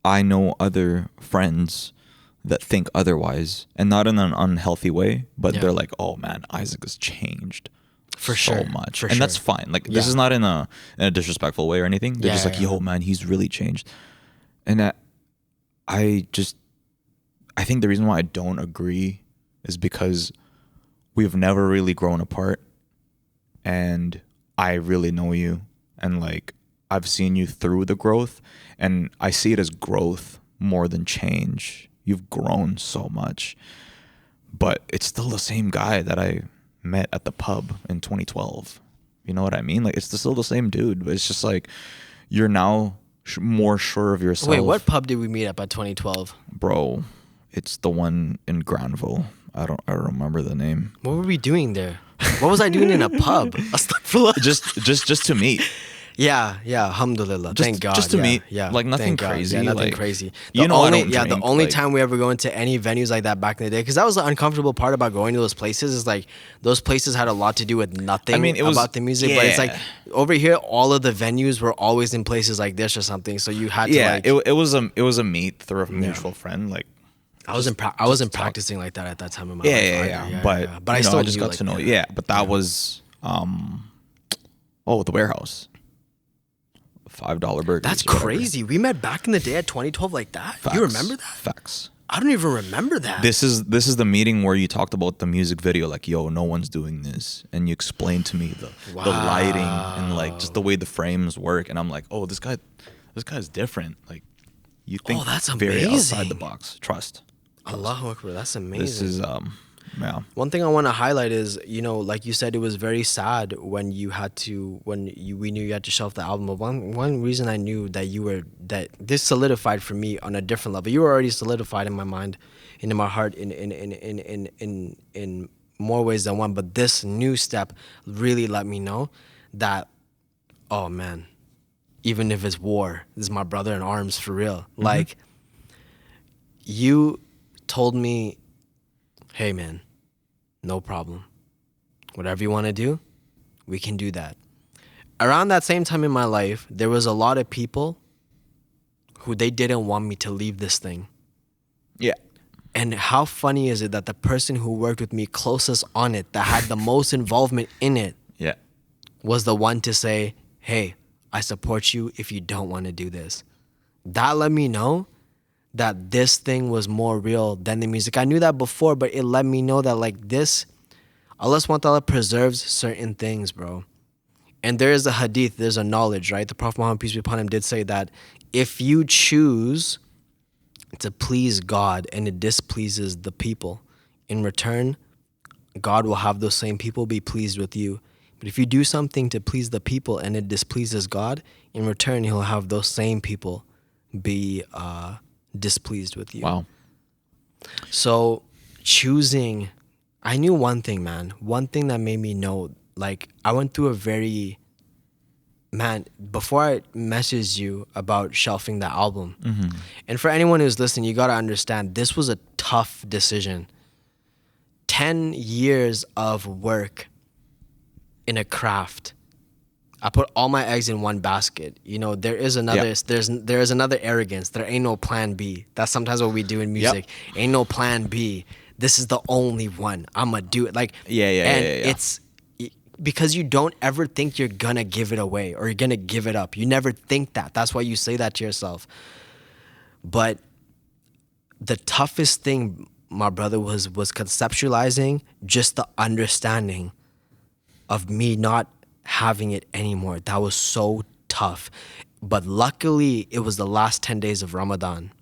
[SPEAKER 2] I know other friends that think otherwise, and not in an unhealthy way, but they're like, oh man, Isaac has changed
[SPEAKER 1] For
[SPEAKER 2] so
[SPEAKER 1] sure.
[SPEAKER 2] much.
[SPEAKER 1] For
[SPEAKER 2] and
[SPEAKER 1] sure.
[SPEAKER 2] that's fine. Like, this is not in a disrespectful way or anything. They're just like,
[SPEAKER 1] Yeah.
[SPEAKER 2] yo man, he's really changed. And I think the reason why I don't agree is because we've never really grown apart, and I really know you, and like I've seen you through the growth, and I see it as growth more than change. You've grown so much, but it's still the same guy that I met at the pub in 2012. You know what I mean? Like, it's still the same dude, but it's just like you're now more sure of yourself.
[SPEAKER 1] Wait, what pub did we meet up at 2012?
[SPEAKER 2] Bro, it's the one in Granville. I don't remember the name.
[SPEAKER 1] What were we doing there? What was I doing in a pub? Astaghfirullah.
[SPEAKER 2] just to meet.
[SPEAKER 1] Yeah, alhamdulillah. Thank God.
[SPEAKER 2] Just to meet.
[SPEAKER 1] Yeah,
[SPEAKER 2] Like, nothing
[SPEAKER 1] thank God.
[SPEAKER 2] crazy.
[SPEAKER 1] Yeah, nothing
[SPEAKER 2] like,
[SPEAKER 1] crazy.
[SPEAKER 2] I don't drink.
[SPEAKER 1] The only
[SPEAKER 2] like,
[SPEAKER 1] time we ever go into any venues like that back in the day, because that was the uncomfortable part about going to those places, is like those places had a lot to do with nothing
[SPEAKER 2] it was,
[SPEAKER 1] about the music. But it's like
[SPEAKER 2] yeah.
[SPEAKER 1] over here, all of the venues were always in places like this or something. So you had to like.
[SPEAKER 2] it was a meet through a mutual friend. Like,
[SPEAKER 1] I wasn't practicing like that at that time in my life.
[SPEAKER 2] Yeah. But
[SPEAKER 1] I still
[SPEAKER 2] I just got to know. Yeah, but that was the warehouse. $5 burgers.
[SPEAKER 1] That's
[SPEAKER 2] or whatever.
[SPEAKER 1] crazy. We met back in the day at 2012 like that.
[SPEAKER 2] Facts.
[SPEAKER 1] You remember that?
[SPEAKER 2] Facts.
[SPEAKER 1] I don't even remember that.
[SPEAKER 2] This is the meeting where you talked about the music video, like, yo, no one's doing this, and you explained to me the lighting and like just the way the frames work, and I'm like, oh, this guy's different. Like, you think
[SPEAKER 1] that's
[SPEAKER 2] very
[SPEAKER 1] amazing.
[SPEAKER 2] outside the box. Trust.
[SPEAKER 1] Allahu Akbar, that's amazing.
[SPEAKER 2] This is yeah.
[SPEAKER 1] One thing I want to highlight is, you know, like you said, it was very sad when we knew you had to shelf the album. But one reason I knew that this solidified for me on a different level. You were already solidified in my mind and in my heart in more ways than one. But this new step really let me know that, oh man, even if it's war, this is my brother in arms for real. Mm-hmm. Like, you told me, hey man, no problem. Whatever you want to do, we can do that. Around that same time in my life, there was a lot of people who they didn't want me to leave this thing.
[SPEAKER 2] Yeah.
[SPEAKER 1] And how funny is it that the person who worked with me closest on it, that had the most involvement in it,
[SPEAKER 2] Yeah.
[SPEAKER 1] was the one to say, hey, I support you if you don't want to do this. That let me know that this thing was more real than the music. I knew that before, but it let me know that like this, Allah subhanahu wa ta'ala preserves certain things, bro. And there is a hadith, there's a knowledge, right? The Prophet Muhammad, peace be upon him, did say that if you choose to please God and it displeases the people, in return, God will have those same people be pleased with you. But if you do something to please the people and it displeases God, in return, he'll have those same people be displeased with you.
[SPEAKER 2] Wow.
[SPEAKER 1] So choosing, I knew one thing, man. One thing that made me know, like, I went through before I messaged you about shelving the album, and for anyone who's listening, you got to understand, this was a tough decision. 10 years of work in a craft. I put all my eggs in one basket. You know, there is another, there is another arrogance. There ain't no plan B. That's sometimes what we do in music. Ain't no plan B. This is the only one. I'ma do it. Like, it's because you don't ever think you're gonna give it away or you're gonna give it up. You never think that. That's why you say that to yourself. But the toughest thing, my brother, was conceptualizing just the understanding of me not having it anymore. That was so tough. But luckily, it was the last 10 days of Ramadan.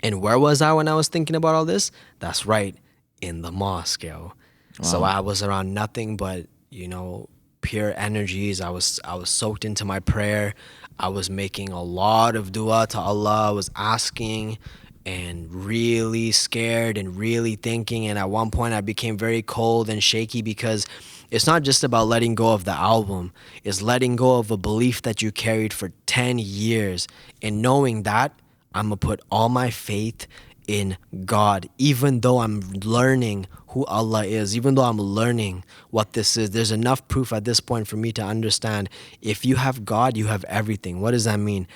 [SPEAKER 1] And where was I when I was thinking about all this? That's right, in the mosque, yo. Wow. So I was around nothing but, you know, pure energies. I was soaked into my prayer. I was making a lot of dua to Allah. I was asking and really scared and really thinking. And at one point, I became very cold and shaky because it's not just about letting go of the album. It's letting go of a belief that you carried for 10 years and knowing that I'm going to put all my faith in God, even though I'm learning who Allah is, even though I'm learning what this is. There's enough proof at this point for me to understand if you have God, you have everything. What does that mean?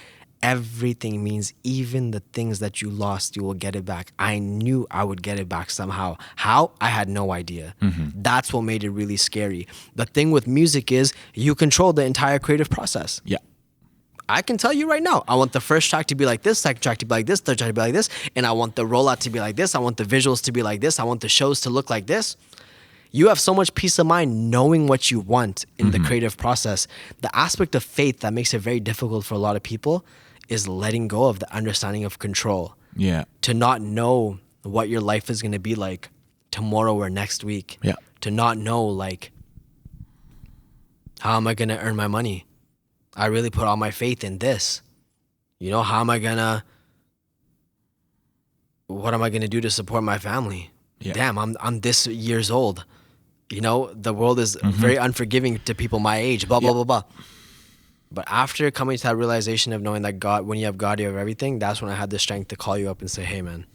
[SPEAKER 1] Everything means even the things that you lost, you will get it back. I knew I would get it back somehow. How? I had no idea. That's what made it really scary. The thing with music is you control the entire creative process.
[SPEAKER 2] Yeah.
[SPEAKER 1] I can tell you right now, I want the first track to be like this, second track to be like this, third track to be like this, and I want the rollout to be like this, I want the visuals to be like this, I want the shows to look like this. You have so much peace of mind knowing what you want in the creative process. The aspect of faith that makes it very difficult for a lot of people is letting go of the understanding of control.
[SPEAKER 2] Yeah.
[SPEAKER 1] To not know what your life is going to be like tomorrow or next week.
[SPEAKER 2] Yeah.
[SPEAKER 1] To not know, like, how am I going to earn my money? I really put all my faith in this. You know, what am I going to do to support my family?
[SPEAKER 2] Yeah.
[SPEAKER 1] Damn, I'm this years old. You know, the world is very unforgiving to people my age, blah, blah, blah, blah. But after coming to that realization of knowing that God, when you have God, you have everything, that's when I had the strength to call you up and say, hey, man,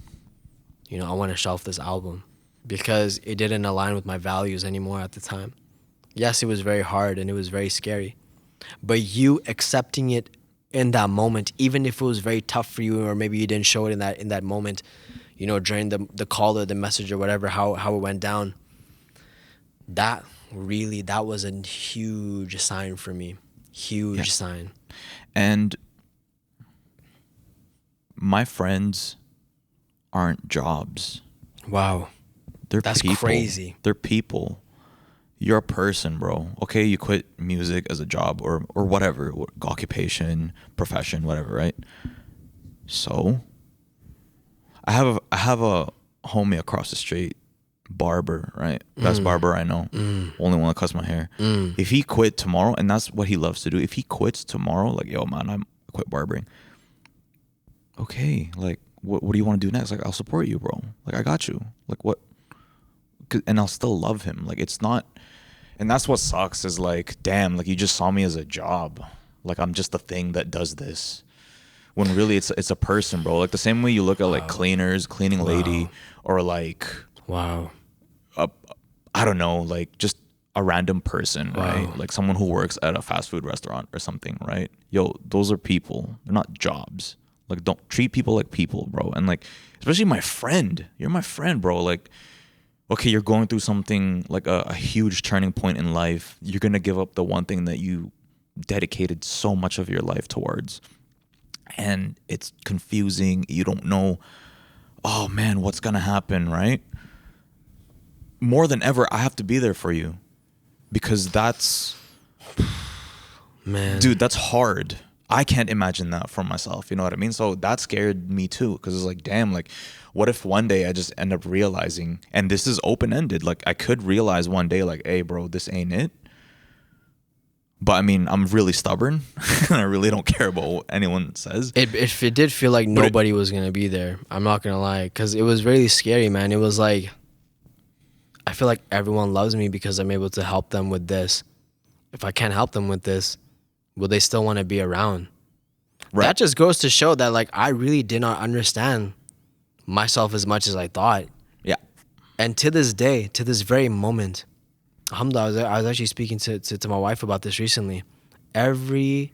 [SPEAKER 1] you know, I want to shelf this album because it didn't align with my values anymore at the time. Yes, it was very hard and it was very scary. But you accepting it in that moment, even if it was very tough for you or maybe you didn't show it in that moment, you know, during the call or the message or whatever, how it went down, that was a huge sign for me. Huge sign.
[SPEAKER 2] And my friends aren't jobs.
[SPEAKER 1] Wow. That's
[SPEAKER 2] People.
[SPEAKER 1] crazy.
[SPEAKER 2] They're people. You're a person, bro. Okay, you quit music as a job or whatever, occupation, profession, whatever, right? So, I have a homie across the street, barber, right? Best barber I know. Only one that cuts my hair. If he quit tomorrow, and that's what he loves to do, if he quits tomorrow, like, yo, man, I quit barbering. Okay, like, what do you want to do next? Like, I'll support you, bro. Like, I got you. Like, what? And I'll still love him. Like, it's not, and that's what sucks is like, damn, like you just saw me as a job. Like I'm just the thing that does this. When really it's a person, bro. Like the same way you look at like cleaners, cleaning lady, or like
[SPEAKER 1] Wow.
[SPEAKER 2] I don't know, like just a random person, right?
[SPEAKER 1] Wow.
[SPEAKER 2] Like someone who works at a fast food restaurant or something, right? Yo, those are people. They're not jobs. Like don't treat people like people, bro. And like especially my friend. You're my friend, bro. Like okay, you're going through something like a huge turning point in life. You're going to give up the one thing that you dedicated so much of your life towards. And it's confusing. You don't know, oh man, what's going to happen, right? More than ever, I have to be there for you because that's,
[SPEAKER 1] Man.
[SPEAKER 2] dude, that's hard. I can't imagine that for myself. You know what I mean? So that scared me too because it's like, damn, like, what if one day I just end up realizing, and this is open-ended, like I could realize one day like, hey, bro, this ain't it. But I mean, I'm really stubborn. And I really don't care about what anyone says.
[SPEAKER 1] It did feel like nobody was going to be there. I'm not going to lie. Because it was really scary, man. It was like, I feel like everyone loves me because I'm able to help them with this. If I can't help them with this, will they still want to be around? Right. That just goes to show that like I really did not understand myself as much as I thought.
[SPEAKER 2] Yeah.
[SPEAKER 1] And to this day, to this very moment, alhamdulillah, I was actually speaking to my wife about this recently. The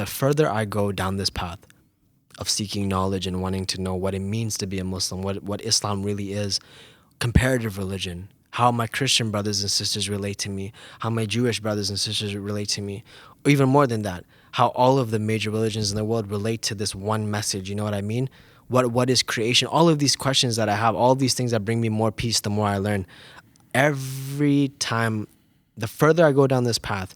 [SPEAKER 1] further I go down this path of seeking knowledge and wanting to know what it means to be a Muslim, what Islam really is, comparative religion, how my Christian brothers and sisters relate to me, how my Jewish brothers and sisters relate to me, or even more than that, how all of the major religions in the world relate to this one message, you know what I mean? What is creation? All of these questions that I have, all of these things that bring me more peace the more I learn. Every time, the further I go down this path,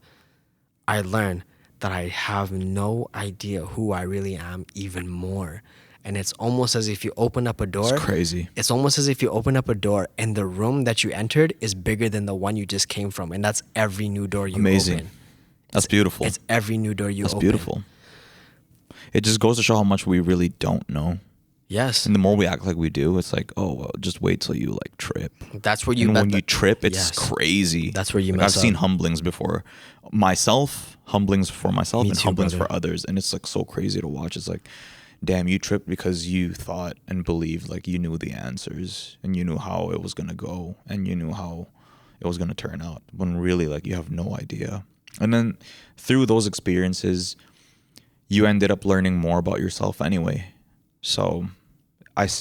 [SPEAKER 1] I learn that I have no idea who I really am even more. And it's almost as if you open up a door.
[SPEAKER 2] It's crazy.
[SPEAKER 1] It's almost as if you open up a door and the room that you entered is bigger than the one you just came from. And that's every new door you
[SPEAKER 2] Amazing.
[SPEAKER 1] open.
[SPEAKER 2] That's beautiful.
[SPEAKER 1] It's every new door you open.
[SPEAKER 2] That's beautiful. It just goes to show how much we really don't know.
[SPEAKER 1] Yes.
[SPEAKER 2] And the more we act like we do, it's like, oh, well, just wait till you like trip.
[SPEAKER 1] That's where you.
[SPEAKER 2] And when you trip, it's crazy.
[SPEAKER 1] That's where you
[SPEAKER 2] like,
[SPEAKER 1] mess
[SPEAKER 2] I've seen humblings before, humblings for myself,
[SPEAKER 1] Me
[SPEAKER 2] and
[SPEAKER 1] too,
[SPEAKER 2] humblings
[SPEAKER 1] brother.
[SPEAKER 2] for others, and it's like so crazy to watch. It's like, damn, you tripped because you thought and believed like you knew the answers and you knew how it was gonna go and you knew how it was gonna turn out. When really, like, you have no idea. And then through those experiences, you ended up learning more about yourself anyway. So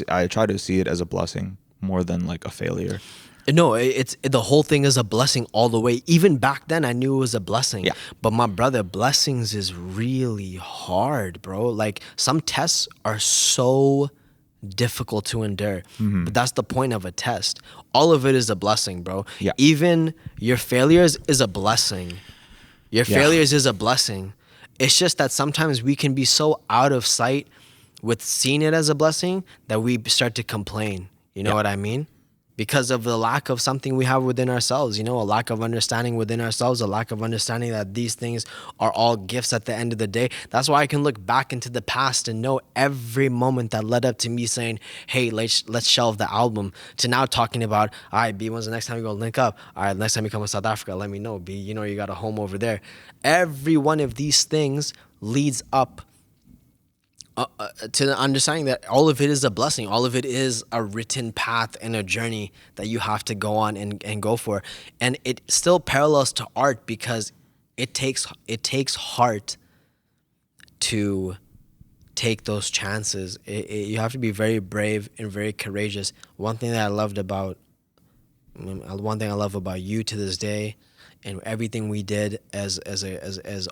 [SPEAKER 2] I try to see it as a blessing more than like a failure.
[SPEAKER 1] No, the whole thing is a blessing all the way. Even back then, I knew it was a blessing.
[SPEAKER 2] Yeah.
[SPEAKER 1] But my brother, blessings is really hard, bro. Like some tests are so difficult to endure.
[SPEAKER 2] Mm-hmm.
[SPEAKER 1] But that's the point of a test. All of it is a blessing, bro.
[SPEAKER 2] Yeah.
[SPEAKER 1] Even your failures is a blessing. Your failures is a blessing. It's just that sometimes we can be so out of sight with seeing it as a blessing that we start to complain. You know what I mean? Because of the lack of something we have within ourselves, you know, a lack of understanding within ourselves, a lack of understanding that these things are all gifts at the end of the day. That's why I can look back into the past and know every moment that led up to me saying, hey, let's shelve the album, to now talking about, all right, B, when's the next time we go link up? All right, next time you come to South Africa, let me know, B, you know, you got a home over there. Every one of these things leads up to the understanding that all of it is a blessing. All of it is a written path and a journey that you have to go on and go for. And it still parallels to art because it takes heart to take those chances. You have to be very brave and very courageous. One thing I love about you to this day and everything we did as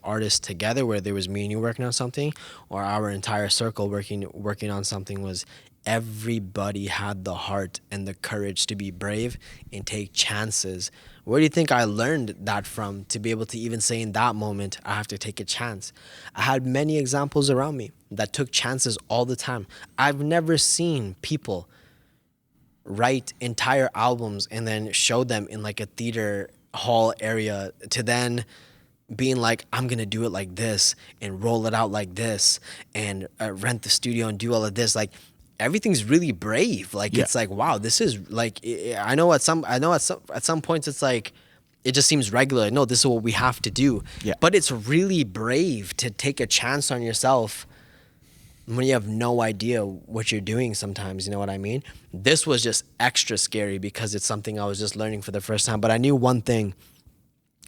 [SPEAKER 1] artists together, whether it was me and you working on something or our entire circle working on something, was everybody had the heart and the courage to be brave and take chances. Where do you think I learned that from, to be able to even say in that moment, I have to take a chance? I had many examples around me that took chances all the time. I've never seen people write entire albums and then show them in like a theater hall area to then being like, I'm gonna do it like this and roll it out like this and rent the studio and do all of this. Like, everything's really brave. Like,
[SPEAKER 2] Yeah.
[SPEAKER 1] it's like, wow, this is like, I know at some points it's like, it just seems regular. No, this is what we have to do.
[SPEAKER 2] Yeah.
[SPEAKER 1] But it's really brave to take a chance on yourself when you have no idea what you're doing sometimes, you know what I mean? This was just extra scary because it's something I was just learning for the first time. But I knew one thing.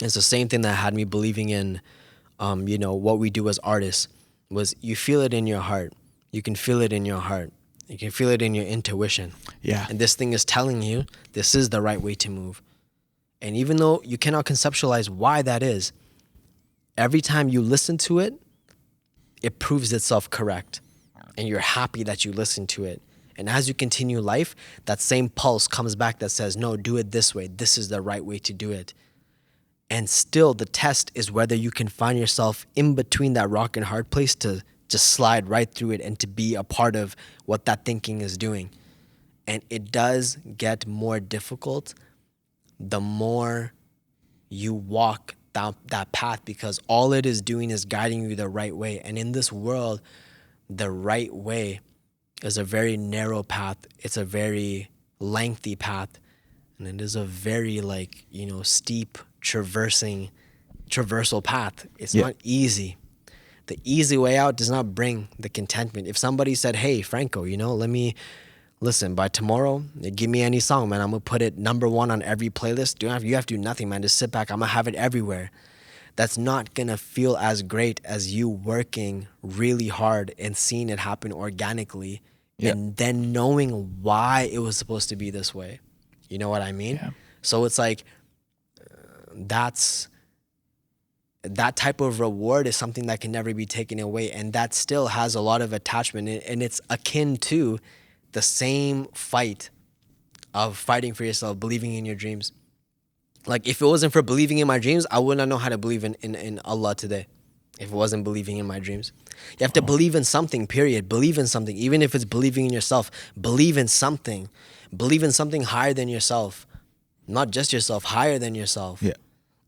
[SPEAKER 1] It's the same thing that had me believing in, what we do as artists, was you feel it in your heart. You can feel it in your heart. You can feel it in your intuition.
[SPEAKER 2] Yeah.
[SPEAKER 1] And this thing is telling you this is the right way to move. And even though you cannot conceptualize why that is, every time you listen to it, it proves itself correct. And you're happy that you listened to it. And as you continue life, that same pulse comes back that says, no, do it this way. This is the right way to do it. And still, the test is whether you can find yourself in between that rock and hard place to just slide right through it and to be a part of what that thinking is doing. And it does get more difficult the more you walk down that path, because all it is doing is guiding you the right way. And in this world, the right way is a very narrow path. It's a very lengthy path. And it is a very steep traversal path. It's not easy. The easy way out does not bring the contentment. If somebody said, hey, Franco, listen, by tomorrow, give me any song, man. I'm going to put it number 1 on every playlist. You have to do nothing, man. Just sit back. I'm going to have it everywhere. That's not going to feel as great as you working really hard and seeing it happen organically, and then knowing why it was supposed to be this way. You know what I mean?
[SPEAKER 2] Yeah.
[SPEAKER 1] So it's like, that type of reward is something that can never be taken away. And that still has a lot of attachment. And it's akin to the same fight of fighting for yourself, believing in your dreams. Like, if it wasn't for believing in my dreams, I would not know how to believe in Allah today. If it wasn't believing in my dreams. You have to believe in something, period. Believe in something. Even if it's believing in yourself, believe in something. Believe in something higher than yourself. Not just yourself, higher than yourself.
[SPEAKER 2] Yeah.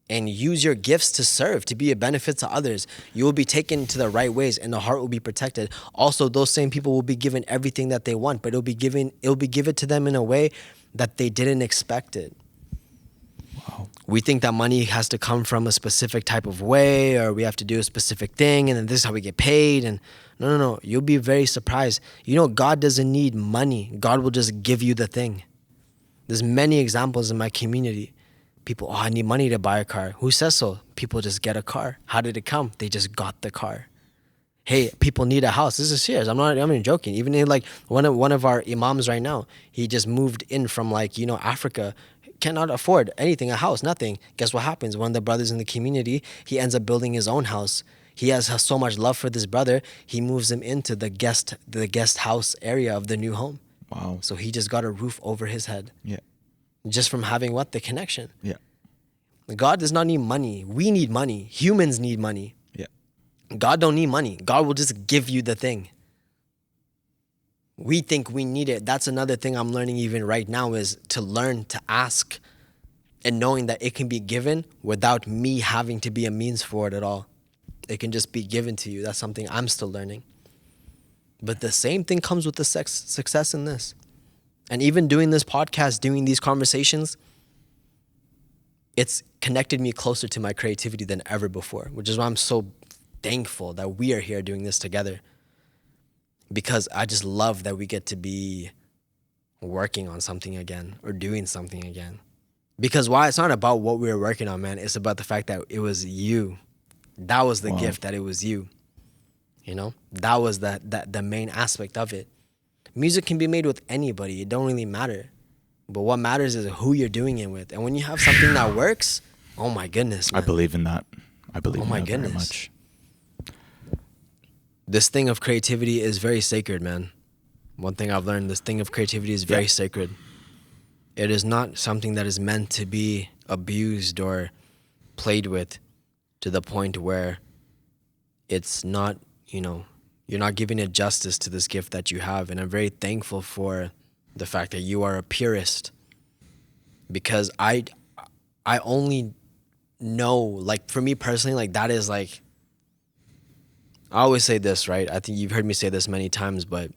[SPEAKER 1] And use your gifts to serve, to be a benefit to others. You will be taken to the right ways, and the heart will be protected. Also, those same people will be given everything that they want, but it'll be given to them in a way that they didn't expect it.
[SPEAKER 2] Wow.
[SPEAKER 1] We think that money has to come from a specific type of way, or we have to do a specific thing, and then this is how we get paid. And no. You'll be very surprised. God doesn't need money. God will just give you the thing. There's many examples in my community. People, I need money to buy a car. Who says so? People just get a car. How did it come? They just got the car. Hey, people need a house. This is serious. I'm not even joking. Even in one of our imams right now, he just moved in from Africa, cannot afford anything, a house, nothing. Guess what happens? One of the brothers in the community, he ends up building his own house. He has so much love for this brother, he moves him into the guest house area of the new home.
[SPEAKER 2] Wow.
[SPEAKER 1] So he just got a roof over his head.
[SPEAKER 2] Yeah.
[SPEAKER 1] Just from having what? The connection.
[SPEAKER 2] Yeah.
[SPEAKER 1] God does not need money. We need money. Humans need money.
[SPEAKER 2] Yeah.
[SPEAKER 1] God don't need money. God will just give you the thing. We think we need it. That's another thing I'm learning even right now, is to learn to ask and knowing that it can be given without me having to be a means for it at all. It can just be given to you. That's something I'm still learning. But the same thing comes with the success in this. And even doing this podcast, doing these conversations, it's connected me closer to my creativity than ever before, which is why I'm so thankful that we are here doing this together. Because I just love that we get to be working on something again or doing something again. Because why? It's not about what we were working on, man. It's about the fact that it was you. That was the gift, that it was you. That was the main aspect of it. Music can be made with anybody. It don't really matter. But what matters is who you're doing it with. And when you have something that works, Oh my goodness,
[SPEAKER 2] I
[SPEAKER 1] man.
[SPEAKER 2] believe in that. I believe
[SPEAKER 1] Oh
[SPEAKER 2] in
[SPEAKER 1] my
[SPEAKER 2] that very
[SPEAKER 1] goodness.
[SPEAKER 2] much.
[SPEAKER 1] This thing of creativity is very sacred, man. One thing I've learned, this thing of creativity is very
[SPEAKER 2] Yeah.
[SPEAKER 1] sacred. It is not something that is meant to be abused or played with to the point where it's not, you're not giving it justice to this gift that you have. And I'm very thankful for the fact that you are a purist, because I only know, like, for me personally, like, that is like, I always say this, right? I think you've heard me say this many times, but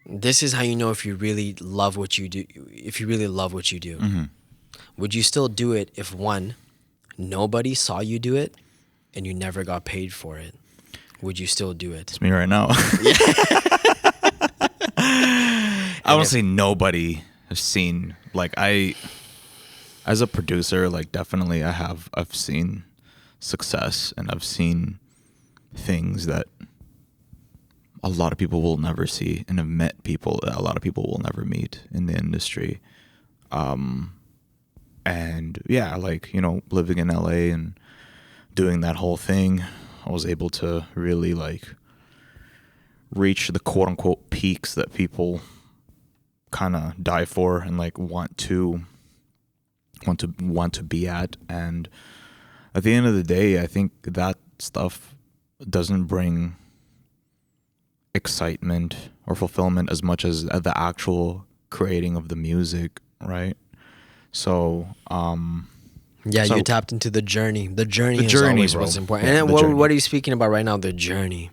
[SPEAKER 1] this is how you know if you really love what you do. If you really love what you do, would you still do it if, one, nobody saw you do it and you never got paid for it? Would you still do it?
[SPEAKER 2] It's me right now. I would say nobody has seen, like, as a producer, like, definitely I've seen success, and I've seen things that a lot of people will never see, and have met people that a lot of people will never meet in the industry. And yeah, like, living in LA and doing that whole thing, I was able to really, like, reach the quote unquote peaks that people kind of die for and, like, want to be at. And at the end of the day, I think that stuff doesn't bring excitement or fulfillment as much as the actual creating of the music, right? So
[SPEAKER 1] Yeah,
[SPEAKER 2] so-
[SPEAKER 1] you tapped into the journey. The journey
[SPEAKER 2] The
[SPEAKER 1] is
[SPEAKER 2] journey,
[SPEAKER 1] always
[SPEAKER 2] bro.
[SPEAKER 1] what's important.
[SPEAKER 2] Yeah,
[SPEAKER 1] And
[SPEAKER 2] the
[SPEAKER 1] what,
[SPEAKER 2] journey.
[SPEAKER 1] what are you speaking about right now? The journey.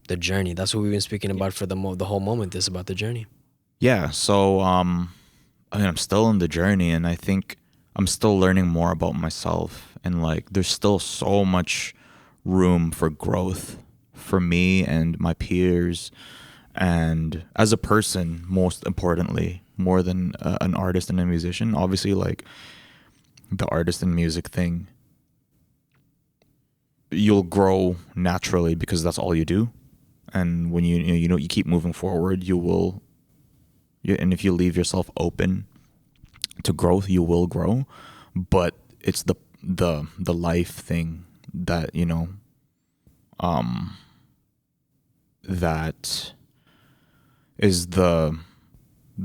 [SPEAKER 1] The journey. That's what we've been speaking about for the whole moment. This is about the journey.
[SPEAKER 2] yeah, so I'm still in the journey, and I think I'm still learning more about myself, and, like, there's still so much room for growth for me and my peers, and as a person, most importantly, more than an artist and a musician. Obviously, like, the artist and music thing, you'll grow naturally because that's all you do, and when you keep moving forward, you will. And if you leave yourself open to growth, you will grow. But it's the life thing that that is the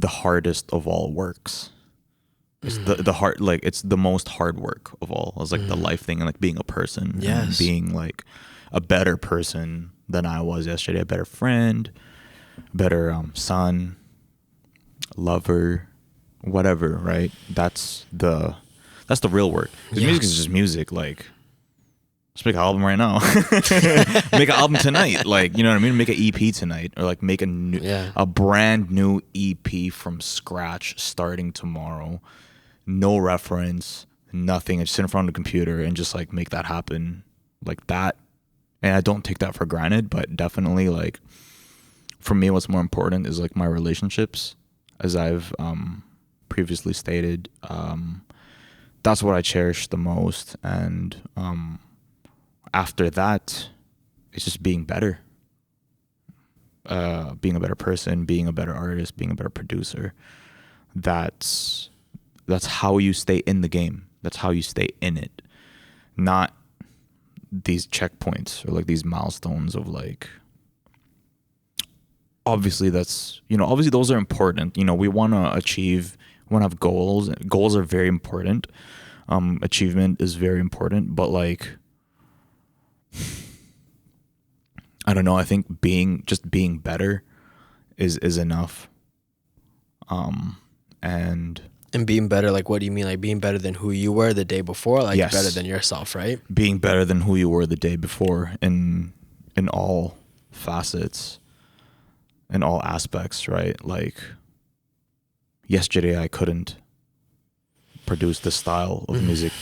[SPEAKER 2] hardest of all works. It's the hard, like, it's the most hard work of all. It's like the life thing, and, like, being a person, and
[SPEAKER 1] Yes.
[SPEAKER 2] being, like, a better person than I was yesterday, a better friend, better son, lover, whatever, right? That's the real work. 'Cause
[SPEAKER 1] Yeah.
[SPEAKER 2] music is just music. Like, let's make an album right now. Make an album tonight. Like, you know what I mean? Make an EP tonight, or, like, make a brand new EP from scratch starting tomorrow. No reference, nothing. I just sit in front of the computer and just, like, make that happen like that. And I don't take that for granted, but definitely, like, for me, what's more important is, like, my relationships, as I've previously stated. That's what I cherish the most. And after that, it's just being better. Being a better person, being a better artist, being a better producer. That's how you stay in the game. That's how you stay in it. Not these checkpoints, or, like, these milestones of, like, obviously obviously those are important. We want to achieve, we want to have goals. Goals are very important. Achievement is very important, but, like, I don't know. I think being better is enough.
[SPEAKER 1] And being better, like, what do you mean? Like, being better than who you were the day before? Like,
[SPEAKER 2] Yes.
[SPEAKER 1] better than yourself, right?
[SPEAKER 2] Being better than who you were the day before in all facets, in all aspects, right? Like, yesterday I couldn't produce this style of music.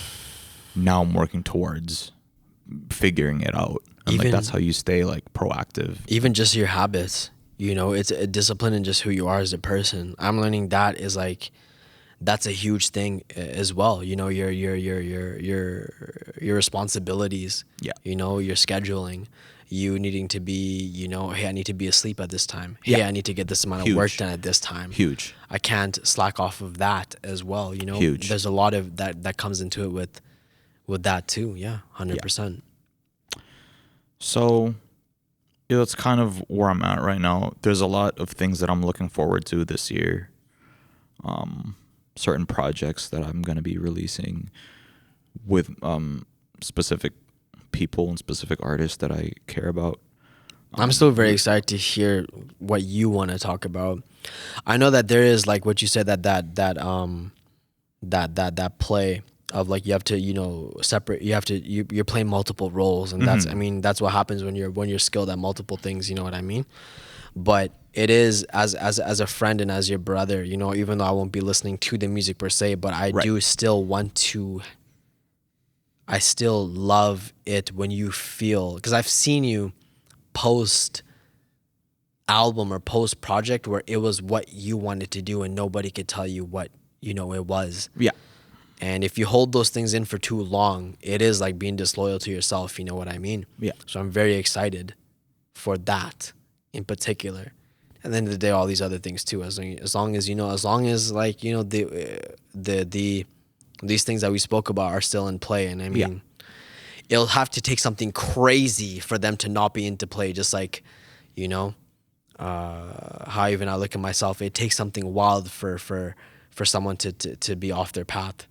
[SPEAKER 2] Now I'm working towards figuring it out. And, like, that's how you stay, like, proactive.
[SPEAKER 1] Even just your habits, it's a discipline in just who you are as a person. I'm learning that is, like, that's a huge thing as well. Your responsibilities.
[SPEAKER 2] Yeah.
[SPEAKER 1] Your scheduling. you needing to be, hey, I need to be asleep at this time. Hey, I need to get this amount of work done at this time.
[SPEAKER 2] Huge.
[SPEAKER 1] I can't slack off of that as well.
[SPEAKER 2] Huge.
[SPEAKER 1] There's a lot of that comes into it with that too. Yeah, 100%.
[SPEAKER 2] So yeah, that's kind of where I'm at right now. There's a lot of things that I'm looking forward to this year. Certain projects that I'm going to be releasing with specific people and specific artists that I care about.
[SPEAKER 1] I'm still very excited to hear what you want to talk about. I know that there is, like what you said, that play of like you have to separate. You're playing multiple roles, and that's what happens when you're skilled at multiple things. You know what I mean? But it is as a friend and as your brother. Even though I won't be listening to the music per se, but I do still want to. I still love it when you feel, because I've seen you post album or post project where it was what you wanted to do and nobody could tell you what it was.
[SPEAKER 2] Yeah.
[SPEAKER 1] And if you hold those things in for too long, it is like being disloyal to yourself. You know what I mean?
[SPEAKER 2] Yeah.
[SPEAKER 1] So I'm very excited for that in particular. At the end of the day, all these other things too. As long as these things that we spoke about are still in play. And I mean, it'll have to take something crazy for them to not be into play. Just like, how even I look at myself, it takes something wild for someone to be off their path.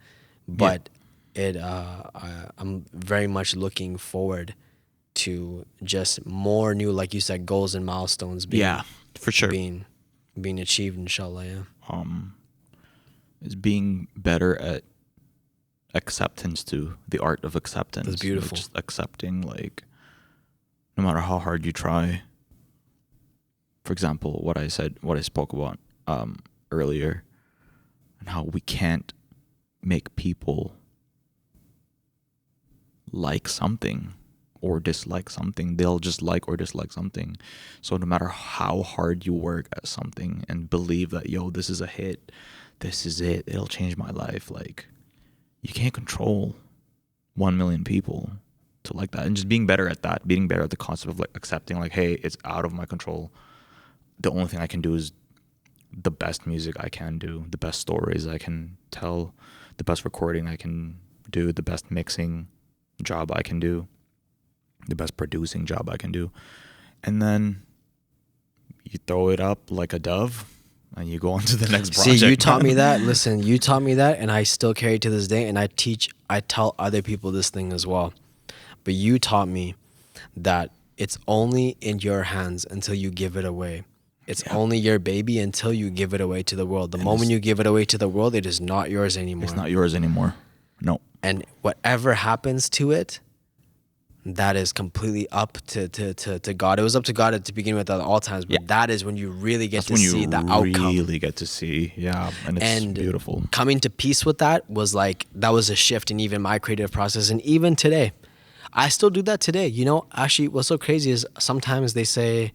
[SPEAKER 1] But I'm very much looking forward to just more new, like you said, goals and milestones being,
[SPEAKER 2] for sure,
[SPEAKER 1] being achieved, inshallah. Yeah.
[SPEAKER 2] Is being better at acceptance too, the art of acceptance.
[SPEAKER 1] That's beautiful.
[SPEAKER 2] Just accepting, like, no matter how hard you try. For example, what I spoke about earlier, and how we can't make people like something or dislike something. They'll just like or dislike something. So no matter how hard you work at something and believe that, this is a hit, this is it, it'll change my life, like, you can't control 1 million people to like that. And just being better at that, being better at the concept of like accepting, like, hey, it's out of my control. The only thing I can do is the best music I can do, the best stories I can tell, the best recording I can do, the best mixing job I can do, the best producing job I can do. And then you throw it up like a dove and you go on to the next project.
[SPEAKER 1] See, you taught me that. Listen, you taught me that, and I still carry it to this day, and I tell other people this thing as well. But you taught me that it's only in your hands until you give it away. It's only your baby until you give it away to the world. The moment you give it away to the world, it is not yours anymore.
[SPEAKER 2] It's not yours anymore. No.
[SPEAKER 1] And whatever happens to it, that is completely up to God. It was up to God to begin with at all times, but that is when you really get to see the outcome.
[SPEAKER 2] Really get to see, and it's beautiful.
[SPEAKER 1] Coming to peace with that was that was a shift in even my creative process, and even today, I still do that today. Actually, what's so crazy is sometimes they say,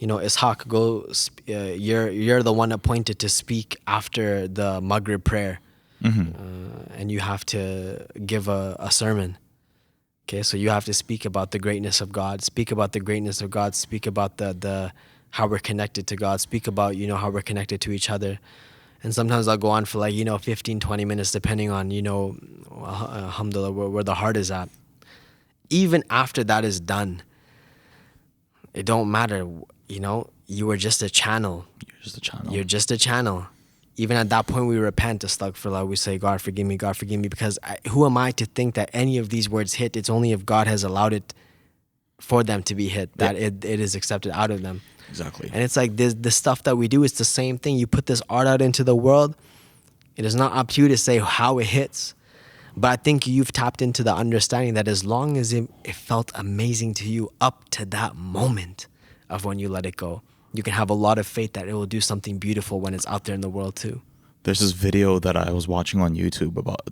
[SPEAKER 1] Ishaq, go. You're the one appointed to speak after the Maghrib prayer, and you have to give a sermon. Okay, so you have to speak about the greatness of God, speak about the greatness of God, speak about the how we're connected to God, speak about, how we're connected to each other. And sometimes I'll go on for 15, 20 minutes, depending on, alhamdulillah, where the heart is at. Even after that is done, it don't matter, you were just a channel. You're just a channel. Even at that point, we repent, astaghfirullah, we say, God forgive me, because who am I to think that any of these words hit? It's only if God has allowed it for them to be hit, that it is accepted out of them.
[SPEAKER 2] Exactly.
[SPEAKER 1] And it's like the stuff that we do, it's the same thing. You put this art out into the world, it is not up to you to say how it hits. But I think you've tapped into the understanding that as long as it felt amazing to you up to that moment of when you let it go, you can have a lot of faith that it will do something beautiful when it's out there in the world too.
[SPEAKER 2] There's this video that I was watching on YouTube about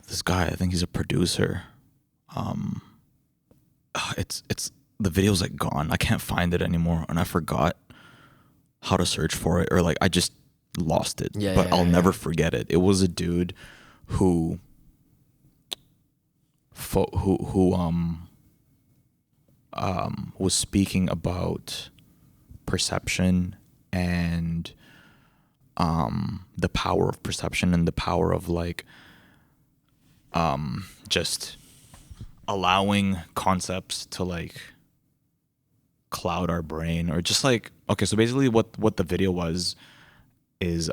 [SPEAKER 2] this guy. I think he's a producer. It's the video's gone. I can't find it anymore, and I forgot how to search for it, or I just lost it. But I'll never forget it. It was a dude who was speaking about perception and the power of perception and the power of like just allowing concepts to like cloud our brain, or just like, okay, so basically what the video was is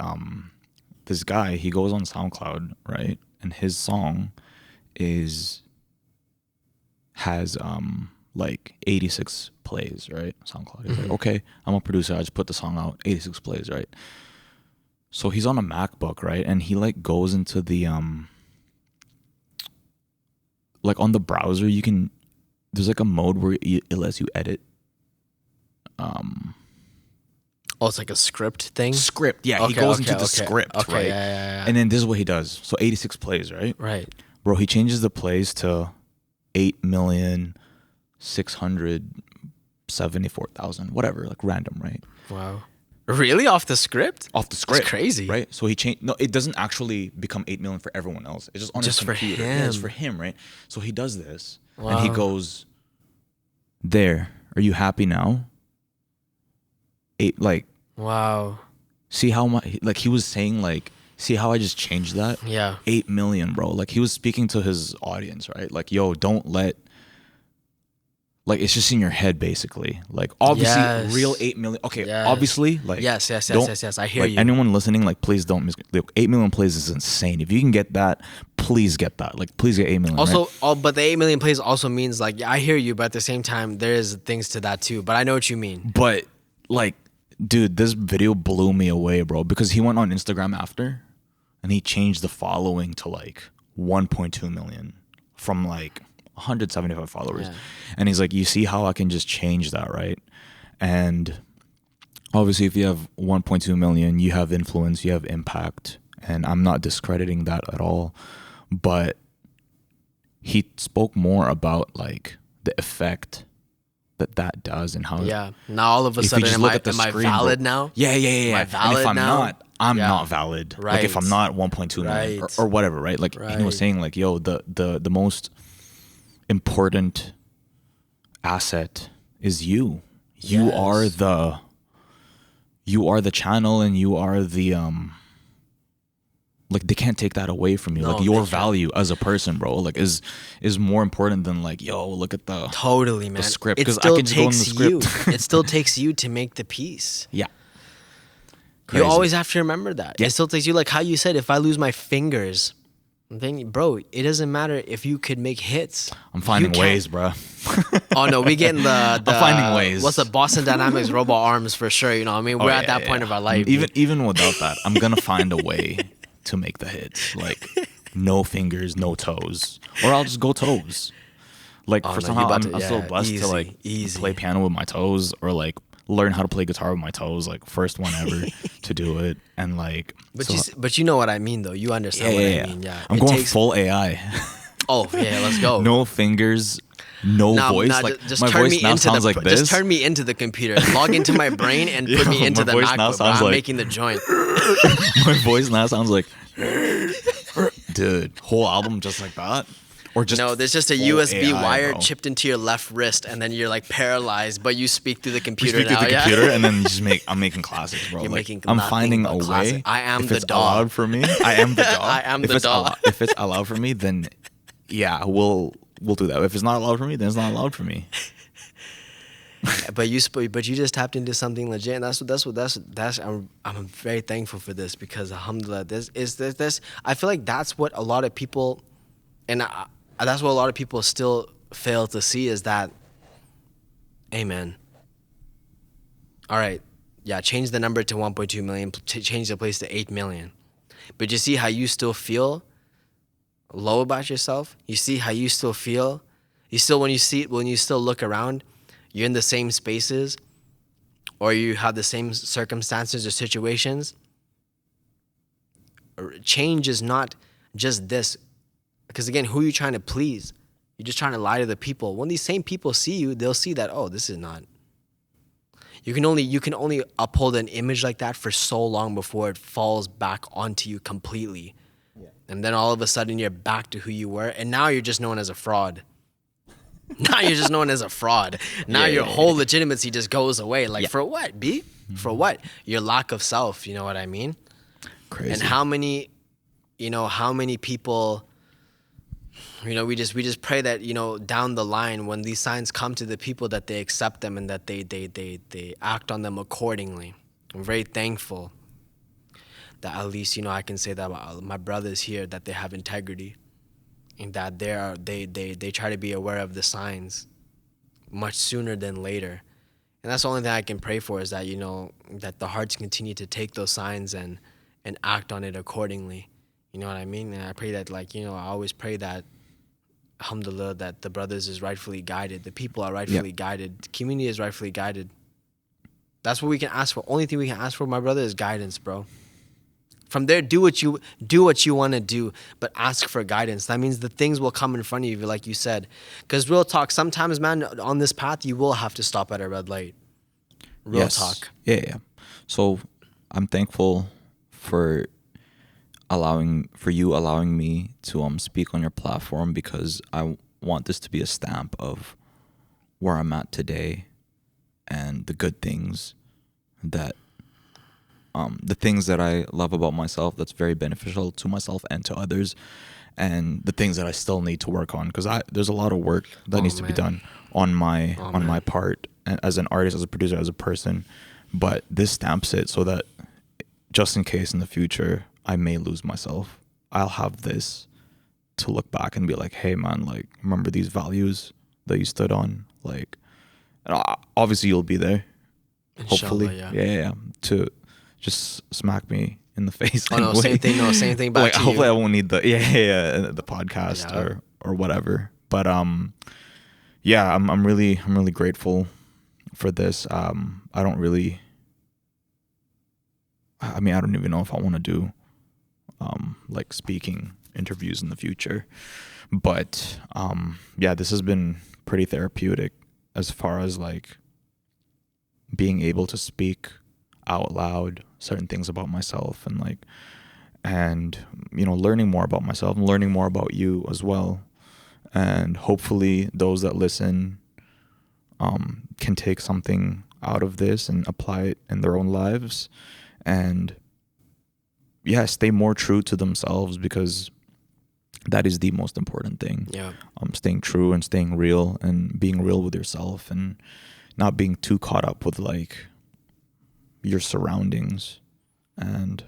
[SPEAKER 2] this guy, he goes on SoundCloud, right, and his song has like 86 plays, right? SoundCloud. He's like, okay, I'm a producer, I just put the song out, 86 plays, right? So he's on a MacBook, right? And he like goes into the like on the browser, there's like a mode where it lets you edit.
[SPEAKER 1] Oh, it's like a script thing?
[SPEAKER 2] Script, yeah. He goes into the script, right?
[SPEAKER 1] Yeah.
[SPEAKER 2] And then this is what he does. So 86 plays, right?
[SPEAKER 1] Right.
[SPEAKER 2] Bro, he changes the plays to 8,674,000, whatever, like random, right?
[SPEAKER 1] Wow. Really? Off the script?
[SPEAKER 2] Off the script.
[SPEAKER 1] That's crazy.
[SPEAKER 2] Right? So he changed. No, it doesn't actually become 8 million for everyone else. It's just on his computer.
[SPEAKER 1] For him.
[SPEAKER 2] Yeah, it's for him, right? So he does this,
[SPEAKER 1] Wow.
[SPEAKER 2] and he goes, there, are you happy now?
[SPEAKER 1] Wow.
[SPEAKER 2] See how much, like he was saying, like, see how I just changed that?
[SPEAKER 1] Yeah.
[SPEAKER 2] 8 million, bro. Like he was speaking to his audience, right? Like, yo, don't let, like, it's just in your head, basically. Like, obviously, real 8 million. Okay, obviously, like,
[SPEAKER 1] yes. I hear
[SPEAKER 2] like,
[SPEAKER 1] you.
[SPEAKER 2] anyone listening, like, please don't look, 8 million plays is insane. If you can get that, please get that. Like, please get 8 million.
[SPEAKER 1] Also,
[SPEAKER 2] right?
[SPEAKER 1] but the 8 million plays also means, like, yeah, I hear you, but at the same time, there is things to that too. But I know what you mean.
[SPEAKER 2] But, like, dude, this video blew me away, bro, because he went on Instagram after and he changed the following to like 1.2 million from like 175 followers. Yeah. And he's like, you see how I can just change that, right? And obviously, if you have 1.2 million, you have influence, you have impact. And I'm not discrediting that at all. But he spoke more about like the effect that does and how.
[SPEAKER 1] Yeah. Now all of a sudden, am I valid now?
[SPEAKER 2] Yeah.
[SPEAKER 1] Am I valid
[SPEAKER 2] and if I'm
[SPEAKER 1] now?
[SPEAKER 2] not, I'm not valid.
[SPEAKER 1] Right.
[SPEAKER 2] Like if I'm not 1.2 million or whatever, right? Like he was saying, like, yo, the most important asset is you. You are the channel, and you are the like, they can't take that away from you. No, like your value as a person, bro, like is more important than like, yo, look at the
[SPEAKER 1] totally, man,
[SPEAKER 2] the script,
[SPEAKER 1] because I can just go in the script. It still takes you to make the piece.
[SPEAKER 2] Yeah.
[SPEAKER 1] Crazy. You always have to remember that. Yeah. It still takes you, like how you said, if I lose my fingers, then, bro, it doesn't matter if you could make hits.
[SPEAKER 2] I'm finding ways, bro.
[SPEAKER 1] Oh no, we getting the I'm
[SPEAKER 2] finding ways.
[SPEAKER 1] What's the Boston Dynamics robot arms for sure? You know what I mean? We're at that point of our life.
[SPEAKER 2] Even without that, I'm gonna find a way to make the hits. Like no fingers, no toes, or I'll just go toes. Like somehow I'm so blessed to like play piano with my toes, or like learn how to play guitar with my toes, like first one ever to do it. And like,
[SPEAKER 1] but you know what I mean, though. You understand what I mean. Yeah,
[SPEAKER 2] I'm going full AI.
[SPEAKER 1] Oh yeah, let's go.
[SPEAKER 2] No fingers, no voice. Like just my voice now sounds like this.
[SPEAKER 1] Just turn me into the computer. Log into my brain and put me into the MacBook. I'm making the joint.
[SPEAKER 2] My voice now sounds like, dude, whole album just like that. Or just
[SPEAKER 1] no, there's just a USB AI, wire chipped into your left wrist, and then you're like paralyzed, but you speak through the computer.
[SPEAKER 2] You speak through the computer, and then I'm making classics, bro. I'm finding a way.
[SPEAKER 1] I am the dog.
[SPEAKER 2] If it's allowed for me, I am the dog.
[SPEAKER 1] I am the dog.
[SPEAKER 2] If it's allowed for me, then yeah, we'll do that. If it's not allowed for me, then it's not allowed for me.
[SPEAKER 1] But you just tapped into something legit, and that's I'm very thankful for this, because alhamdulillah, this I feel like that's what a lot of people, and that's what a lot of people still fail to see, is that, hey man, all right, yeah, change the number to 1.2 million, change the place to 8 million, but you see how you still feel low about yourself? You see how you still feel? When you still look around, you're in the same spaces, or you have the same circumstances or situations. Change is not just this. Because again, who are you trying to please? You're just trying to lie to the people. When these same people see you, they'll see that, oh, this is not. You can only uphold an image like that for so long before it falls back onto you completely. Yeah. And then all of a sudden you're back to who you were, and now you're just known as a fraud. Now you're just known as a fraud. Now your whole legitimacy just goes away. Like, for what, B? For what? Your lack of self, you know what I mean?
[SPEAKER 2] Crazy.
[SPEAKER 1] And how many people, we just pray that, down the line when these signs come to the people, that they accept them and that they act on them accordingly. I'm very thankful that at least, I can say that my brothers here, that they have integrity and that they try to be aware of the signs much sooner than later. And that's the only thing I can pray for, is that, that the hearts continue to take those signs and act on it accordingly. You know what I mean? And I pray that, I always pray that, alhamdulillah, that the brothers is rightfully guided. The people are rightfully guided. The community is rightfully guided. That's what we can ask for. Only thing we can ask for, my brother, is guidance, bro. From there, do what you want to do, but ask for guidance. That means the things will come in front of you, like you said. Because real talk, sometimes, man, on this path, you will have to stop at a red light. Real talk.
[SPEAKER 2] Yeah. So I'm thankful for you allowing me to speak on your platform, because I want this to be a stamp of where I'm at today and the good things that the things that I love about myself that's very beneficial to myself and to others, and the things that I still need to work on, because there's a lot of work that needs to be done on my part as an artist, as a producer, as a person. But this stamps it so that just in case in the future I may lose myself, I'll have this to look back and be like, hey man, like, remember these values that you stood on? Like, and obviously you'll be there, hopefully.
[SPEAKER 1] Inshallah,
[SPEAKER 2] yeah, to just smack me in the face.
[SPEAKER 1] Oh no, same thing back
[SPEAKER 2] like,
[SPEAKER 1] to you.
[SPEAKER 2] hopefully I won't need the podcast or whatever. But I'm really grateful for this. I don't even know if I want to do like speaking interviews in the future. But this has been pretty therapeutic as far as like being able to speak out loud certain things about myself, and learning more about myself and learning more about you as well. And hopefully those that listen can take something out of this and apply it in their own lives, and stay more true to themselves, because that is the most important thing. Staying true and staying real and being real with yourself, and not being too caught up with like your surroundings. And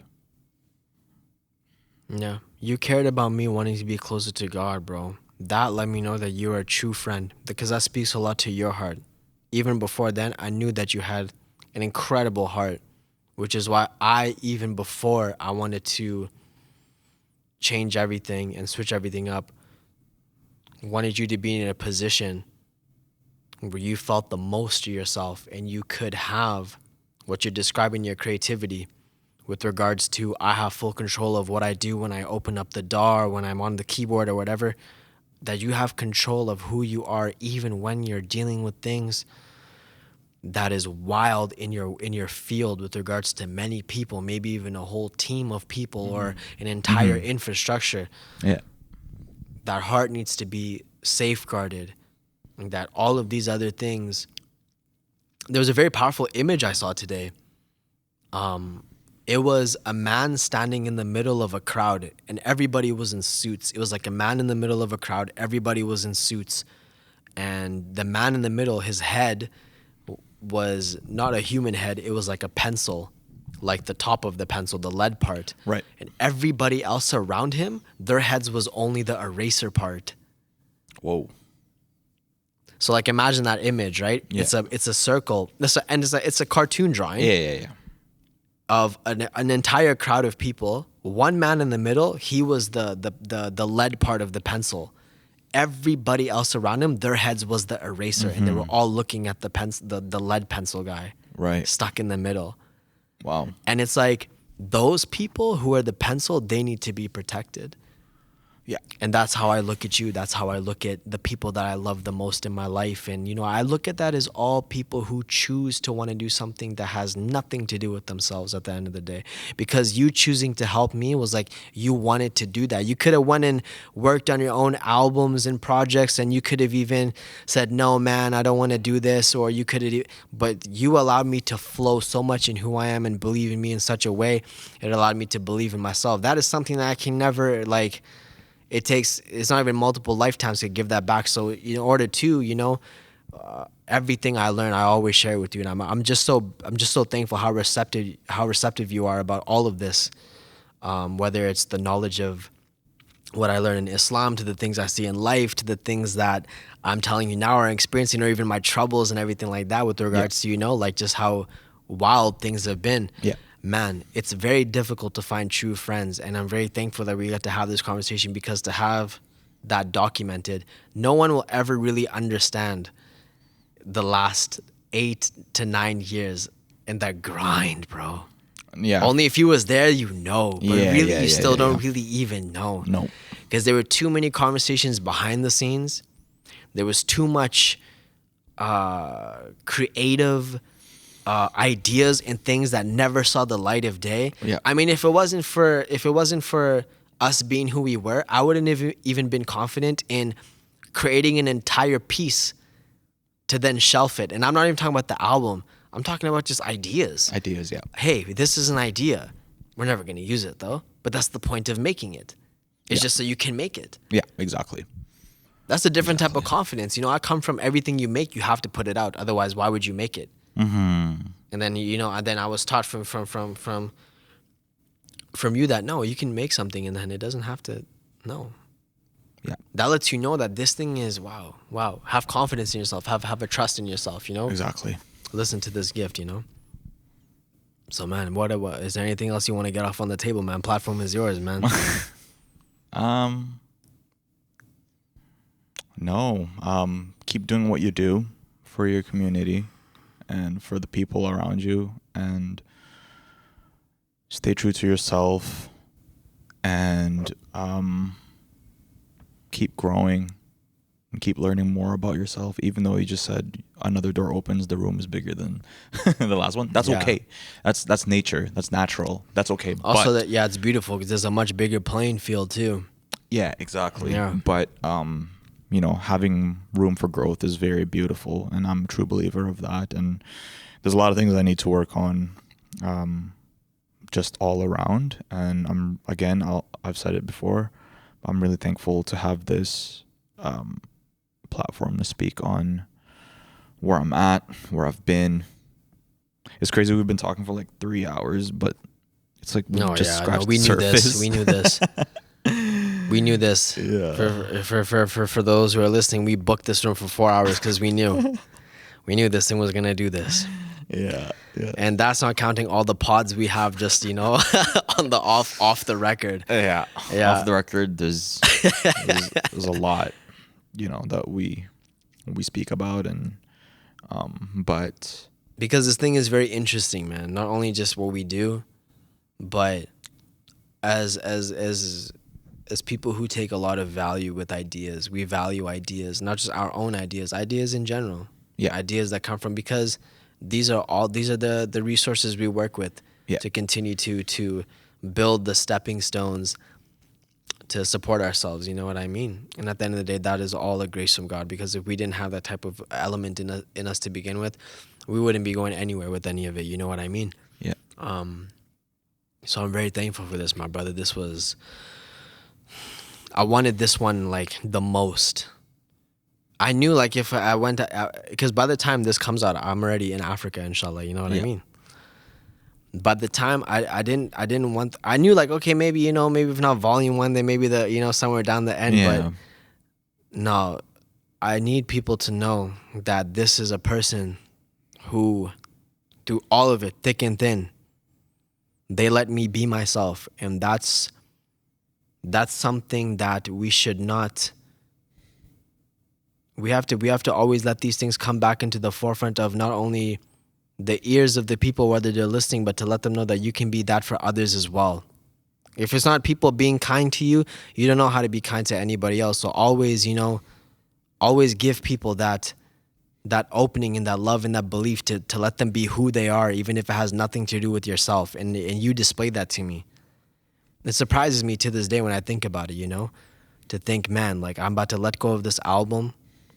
[SPEAKER 1] you cared about me wanting to be closer to God, bro. That let me know that you're a true friend, because that speaks a lot to your heart. Even before then, I knew that you had an incredible heart, which is why even before I wanted to change everything and switch everything up, wanted you to be in a position where you felt the most to yourself and you could have what you're describing, your creativity, with regards to, I have full control of what I do when I open up the DAW, when I'm on the keyboard or whatever, that you have control of who you are even when you're dealing with things that is wild in your field with regards to many people, maybe even a whole team of people or an entire infrastructure. That heart needs to be safeguarded, and that all of these other things. There was a very powerful image I saw today. It was a man standing in the middle of a crowd, and everybody was in suits. It was like a man in the middle of a crowd. Everybody was in suits. And the man in the middle, his head was not a human head. It was like a pencil, like the top of the pencil, the lead part.
[SPEAKER 2] Right.
[SPEAKER 1] And everybody else around him, their heads was only the eraser part.
[SPEAKER 2] Whoa.
[SPEAKER 1] So like imagine that image, right?
[SPEAKER 2] Yeah.
[SPEAKER 1] It's a circle. It's a cartoon drawing.
[SPEAKER 2] Yeah.
[SPEAKER 1] Of an entire crowd of people. One man in the middle, he was the lead part of the pencil. Everybody else around him, their heads was the eraser, and they were all looking at the lead pencil guy.
[SPEAKER 2] Right.
[SPEAKER 1] Stuck in the middle.
[SPEAKER 2] Wow.
[SPEAKER 1] And it's like those people who are the pencil, they need to be protected.
[SPEAKER 2] Yeah.
[SPEAKER 1] And that's how I look at you. That's how I look at the people that I love the most in my life. And, you know, I look at that as all people who choose to want to do something that has nothing to do with themselves at the end of the day. Because you choosing to help me was like, you wanted to do that. You could have went and worked on your own albums and projects, and you could have even said, no, man, I don't want to do this. Or you could have, but you allowed me to flow so much in who I am and believe in me in such a way. It allowed me to believe in myself. That is something that I can never, like, it's not even multiple lifetimes to give that back. So in order to, you know, everything I learn, I always share with you. And I'm just so thankful how receptive you are about all of this. Whether it's the knowledge of what I learned in Islam, to the things I see in life, to the things that I'm telling you now are experiencing, or even my troubles and everything like that with regards to, you know, like just how wild things have been.
[SPEAKER 2] Yeah.
[SPEAKER 1] Man, it's very difficult to find true friends, and I'm very thankful that we got to have this conversation, because to have that documented, no one will ever really understand the last 8 to 9 years and that grind, bro.
[SPEAKER 2] Yeah.
[SPEAKER 1] Only if you was there, you know. But really, you still don't
[SPEAKER 2] yeah.
[SPEAKER 1] really even know.
[SPEAKER 2] No.
[SPEAKER 1] Because there were too many conversations behind the scenes. There was too much creative ideas and things that never saw the light of day.
[SPEAKER 2] Yeah.
[SPEAKER 1] I mean, if it wasn't for us being who we were, I wouldn't have even been confident in creating an entire piece to then shelf it. And I'm not even talking about the album. I'm talking about just ideas.
[SPEAKER 2] Ideas, yeah.
[SPEAKER 1] Hey, this is an idea. We're never going to use it though. But that's the point of making it. It's just so you can make it.
[SPEAKER 2] Yeah, exactly.
[SPEAKER 1] That's a different type of confidence. You know, I come from everything you make, you have to put it out. Otherwise, why would you make it?
[SPEAKER 2] Mm-hmm.
[SPEAKER 1] And then, you know, and then I was taught from you that no, you can make something and then it doesn't have to. No.
[SPEAKER 2] Yeah.
[SPEAKER 1] That lets you know that this thing is wow. Have confidence in yourself. Have a trust in yourself. You know.
[SPEAKER 2] Exactly.
[SPEAKER 1] Listen to this gift. You know. So man, what is there anything else you want to get off on the table, man? Platform is yours, man.
[SPEAKER 2] No. Keep doing what you do for your community and for the people around you, and stay true to yourself, and keep growing and keep learning more about yourself. Even though you just said another door opens, the room is bigger than the last one. That's okay. That's nature. That's natural. That's okay.
[SPEAKER 1] Also, it's beautiful because there's a much bigger playing field too.
[SPEAKER 2] Yeah, exactly.
[SPEAKER 1] Yeah.
[SPEAKER 2] But you know, having room for growth is very beautiful, and I'm a true believer of that. And there's a lot of things I need to work on, just all around. And I've said it before, I'm really thankful to have this platform to speak on where I'm at, where I've been. It's crazy. We've been talking for like 3 hours, but it's like scratched the surface.
[SPEAKER 1] We knew this. We knew this.
[SPEAKER 2] Yeah.
[SPEAKER 1] For those who are listening, we booked this room for 4 hours because we knew this thing was gonna do this.
[SPEAKER 2] Yeah.
[SPEAKER 1] And that's not counting all the pods we have just, you know, on the off the record.
[SPEAKER 2] Yeah. Off the record, there's a lot, you know, that we speak about, and but
[SPEAKER 1] because this thing is very interesting, man. Not only just what we do, but as people who take a lot of value with ideas, we value ideas, not just our own ideas in general.
[SPEAKER 2] Yeah.
[SPEAKER 1] Ideas that come from, because these are the resources we work with to continue to build the stepping stones to support ourselves. You know what I mean? And at the end of the day, that is all a grace from God, because if we didn't have that type of element in us to begin with, we wouldn't be going anywhere with any of it. You know what I mean?
[SPEAKER 2] Yeah.
[SPEAKER 1] So I'm very thankful for this, my brother. I wanted this one like the most. I knew like if I went because by the time this comes out, I'm already in Africa, inshallah. You know what I mean? By the time I didn't want. I knew like, okay, maybe if not volume 1, then maybe somewhere down the end.
[SPEAKER 2] Yeah.
[SPEAKER 1] But no, I need people to know that this is a person who, through all of it, thick and thin, they let me be myself, and that's something that we should not. We have to always let these things come back into the forefront of not only the ears of the people, whether they're listening, but to let them know that you can be that for others as well. If it's not people being kind to you, you don't know how to be kind to anybody else. So always, always give people that opening and that love and that belief to let them be who they are, even if it has nothing to do with yourself. And you display that to me. It surprises me to this day when I think about it, to think, man, like I'm about to let go of this album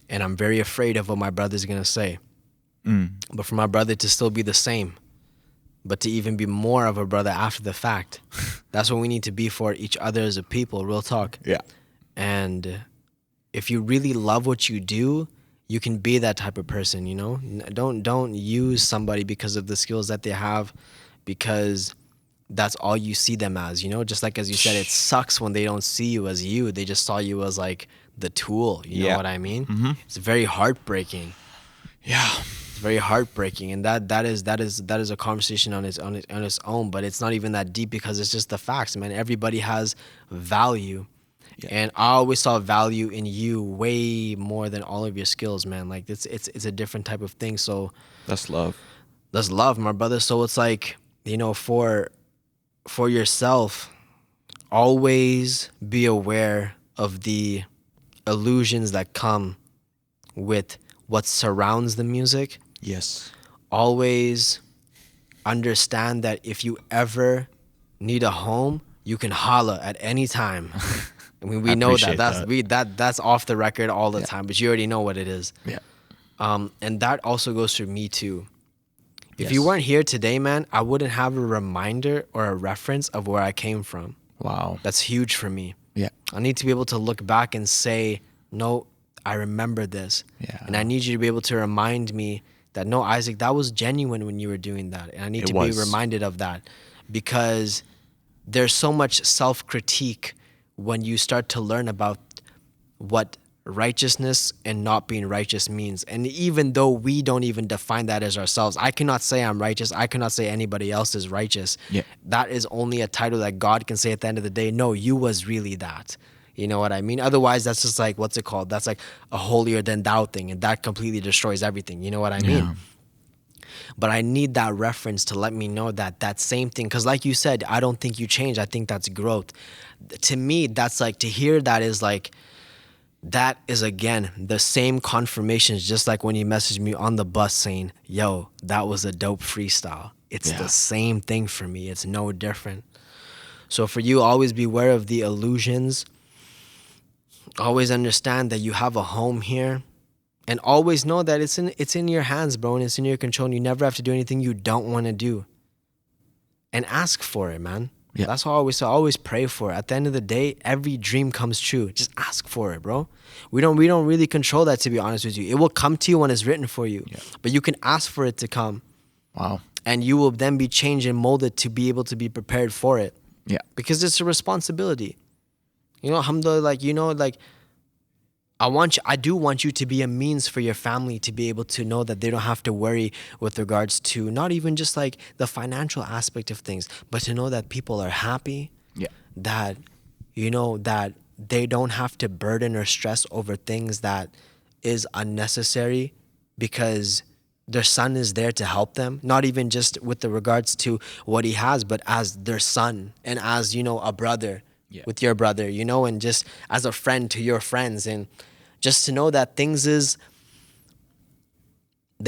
[SPEAKER 1] and I'm very afraid of what my brother's going to say. But for my brother to still be the same, but to even be more of a brother after the fact. That's what we need to be for each other as a people, real talk.
[SPEAKER 2] Yeah.
[SPEAKER 1] And if you really love what you do, you can be that type of person, Don't use somebody because of the skills that they have, because that's all you see them as, Just like as you said, it sucks when they don't see you as you. They just saw you as like the tool, you know what I mean? Mm-hmm. It's very heartbreaking.
[SPEAKER 2] Yeah.
[SPEAKER 1] Very heartbreaking, and that is a conversation on its own. But it's not even that deep because it's just the facts, man. Everybody has value, and I always saw value in you way more than all of your skills, man. Like it's a different type of thing. So
[SPEAKER 2] that's love.
[SPEAKER 1] That's love, my brother. So it's like, for yourself, always be aware of the illusions that come with what surrounds the music.
[SPEAKER 2] Yes.
[SPEAKER 1] Always understand that if you ever need a home, you can holla at any time. I mean, we know that's off the record all the time, but you already know what it is.
[SPEAKER 2] Yeah.
[SPEAKER 1] And that also goes for me too. If you weren't here today, man, I wouldn't have a reminder or a reference of where I came from.
[SPEAKER 2] Wow.
[SPEAKER 1] That's huge for me.
[SPEAKER 2] Yeah.
[SPEAKER 1] I need to be able to look back and say, no, I remember this.
[SPEAKER 2] Yeah.
[SPEAKER 1] And I need you to be able to remind me that, no, Isaac, that was genuine when you were doing that. And I need to be reminded of that, because there's so much self-critique when you start to learn about what righteousness and not being righteous means. And even though we don't even define that as ourselves, I cannot say I'm righteous. I cannot say anybody else is righteous.
[SPEAKER 2] Yeah.
[SPEAKER 1] That is only a title that God can say at the end of the day, no, you was really that. You know what I mean? Otherwise, that's just like, what's it called? That's like a holier than thou thing, and that completely destroys everything. You know what I mean?
[SPEAKER 2] Yeah.
[SPEAKER 1] But I need that reference to let me know that same thing. Because like you said, I don't think you change. I think that's growth. To me, that's like, to hear that is like, that is, again, the same confirmations, just like when you messaged me on the bus saying, yo, that was a dope freestyle. It's the same thing for me. It's no different. So for you, always beware of the illusions. Always understand that you have a home here, and always know that it's in your hands, bro, and it's in your control, and you never have to do anything you don't want to do. And ask for it, man. Yeah. That's what I always say. Always pray for it. At the end of the day, every dream comes true. Just ask for it, bro. We don't really control that, to be honest with you. It will come to you when it's written for you. Yeah. But you can ask for it to come. Wow. And you will then be changed and molded to be able to be prepared for it. Yeah. Because it's a responsibility. Alhamdulillah, I do want you to be a means for your family to be able to know that they don't have to worry with regards to not even just like the financial aspect of things, but to know that people are happy. Yeah. That, that they don't have to burden or stress over things that is unnecessary, because their son is there to help them, not even just with the regards to what he has, but as their son and as, a brother. Yeah. With your brother, and just as a friend to your friends, and just to know that they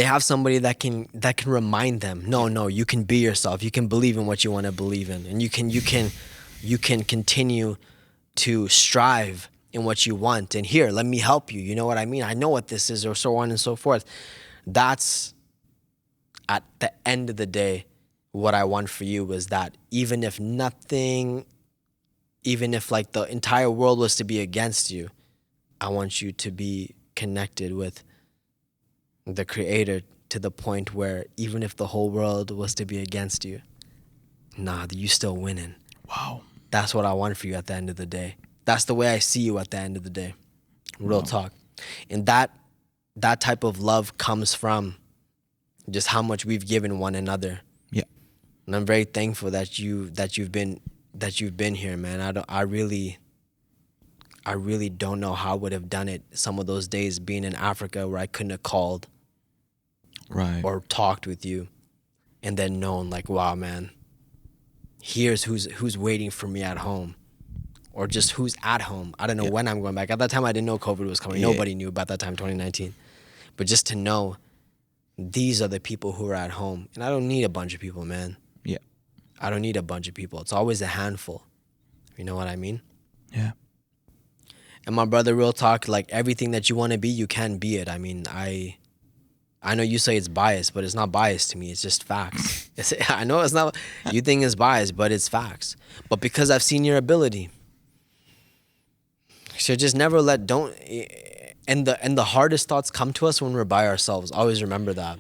[SPEAKER 1] have somebody that can remind them, no, you can be yourself, you can believe in what you want to believe in, and you can continue to strive in what you want, and here, let me help you, you know what I mean? I know what this is, or so on and so forth. That's, at the end of the day, what I want for you is that even if like the entire world was to be against you, I want you to be connected with the Creator to the point where even if the whole world was to be against you, you still winning. Wow. That's what I want for you at the end of the day. That's the way I see you at the end of the day. Real talk. And that type of love comes from just how much we've given one another. Yeah. And I'm very thankful that you've been here, man. I really don't know how I would have done it some of those days being in Africa where I couldn't have called or talked with you and then known like, wow, man, here's who's waiting for me at home, or just who's at home. I don't know
[SPEAKER 2] Yeah.
[SPEAKER 1] when I'm going back. At that time, I didn't know COVID was coming.
[SPEAKER 2] Yeah.
[SPEAKER 1] Nobody knew about that time, 2019. But just to know these are the people who are at home. And I don't need a bunch of people, man.
[SPEAKER 2] Yeah.
[SPEAKER 1] I don't need a bunch of people. It's always a handful. You know what I mean?
[SPEAKER 2] Yeah.
[SPEAKER 1] And my brother, real talk, like everything that you want to be, you can be it. I mean, I know you say it's biased, but it's not biased to me. It's just facts. I know it's not, you think it's biased, but it's facts. But because I've seen your ability. So just never and the hardest thoughts come to us when we're by ourselves. Always remember that.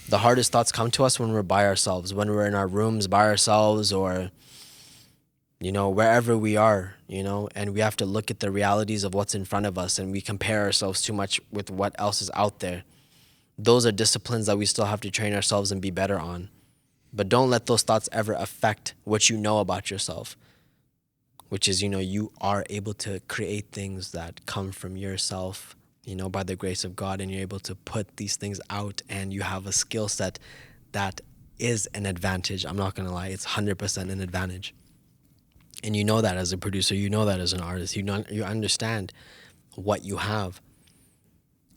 [SPEAKER 1] The hardest thoughts come to us when we're by ourselves, when we're in our rooms by ourselves, or, you know, wherever we are, you know, and we have to look at the realities of what's in front of us, and we compare ourselves too much with what else is out there. Those are disciplines that we still have to train ourselves and be better on. But don't let those thoughts ever affect what you know about yourself, which is, you know, you are able to create things that come from yourself, you know, by the grace of God, and you're able to put these things out, and you have a skill set that is an advantage. I'm not going to lie. It's 100% an advantage. And you know that as a producer, you know that as an artist, you understand what you have.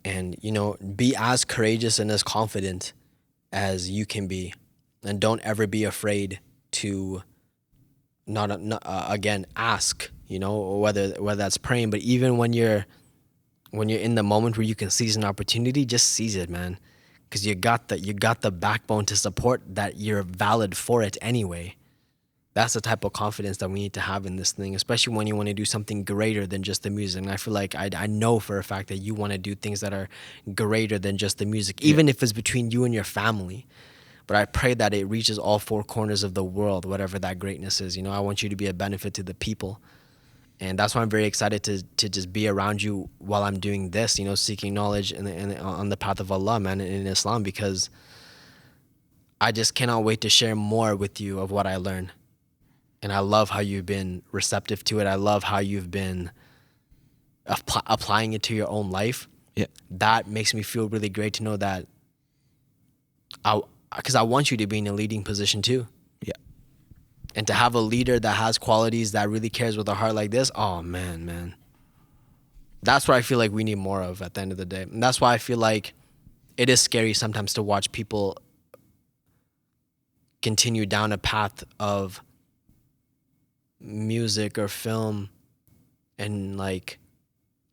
[SPEAKER 1] And, you know, be as courageous and as confident as you can be. And don't ever be afraid to again, ask, you know, whether that's praying, but even when you're in the moment where you can seize an opportunity, just seize it, man. Because you got the backbone to support that you're valid for it anyway. That's the type of confidence that we need to have in this thing, especially when you want to do something greater than just the music. And I feel like I know for a fact that you want to do things that are greater than just the music, even if it's between you and your family. But I pray that it reaches all four corners of the world, whatever that greatness is. You know, I want you to be a benefit to the people. And that's why I'm very excited to just be around you while I'm doing this, you know, seeking knowledge on the path of Allah, man, in Islam, because I just cannot wait to share more with you of what I learn. And I love how you've been receptive to it. I love how you've been applying it to your own life.
[SPEAKER 2] Yeah.
[SPEAKER 1] That makes me feel really great to know that because I want you to be in a leading position too.
[SPEAKER 2] Yeah.
[SPEAKER 1] And to have a leader that has qualities, that really cares with a heart like this, oh man. That's what I feel like we need more of at the end of the day. And that's why I feel like it is scary sometimes to watch people continue down a path of music or film, and like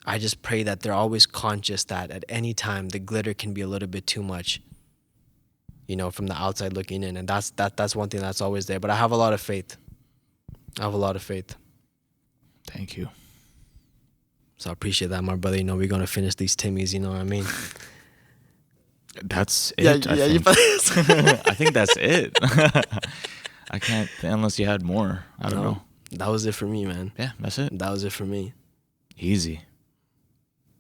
[SPEAKER 1] I just pray that they're always conscious that at any time the glitter can be a little bit too much, you know, from the outside looking in. And that's one thing that's always there. But I have a lot of faith.
[SPEAKER 2] Thank you.
[SPEAKER 1] So I appreciate that, my brother. You know, we're gonna finish these Timmies, you know what I mean?
[SPEAKER 2] That's it. I think. I think that's it. I can't, unless you had more. I don't know.
[SPEAKER 1] That was it for me, man.
[SPEAKER 2] Yeah, that's it.
[SPEAKER 1] That was it for me.
[SPEAKER 2] Easy.